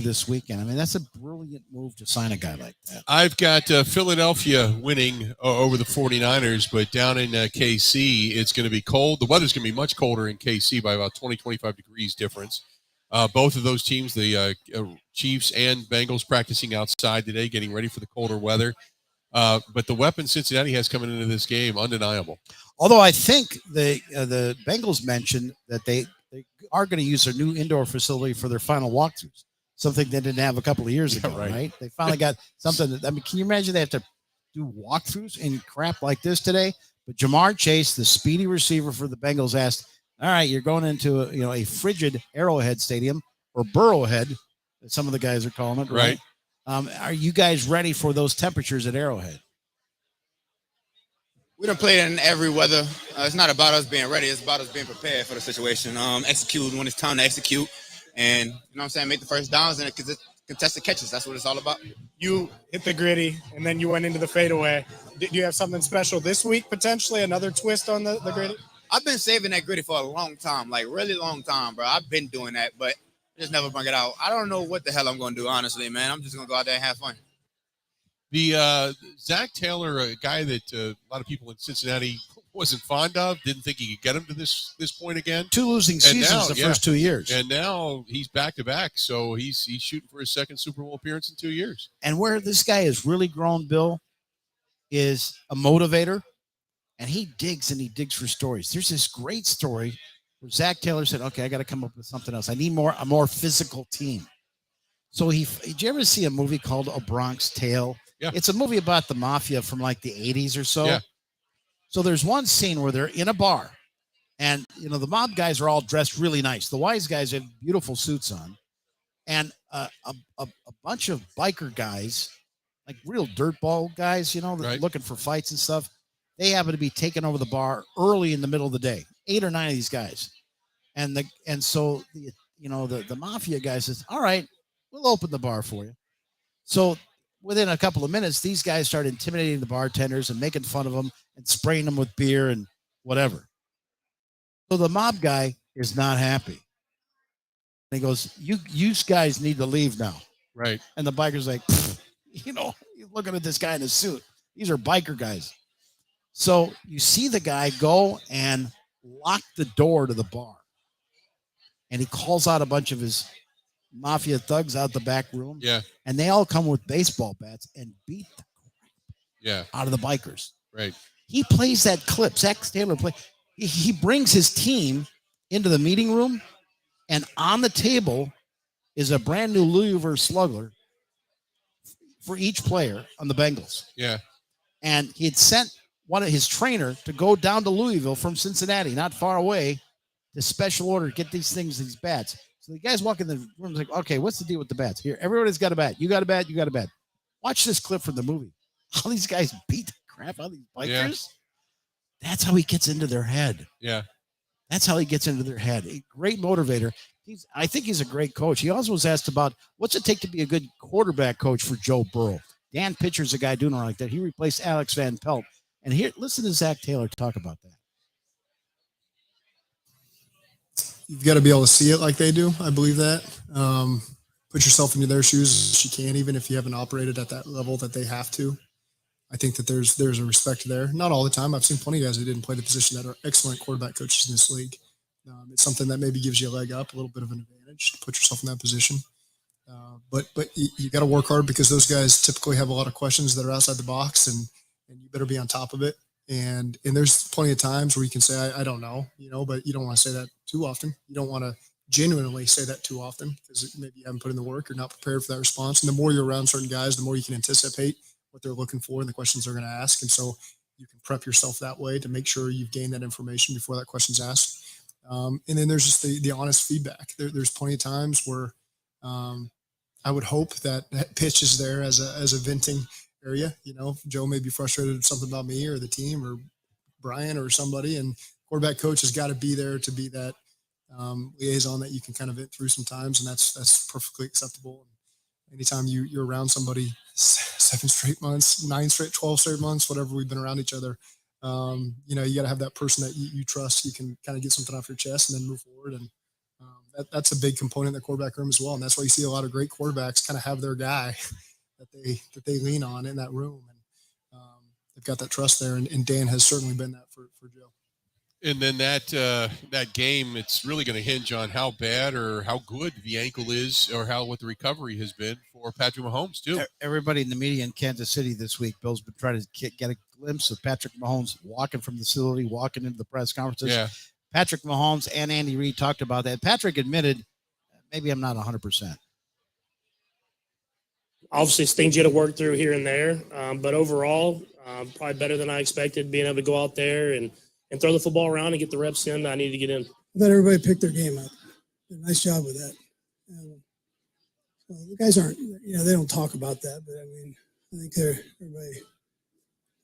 this weekend. I mean, that's a brilliant move to sign a guy like that. I've got Philadelphia winning over the 49ers, but down in KC, it's going to be cold. The weather's going to be much colder in KC by about 20, 25 degrees difference. Both of those teams, the Chiefs and Bengals, practicing outside today, getting ready for the colder weather. But the weapon Cincinnati has coming into this game, undeniable. Although I think the Bengals mentioned that they are going to use their new indoor facility for their final walkthroughs, something they didn't have a couple of years ago, right? They finally got something. I mean, can you imagine they have to do walkthroughs in crap like this today? But Jamar Chase, the speedy receiver for the Bengals, asked, all right, you're going into a frigid Arrowhead Stadium, or Burrowhead, as some of the guys are calling it, right? Are you guys ready for those temperatures at Arrowhead? We don't play in every weather. It's not about us being ready. It's about us being prepared for the situation. Execute when it's time to execute. And, you know what I'm saying, make the first downs and contested catches. That's what it's all about. You hit the gritty, and then you went into the fadeaway. Do you have something special this week, potentially? Another twist on the gritty? I've been saving that gritty for a long time, like really long time, bro. I've been doing that, but just never bring it out. I don't know what the hell I'm going to do, honestly, man. I'm just going to go out there and have fun. The Zach Taylor, a guy that a lot of people in Cincinnati wasn't fond of, didn't think he could get him to this point again. 2 losing seasons the first 2 years. And now he's back-to-back, so he's shooting for his second Super Bowl appearance in 2 years. And where this guy has really grown, Bill, is a motivator, and he digs for stories. There's this great story where Zach Taylor said, okay, I got to come up with something else. I need a more physical team. So did you ever see a movie called A Bronx Tale? Yeah. It's a movie about the mafia from like the 80s or so. Yeah. So there's one scene where they're in a bar and, the mob guys are all dressed really nice. The wise guys have beautiful suits on. And a bunch of biker guys, like real dirtball guys, Right. looking for fights and stuff. They happen to be taking over the bar early in the middle of the day. 8 or 9 of these guys. So the mafia guy says, all right, we'll open the bar for you. So within a couple of minutes, these guys start intimidating the bartenders and making fun of them and spraying them with beer and whatever. So the mob guy is not happy. And he goes, you guys need to leave now. Right. And the biker's like, he's looking at this guy in his suit. These are biker guys. So you see the guy go and lock the door to the bar. And he calls out a bunch of his mafia thugs out the back room. Yeah. And they all come with baseball bats and beat the Yeah. out of the bikers. Right. He plays that clip. Zach Taylor he brings his team into the meeting room, and on the table is a brand new Louisville Slugger for each player on the Bengals. Yeah. And he had sent one of his trainer to go down to Louisville from Cincinnati, not far away, to special order, get these bats. So the guys walk in the room like, okay, what's the deal with the bats? Here, everybody's got a bat. You got a bat, you got a bat. Watch this clip from the movie. All these guys beat the crap out of these bikers. Yeah. That's how he gets into their head. Yeah. That's how he gets into their head. A great motivator. I think he's a great coach. He also was asked about what's it take to be a good quarterback coach for Joe Burrow. Dan Pitcher's a guy doing it like that. He replaced Alex Van Pelt. And here, listen to Zach Taylor talk about that. You've got to be able to see it like they do. I believe that. Put yourself into their shoes as you can, even if you haven't operated at that level that they have to. I think that there's a respect there. Not all the time. I've seen plenty of guys that didn't play the position that are excellent quarterback coaches in this league. It's something that maybe gives you a leg up, a little bit of an advantage to put yourself in that position. But you got to work hard because those guys typically have a lot of questions that are outside the box, and you better be on top of it. And there's plenty of times where you can say, I don't know, but you don't want to say that too often. You don't want to genuinely say that too often because maybe you haven't put in the work or not prepared for that response. And the more you're around certain guys, the more you can anticipate what they're looking for and the questions they're going to ask. And so you can prep yourself that way to make sure you've gained that information before that question's asked. And then there's just the honest feedback. There's plenty of times where I would hope that pitch is there as a venting area. Joe may be frustrated with something about me or the team or Brian or somebody, and quarterback coach has got to be there to be that liaison that you can kind of vent through sometimes, and that's perfectly acceptable. Anytime you're around somebody 7 straight months, 9 straight, 12 straight months, whatever we've been around each other, you got to have that person that you trust. You can kind of get something off your chest and then move forward. And that's a big component in the quarterback room as well. And that's why you see a lot of great quarterbacks kind of have their guy that they lean on in that room. And they've got that trust there. And Dan has certainly been that for Joe. And then that game, it's really going to hinge on how bad or how good the ankle is, or what the recovery has been for Patrick Mahomes too. Everybody in the media in Kansas City this week, Bill's been trying to get a glimpse of Patrick Mahomes walking from the facility, walking into the press conferences. Yeah. Patrick Mahomes and Andy Reid talked about that. Patrick admitted, maybe I'm not 100%. Obviously, it's things you got to work through here and there. But overall, probably better than I expected, being able to go out there and throw the football around and get the reps in that I need to get in. Let everybody pick their game up. Did a nice job with that. The guys aren't, they don't talk about that, but I mean, I think everybody,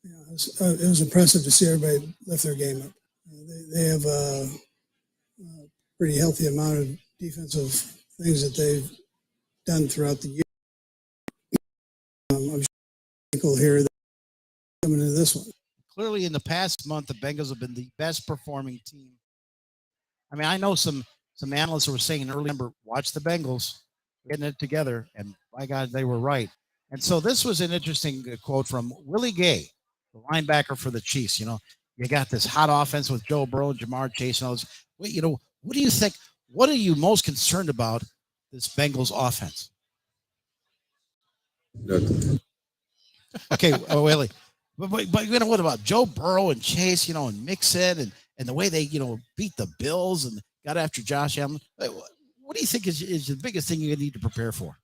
it was impressive to see everybody lift their game up. They have a pretty healthy amount of defensive things that they've done throughout the year. I'm sure here coming into this one. Clearly, in the past month, the Bengals have been the best performing team. I mean, I know some analysts were saying earlier, watch the Bengals getting it together, and by God, they were right. And so this was an interesting quote from Willie Gay, the linebacker for the Chiefs. You got this hot offense with Joe Burrow and Jamar Chase and all this. What do you think? What are you most concerned about this Bengals offense? Nothing. Okay, Willie. But what about Joe Burrow and Chase, and Mixon and the way they, beat the Bills and got after Josh Allen? What do you think is the biggest thing you need to prepare for?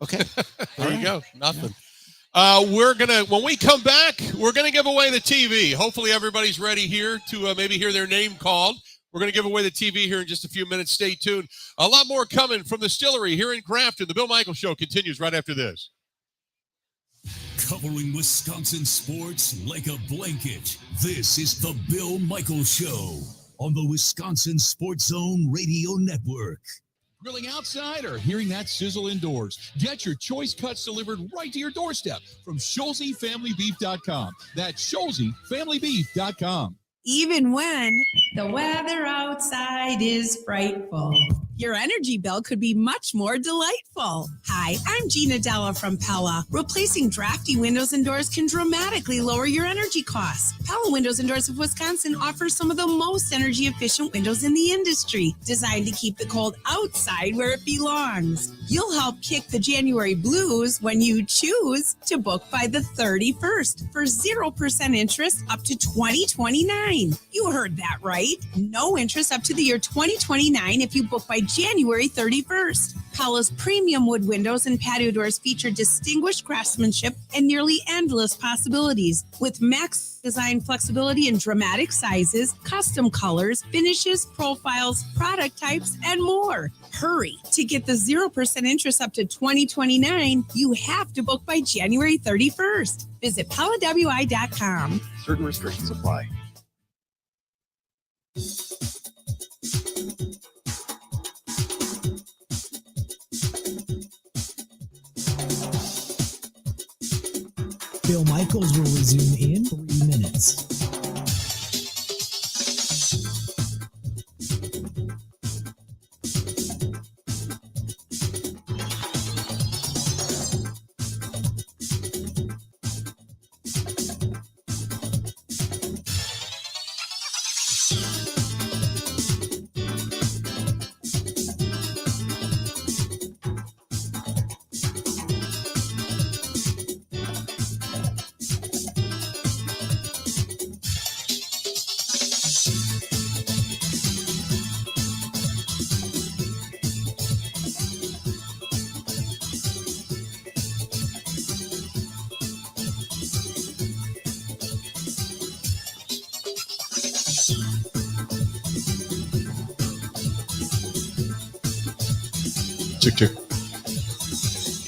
Okay. There you go. Nothing. When we come back, we're gonna give away the TV. Hopefully everybody's ready here to maybe hear their name called. We're gonna give away the TV here in just a few minutes. Stay tuned. A lot more coming from the Distillery here in Grafton. The Bill Michaels Show continues right after this. Covering Wisconsin sports like a blanket. This is the Bill Michaels Show on the Wisconsin Sports Zone Radio Network. Grilling outside or hearing that sizzle indoors? Get your choice cuts delivered right to your doorstep from ScholzieFamilyBeef.com. That's ScholzieFamilyBeef.com. Even when the weather outside is frightful, your energy bill could be much more delightful. Hi, I'm Gina Della from Pella. Replacing drafty windows and doors can dramatically lower your energy costs. Pella Windows and Doors of Wisconsin offers some of the most energy efficient windows in the industry, designed to keep the cold outside where it belongs. You'll help kick the January blues when you choose to book by the 31st for 0% interest up to 2029. You heard that right. No interest up to the year 2029 if you book by January 31st. Pella's premium wood windows and patio doors feature distinguished craftsmanship and nearly endless possibilities. With max design flexibility in dramatic sizes, custom colors, finishes, profiles, product types, and more. Hurry. To get the 0% interest up to 2029, you have to book by January 31st. Visit PellaWI.com. Certain restrictions apply. Bill Michaels will resume in 3 minutes.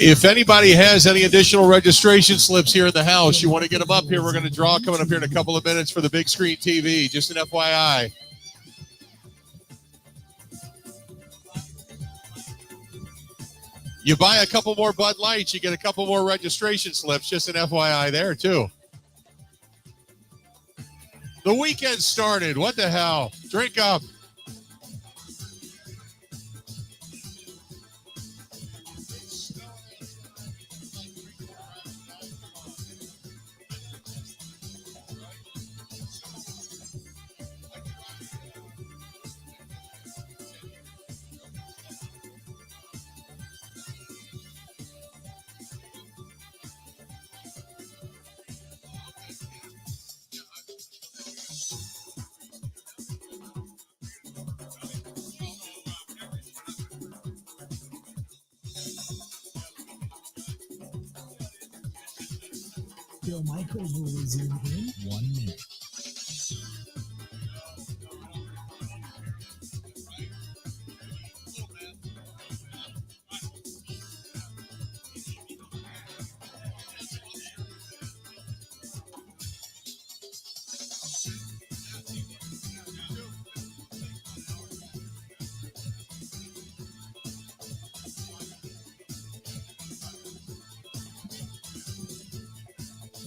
If anybody has any additional registration slips here in the house, you want to get them up here, we're going to draw coming up here in a couple of minutes for the big screen TV. Just an FYI. You buy a couple more Bud Lights, you get a couple more registration slips. Just an FYI there, too. The weekend started. What the hell? Drink up. Bill Michaels will resume in 1 minute.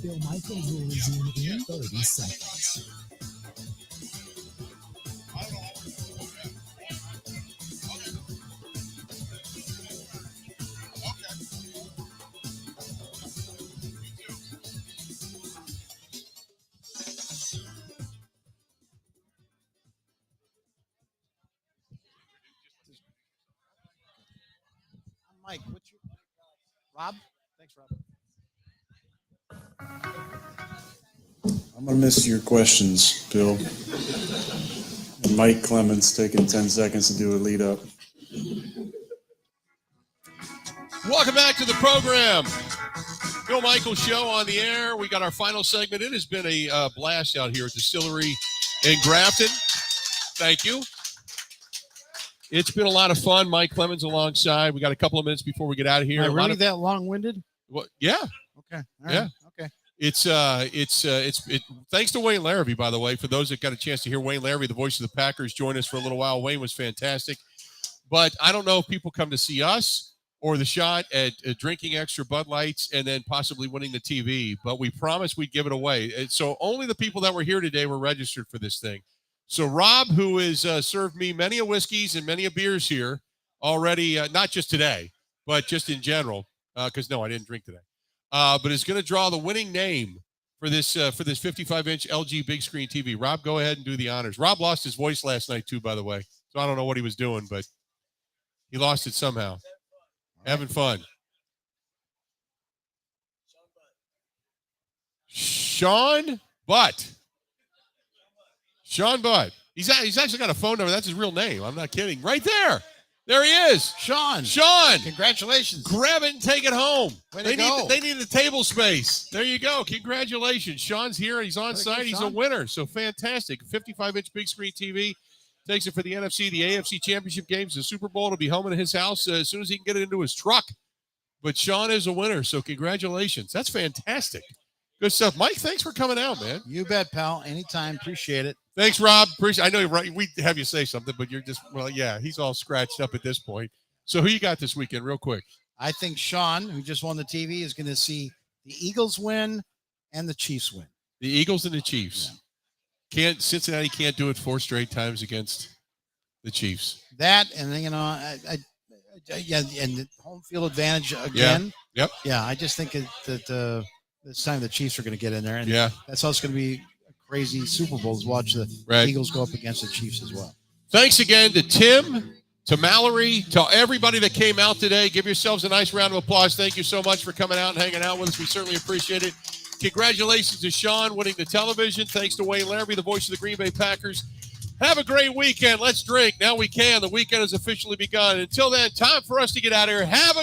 Bill Michaels will resume in 30 seconds. Mike, what's your Rob? Thanks, Rob. I'm going to miss your questions, Bill. And Mike Clemens taking 10 seconds to do a lead up. Welcome back to the program. Bill Michaels Show on the air. We got our final segment. It has been a blast out here at Distillery in Grafton. Thank you. It's been a lot of fun. Mike Clemens alongside. We got a couple of minutes before we get out of here. Am I really that long-winded? Well, yeah. Okay. All right. Yeah. Okay. It's thanks to Wayne Laravey, by the way. For those that got a chance to hear Wayne Laravey, the voice of the Packers, join us for a little while. Wayne was fantastic. But I don't know if people come to see us or the shot at drinking extra Bud Lights and then possibly winning the TV. But we promised we'd give it away. And so only the people that were here today were registered for this thing. So Rob, who has served me many a whiskeys and many a beers here already, not just today, but just in general, because no, I didn't drink today, but is going to draw the winning name for this 55-inch LG big screen TV. Rob, go ahead and do the honors. Rob lost his voice last night too, by the way. So I don't know what he was doing, but he lost it somehow. Having fun. Sean Butt. Sean Butt. He's actually got a phone number. That's his real name. I'm not kidding. Right there. There he is. Sean. Congratulations. Grab it and take it home. They need the table space. There you go. Congratulations. Sean's here. He's on site. He's a winner. So fantastic. 55-inch big screen TV. Takes it for the NFC, the AFC Championship games, the Super Bowl. It'll be home in his house as soon as he can get it into his truck. But Sean is a winner, so congratulations. That's fantastic. Good stuff. Mike, thanks for coming out, man. You bet, pal. Anytime. Appreciate it. Thanks, Rob. I know we have you say something, but you're just, well, yeah, he's all scratched up at this point. So who you got this weekend, real quick? I think Sean, who just won the TV, is going to see the Eagles win and the Chiefs win. The Eagles and the Chiefs. Yeah. Cincinnati can't do it 4 straight times against the Chiefs. That, and then, and the home field advantage again. Yeah. Yep. Yeah, I just think that this time the Chiefs are going to get in there, and that's how it's going to be a crazy Super Bowl, is watch the Eagles go up against the Chiefs as well. Thanks again to Tim, to Mallory, to everybody that came out today. Give yourselves a nice round of applause. Thank you so much for coming out and hanging out with us. We certainly appreciate it. Congratulations to Sean winning the television. Thanks to Wayne Laravey, the voice of the Green Bay Packers. Have a great weekend. Let's drink. Now we can. The weekend has officially begun. Until then, time for us to get out of here. Have a